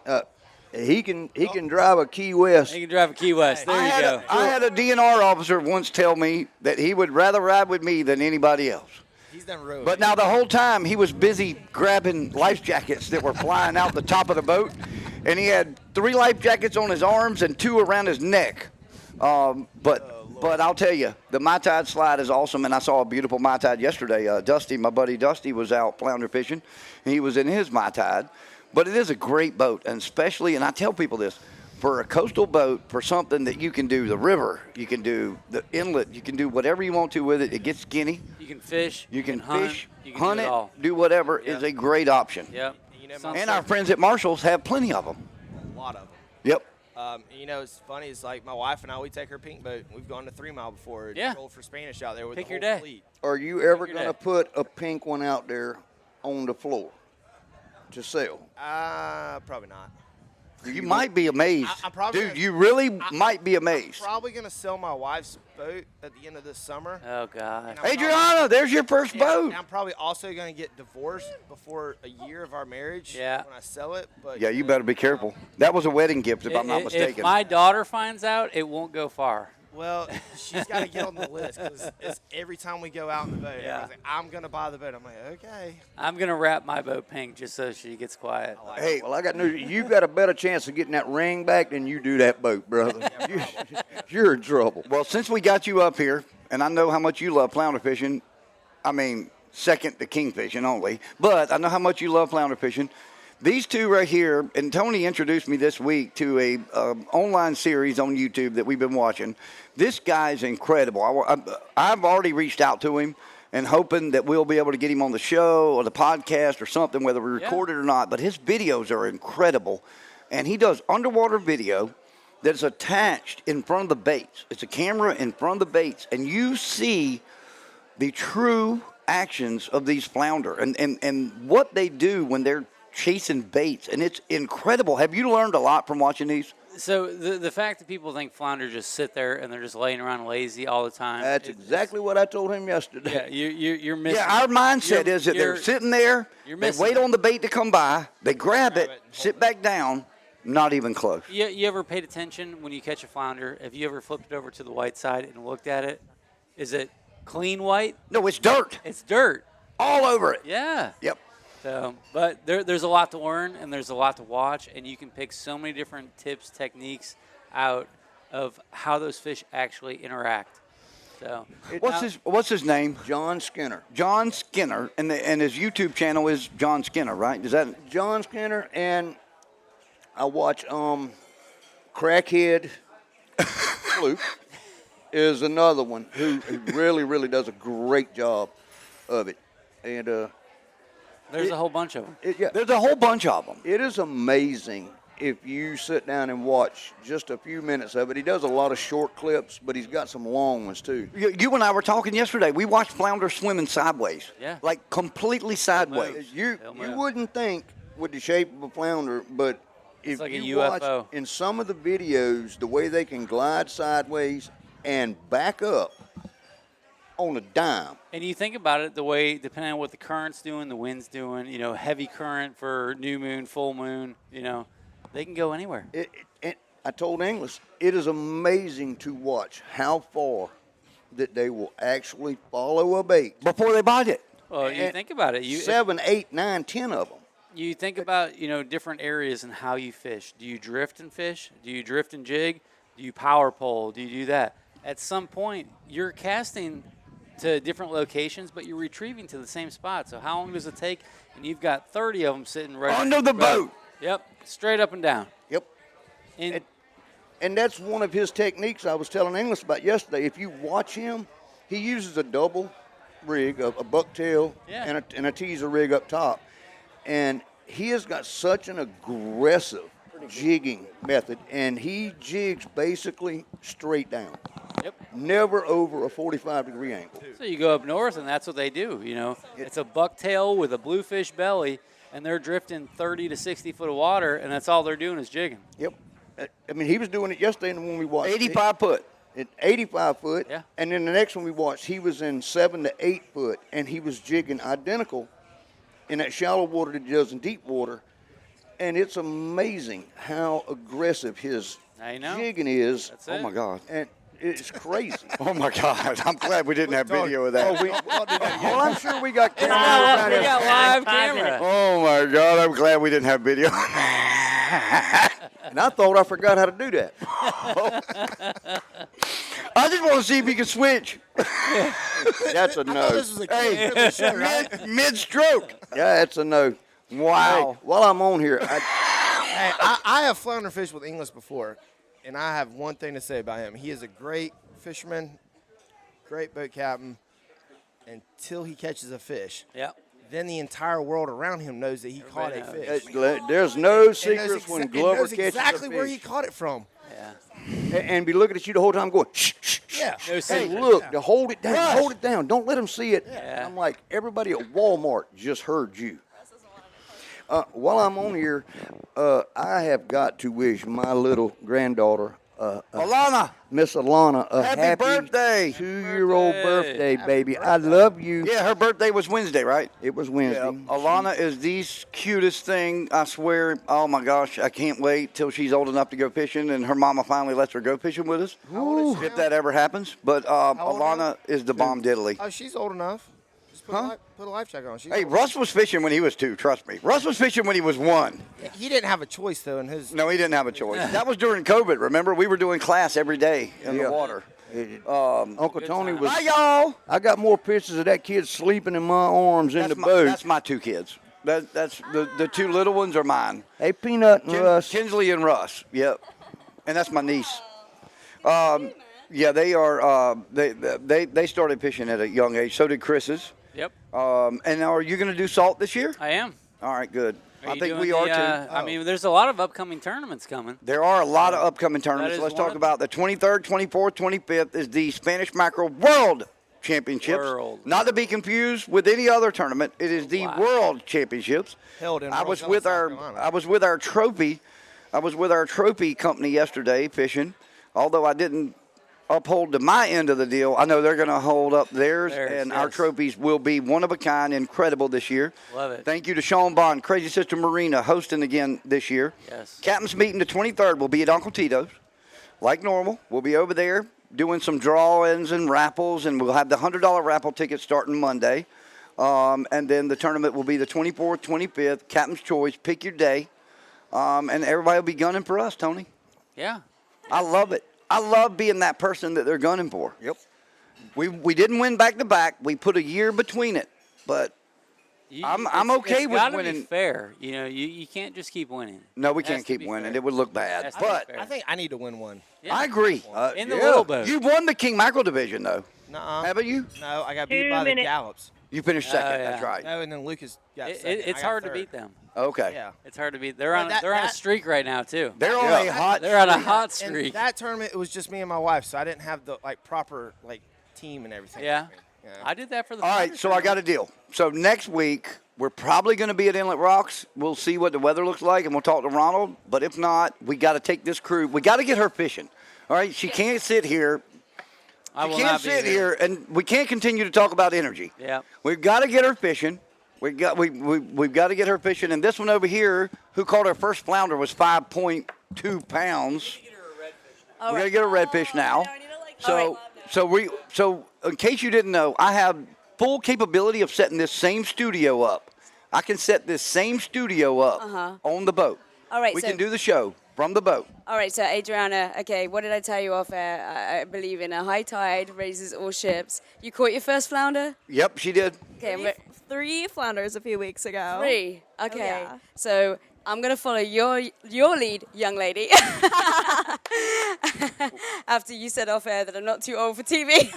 [SPEAKER 3] He can drive a Key West.
[SPEAKER 4] He can drive a Key West. There you go.
[SPEAKER 1] I had a DNR officer once tell me that he would rather ride with me than anybody else.
[SPEAKER 9] He's done road.
[SPEAKER 1] But now the whole time he was busy grabbing life jackets that were flying out the top of the boat, and he had 3 life jackets on his arms and 2 around his neck. But I'll tell you, the My Tide slide is awesome, and I saw a beautiful My Tide yesterday. Dusty, my buddy Dusty, was out flounder fishing, and he was in his My Tide. But it is a great boat, and especially, and I tell people this, for a coastal boat, for something that you can do the river, you can do the inlet, you can do whatever you want to with it. It gets skinny.
[SPEAKER 4] You can fish.
[SPEAKER 1] You can
[SPEAKER 4] hunt.
[SPEAKER 1] fish,
[SPEAKER 4] You can
[SPEAKER 1] hunt
[SPEAKER 4] do
[SPEAKER 1] it,
[SPEAKER 4] it all.
[SPEAKER 1] do whatever
[SPEAKER 4] Yep.
[SPEAKER 1] is a great option.
[SPEAKER 4] Yep.
[SPEAKER 9] You know,
[SPEAKER 4] Sounds
[SPEAKER 1] And our friends at Marshall's have plenty of them.
[SPEAKER 9] a lot of them.
[SPEAKER 1] Yep.
[SPEAKER 9] You know, it's funny. It's like my wife and I, we take her pink boat. We've gone to 3 Mile before. and
[SPEAKER 4] Yeah.
[SPEAKER 9] Trolled for Spanish out there with
[SPEAKER 4] Pick
[SPEAKER 9] the
[SPEAKER 4] your
[SPEAKER 9] whole
[SPEAKER 4] day.
[SPEAKER 9] fleet.
[SPEAKER 3] Are you ever
[SPEAKER 4] Your
[SPEAKER 3] going to
[SPEAKER 4] day.
[SPEAKER 3] put a pink one out there on the floor to sell?
[SPEAKER 9] Probably not.
[SPEAKER 1] You might be amazed.
[SPEAKER 9] I'm probably
[SPEAKER 1] Dude,
[SPEAKER 9] gonna-
[SPEAKER 1] you really might be amazed.
[SPEAKER 9] Probably gonna sell my wife's boat at the end of this summer.
[SPEAKER 4] Oh God.
[SPEAKER 9] And I'm
[SPEAKER 1] Adrianna, there's your first
[SPEAKER 9] And
[SPEAKER 1] boat.
[SPEAKER 9] I'm probably also going to get divorced before a year of our marriage.
[SPEAKER 4] Yeah.
[SPEAKER 9] When I sell it, but
[SPEAKER 1] Yeah, you better be careful. That was a wedding gift, if I'm not
[SPEAKER 4] If
[SPEAKER 1] mistaken.
[SPEAKER 4] my daughter finds out, it won't go far.
[SPEAKER 9] Well, she's got to get on the list because it's every time we go out in the boat,
[SPEAKER 4] Yeah.
[SPEAKER 9] everyone's like, I'm going to buy the boat. I'm like, okay.
[SPEAKER 4] I'm gonna wrap my boat pink just so she gets quiet.
[SPEAKER 3] Hey, well, I got news. You got a better chance of getting that ring back than you do that boat, brother. You're in trouble.
[SPEAKER 1] Well, since we got you up here, and I know how much you love flounder fishing, I mean, second to king fishing only, but I know how much you love flounder fishing. These two right here, and Tony introduced me this week to a online series on YouTube that we've been watching. This guy's incredible. I've already reached out to him and hoping that we'll be able to get him on the show or the podcast or something, whether we record it or not. But his videos are incredible, and he does underwater video that's attached in front of the baits. It's a camera in front of the baits, and you see the true actions of these flounder and what they do when they're chasing baits, and it's incredible. Have you learned a lot from watching these?
[SPEAKER 4] So the fact that people think flounder just sit there and they're just laying around lazy all the time.
[SPEAKER 3] That's exactly what I told him yesterday.
[SPEAKER 4] Yeah, you're missing.
[SPEAKER 1] Yeah, our mindset
[SPEAKER 4] you're-
[SPEAKER 1] is that they're
[SPEAKER 4] you're-
[SPEAKER 1] sitting there,
[SPEAKER 4] you're
[SPEAKER 1] they
[SPEAKER 4] missing
[SPEAKER 1] wait
[SPEAKER 4] it.
[SPEAKER 1] on the bait to come by, they grab it, sit back down, not even close.
[SPEAKER 4] You ever paid attention when you catch a flounder? Have you ever flipped it over to the white side and looked at it? Is it clean white?
[SPEAKER 1] No, it's dirt
[SPEAKER 4] It's dirt.
[SPEAKER 1] all over it.
[SPEAKER 4] Yeah.
[SPEAKER 1] Yep.
[SPEAKER 4] So, but there's a lot to learn and there's a lot to watch, and you can pick so many different tips, techniques out of how those fish actually interact. So,
[SPEAKER 1] What's his name?
[SPEAKER 3] John Skinner.
[SPEAKER 1] John Skinner, and his YouTube channel is John Skinner, right? Is that
[SPEAKER 3] John Skinner, and I watch Crackhead Fluke is another one who really, really does a great job of it. And
[SPEAKER 4] there's a whole bunch of them.
[SPEAKER 1] There's a whole bunch of them.
[SPEAKER 3] It is amazing if you sit down and watch just a few minutes of it. He does a lot of short clips, but he's got some long ones too.
[SPEAKER 1] You and I were talking yesterday. We watched flounder swimming sideways.
[SPEAKER 4] Yeah.
[SPEAKER 1] Like completely sideways.
[SPEAKER 3] You
[SPEAKER 4] They'll move.
[SPEAKER 3] wouldn't think with the shape of a flounder, but if
[SPEAKER 4] like a
[SPEAKER 3] you
[SPEAKER 4] UFO.
[SPEAKER 3] watch in some of the videos the way they can glide sideways and back up on a dime.
[SPEAKER 4] And you think about it the way, depending on what the current's doing, the wind's doing, heavy current for new moon, full moon, they can go anywhere.
[SPEAKER 3] I told English, it is amazing to watch how far that they will actually follow a bait.
[SPEAKER 1] Before they bite it.
[SPEAKER 4] Well, you think about it.
[SPEAKER 3] 7, 8, 9, 10 of them.
[SPEAKER 4] You think about, different areas and how you fish. Do you drift and fish? Do you drift and jig? Do you power pole? Do you do that? At some point, you're casting to different locations, but you're retrieving to the same spot. So how long does it take? And you've got 30 of them sitting right
[SPEAKER 1] Under the boat.
[SPEAKER 4] Yep, straight up and down.
[SPEAKER 3] Yep. And that's one of his techniques I was telling English about yesterday. If you watch him, he uses a double rig, a bucktail,
[SPEAKER 4] Yeah.
[SPEAKER 3] and a teaser rig up top. And he has got such an aggressive jigging method, and he jigs basically straight down.
[SPEAKER 4] Yep.
[SPEAKER 3] Never over a 45-degree angle.
[SPEAKER 4] So you go up north, and that's what they do. You know, it's a bucktail with a bluefish belly, and they're drifting 30 to 60 foot of water, and that's all they're doing is jigging.
[SPEAKER 3] Yep. I mean, he was doing it yesterday when we watched.
[SPEAKER 1] 85 foot.
[SPEAKER 3] At 85 foot.
[SPEAKER 4] Yeah.
[SPEAKER 3] And then the next one we watched, he was in 7 to 8 foot, and he was jigging identical in that shallow water that he does in deep water. And it's amazing how aggressive his
[SPEAKER 4] I know.
[SPEAKER 3] jigging is.
[SPEAKER 4] That's
[SPEAKER 1] Oh,
[SPEAKER 4] it.
[SPEAKER 1] my God.
[SPEAKER 3] And it's crazy.
[SPEAKER 1] Oh, my God. I'm glad we didn't have video of that.
[SPEAKER 3] Well, I'm sure we got
[SPEAKER 4] We
[SPEAKER 3] cameras.
[SPEAKER 4] got live camera.
[SPEAKER 1] Oh, my God. I'm glad we didn't have video.
[SPEAKER 3] And I thought I forgot how to do that.
[SPEAKER 1] I just want to see if you can switch.
[SPEAKER 3] That's a no.
[SPEAKER 9] This was a
[SPEAKER 1] Hey,
[SPEAKER 9] kid show, right?
[SPEAKER 1] mid-stroke.
[SPEAKER 3] Yeah, that's a no.
[SPEAKER 1] Wow.
[SPEAKER 3] Hey, while I'm on here,
[SPEAKER 9] Hey, I have flounder fished with English before, and I have one thing to say about him. He is a great fisherman, great boat captain, until he catches a fish.
[SPEAKER 4] Yep.
[SPEAKER 9] Then the entire world around him knows that he caught a
[SPEAKER 4] Everybody
[SPEAKER 9] fish.
[SPEAKER 3] there's no
[SPEAKER 9] And
[SPEAKER 3] secrets when
[SPEAKER 9] and
[SPEAKER 3] Glover
[SPEAKER 9] knows
[SPEAKER 3] catches
[SPEAKER 9] exactly
[SPEAKER 3] a
[SPEAKER 9] where he
[SPEAKER 3] fish.
[SPEAKER 9] caught it from.
[SPEAKER 4] Yeah.
[SPEAKER 3] And be looking at you the whole time going, shh, shh, shh.
[SPEAKER 9] Yeah.
[SPEAKER 4] No
[SPEAKER 3] Hey,
[SPEAKER 4] secret.
[SPEAKER 3] look, to hold it down, hold it down. Don't let them see it.
[SPEAKER 4] Yeah.
[SPEAKER 3] I'm like, everybody at Walmart just heard you. While I'm on here, I have got to wish my little granddaughter,
[SPEAKER 1] Alana.
[SPEAKER 3] Miss Alana, a
[SPEAKER 1] Happy birthday.
[SPEAKER 3] 2-year-old birthday, baby. I love you.
[SPEAKER 1] Yeah, her birthday was Wednesday, right?
[SPEAKER 3] It was Wednesday.
[SPEAKER 1] Alana is the cutest thing, I swear. Oh, my gosh. I can't wait till she's old enough to go fishing and her mama finally lets her go fishing with us. If that ever happens. But
[SPEAKER 9] old
[SPEAKER 1] Alana is the bomb diddly.
[SPEAKER 9] Oh, she's old enough. Just put a life jacket on. She's
[SPEAKER 1] Hey,
[SPEAKER 9] old.
[SPEAKER 1] Russ was fishing when he was 2, trust me. Russ was fishing when he was 1.
[SPEAKER 9] He didn't have a choice, though, in his.
[SPEAKER 1] No, he didn't have a choice. That was during COVID, remember? We were doing class every day in the water.
[SPEAKER 3] Uncle Tony was.
[SPEAKER 1] Bye, y'all.
[SPEAKER 3] I got more pictures of that kid sleeping in my arms in the boat.
[SPEAKER 1] That's my 2 kids. That's the 2 little ones are mine.
[SPEAKER 3] Hey, Peanut and Russ.
[SPEAKER 1] Kinsley and Russ. Yep. And that's my niece. Yeah, they are. They started fishing at a young age. So did Chris's.
[SPEAKER 4] Yep.
[SPEAKER 1] And now, are you going to do salt this year?
[SPEAKER 4] I am.
[SPEAKER 1] All right, good.
[SPEAKER 4] Are
[SPEAKER 1] I
[SPEAKER 4] you
[SPEAKER 1] think
[SPEAKER 4] doing
[SPEAKER 1] we are
[SPEAKER 4] the,
[SPEAKER 1] too.
[SPEAKER 4] I mean, there's a lot of upcoming tournaments coming.
[SPEAKER 1] There are a lot of upcoming tournaments.
[SPEAKER 4] is
[SPEAKER 1] Let's
[SPEAKER 4] one
[SPEAKER 1] talk
[SPEAKER 4] of
[SPEAKER 1] about the 23rd, 24th, 25th is the Spanish Mackerel World Championships.
[SPEAKER 4] World.
[SPEAKER 1] Not to be confused with any other tournament. It is the
[SPEAKER 4] Wow.
[SPEAKER 1] World Championships.
[SPEAKER 9] Held in
[SPEAKER 1] I was
[SPEAKER 9] Roselle,
[SPEAKER 1] with
[SPEAKER 9] South
[SPEAKER 1] our
[SPEAKER 9] Carolina.
[SPEAKER 1] I was with our trophy company yesterday fishing. Although I didn't uphold to my end of the deal, I know they're going to hold up theirs, and our
[SPEAKER 4] yes.
[SPEAKER 1] trophies will be one of a kind, incredible this year.
[SPEAKER 4] Love it.
[SPEAKER 1] Thank you to Sean Bond, Crazy Sister Marina, hosting again this year.
[SPEAKER 4] Yes.
[SPEAKER 1] Captain's meeting the 23rd will be at Uncle Tito's, like normal. We'll be over there doing some draw-ins and raffles, and we'll have the $100 raffle ticket starting Monday. And then the tournament will be the 24th, 25th, Captain's Choice, pick your day. And everybody will be gunning for us, Tony.
[SPEAKER 4] Yeah.
[SPEAKER 1] I love it. I love being that person that they're gunning for.
[SPEAKER 3] Yep.
[SPEAKER 1] We didn't win back-to-back. We put a year between it, but I'm okay with
[SPEAKER 4] gotta
[SPEAKER 1] winning.
[SPEAKER 4] Be fair. You know, you can't just keep winning.
[SPEAKER 1] No, we
[SPEAKER 4] It has
[SPEAKER 1] can't
[SPEAKER 4] to
[SPEAKER 1] keep
[SPEAKER 4] be
[SPEAKER 1] winning.
[SPEAKER 4] fair.
[SPEAKER 1] It would look bad.
[SPEAKER 4] Has to be
[SPEAKER 1] But
[SPEAKER 4] fair.
[SPEAKER 9] I think I need to win one.
[SPEAKER 4] Yeah.
[SPEAKER 1] I agree.
[SPEAKER 4] In the
[SPEAKER 3] yeah.
[SPEAKER 4] little boat.
[SPEAKER 1] You won the King Mackerel division, though.
[SPEAKER 9] Nuh-uh.
[SPEAKER 1] Haven't you?
[SPEAKER 9] No, I got beat
[SPEAKER 6] 2
[SPEAKER 9] by the
[SPEAKER 6] minutes.
[SPEAKER 9] Gallops.
[SPEAKER 1] You finished second.
[SPEAKER 4] yeah.
[SPEAKER 1] That's right.
[SPEAKER 9] No, and then Lucas got second.
[SPEAKER 4] It's
[SPEAKER 9] I got
[SPEAKER 4] hard to
[SPEAKER 9] third.
[SPEAKER 4] beat them.
[SPEAKER 1] Okay.
[SPEAKER 9] Yeah.
[SPEAKER 4] It's hard to beat. They're
[SPEAKER 9] Well,
[SPEAKER 4] on
[SPEAKER 9] that-
[SPEAKER 4] they're on a
[SPEAKER 9] that-
[SPEAKER 4] streak right now too.
[SPEAKER 1] They're on
[SPEAKER 3] Yeah.
[SPEAKER 1] a hot.
[SPEAKER 4] They're on a
[SPEAKER 1] streak.
[SPEAKER 4] hot
[SPEAKER 9] And
[SPEAKER 4] streak.
[SPEAKER 9] that tournament, it was just me and my wife, so I didn't have the proper team and everything.
[SPEAKER 4] Yeah.
[SPEAKER 9] with me. Yeah.
[SPEAKER 4] I did that for the.
[SPEAKER 1] All right, so I got a deal. So next week we're probably going to be at Inlet Rocks. We'll see what the weather looks like, and we'll talk to Ronald. But if not, we got to take this crew. We got to get her fishing. All right, she can't sit here.
[SPEAKER 4] I
[SPEAKER 1] She
[SPEAKER 4] will
[SPEAKER 1] can't
[SPEAKER 4] not be
[SPEAKER 1] sit here, and we can't continue to talk about energy.
[SPEAKER 4] Yeah.
[SPEAKER 1] We've got to get her fishing. We've got to get her fishing. And this one over here, who caught her first flounder, was 5.2 pounds. We got to get her redfish now. So in case you didn't know, I have full capability of setting this same studio up. I can set this same studio up on the boat.
[SPEAKER 5] All right,
[SPEAKER 1] We
[SPEAKER 5] so-
[SPEAKER 1] can do the show from the boat.
[SPEAKER 5] All right, so Adrianna, okay, what did I tell you off air? I believe in a high tide raises all ships. You caught your first flounder?
[SPEAKER 1] Yep, she did.
[SPEAKER 5] Okay,
[SPEAKER 7] 3 flounders a few weeks ago.
[SPEAKER 5] 3. Okay.
[SPEAKER 7] yeah.
[SPEAKER 5] So I'm gonna follow your lead, young lady. After you said off air that I'm not too old for TV,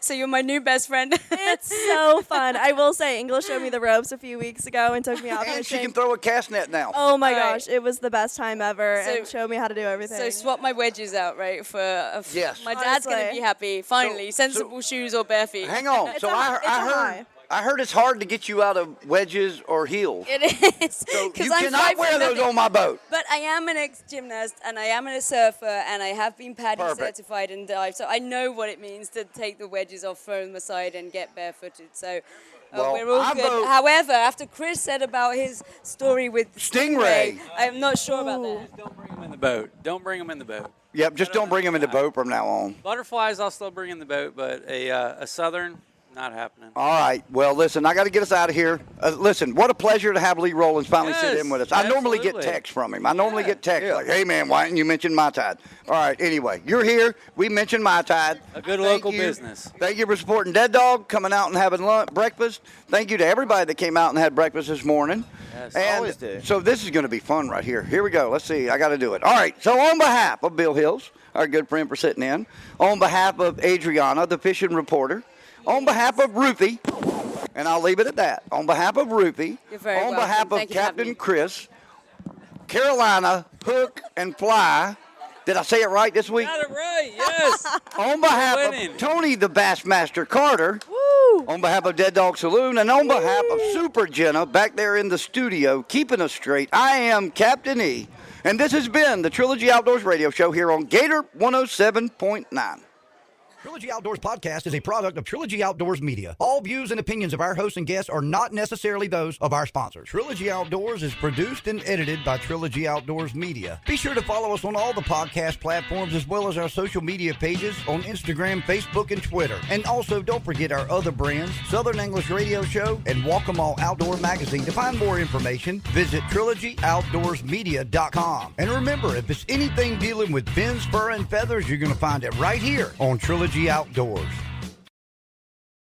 [SPEAKER 5] so you're my new best friend.
[SPEAKER 7] It's so fun. I will say, Ingles showed me the ropes a few weeks ago and took me out
[SPEAKER 1] And she
[SPEAKER 7] fishing.
[SPEAKER 1] can throw a cast net now.
[SPEAKER 7] Oh my
[SPEAKER 5] All right.
[SPEAKER 7] gosh, it was the best time ever,
[SPEAKER 5] So-
[SPEAKER 7] and showed me how to do everything.
[SPEAKER 5] So swap my wedges out, right? For
[SPEAKER 1] Yes.
[SPEAKER 5] My dad's gonna
[SPEAKER 7] Honestly.
[SPEAKER 5] be happy. Finally, sensible shoes or bare feet.
[SPEAKER 1] Hang on.
[SPEAKER 7] It's
[SPEAKER 1] So
[SPEAKER 7] a high.
[SPEAKER 1] I heard it's hard to get you out of wedges or heels.
[SPEAKER 5] It is.
[SPEAKER 1] So
[SPEAKER 5] 'Cause
[SPEAKER 1] you
[SPEAKER 5] I'm
[SPEAKER 1] cannot
[SPEAKER 5] 5'11".
[SPEAKER 1] wear those on my boat.
[SPEAKER 5] But I am an ex-gymnast, and I am a surfer, and I have been PADI
[SPEAKER 1] Perfect.
[SPEAKER 5] certified and dive, so I know what it means to take the wedges off, throw them aside, and get barefooted. So
[SPEAKER 1] Well,
[SPEAKER 5] we're all
[SPEAKER 1] I
[SPEAKER 5] good.
[SPEAKER 1] vote-
[SPEAKER 5] However, after Chris said about his story with
[SPEAKER 1] Stingray.
[SPEAKER 5] I'm not sure about that.
[SPEAKER 4] Don't bring them in the boat. Don't bring them in the boat.
[SPEAKER 1] Yep, just don't bring them in the boat from now on.
[SPEAKER 4] Butterflies I'll still bring in the boat, but a southern, not happening.
[SPEAKER 1] All right. Well, listen, I got to get us out of here. Listen, what a pleasure to have Lee Rowlands finally sit
[SPEAKER 4] Yes,
[SPEAKER 1] in with us. I normally get
[SPEAKER 4] absolutely.
[SPEAKER 1] texts from him. I normally get texts like, hey, man, why didn't you mention My Tide? All right. Anyway, you're here. We mentioned My Tide.
[SPEAKER 4] A good
[SPEAKER 1] Thank
[SPEAKER 4] local
[SPEAKER 1] you.
[SPEAKER 4] business.
[SPEAKER 1] Thank you for supporting Dead Dog, coming out and having breakfast. Thank you to everybody that came out and had breakfast this morning.
[SPEAKER 4] Yes,
[SPEAKER 1] and
[SPEAKER 9] always do.
[SPEAKER 1] So this is going to be fun right here. Here we go. Let's see. I got to do it. All right. So on behalf of Bill Hills, our good friend for sitting in, on behalf of Adrianna, the fishing reporter, on behalf of Ruthie, and I'll leave it at that. On behalf of Ruthie,
[SPEAKER 5] You're very
[SPEAKER 1] on
[SPEAKER 5] welcome.
[SPEAKER 1] behalf of
[SPEAKER 5] Thank you for having
[SPEAKER 1] Captain
[SPEAKER 5] me.
[SPEAKER 1] Chris, Carolina, Hook, and Fly. Did I say it right this week?
[SPEAKER 4] Got it right, yes.
[SPEAKER 1] On behalf
[SPEAKER 4] winning.
[SPEAKER 1] of Tony the Bassmaster Carter,
[SPEAKER 7] Woo!
[SPEAKER 1] on behalf of Dead Dog Saloon, and on behalf of Super Jenna back there in the studio, keeping us straight, I am Capt E, and this has been the Trilogy Outdoors Radio Show here on Gator 107.9.
[SPEAKER 10] Trilogy Outdoors Podcast is a product of Trilogy Outdoors Media. All views and opinions of our hosts and guests are not necessarily those of our sponsors. Trilogy Outdoors is produced and edited by Trilogy Outdoors Media. Be sure to follow us on all the podcast platforms as well as our social media pages on Instagram, Facebook, and Twitter. And also don't forget our other brands, Southern English Radio Show and Walk 'Em All Outdoor Magazine. To find more information, visit TrilogyOutdoorsMedia.com. And remember, if it's anything dealing with fins, fur, and feathers, you're going to find it right here on Trilogy Outdoors.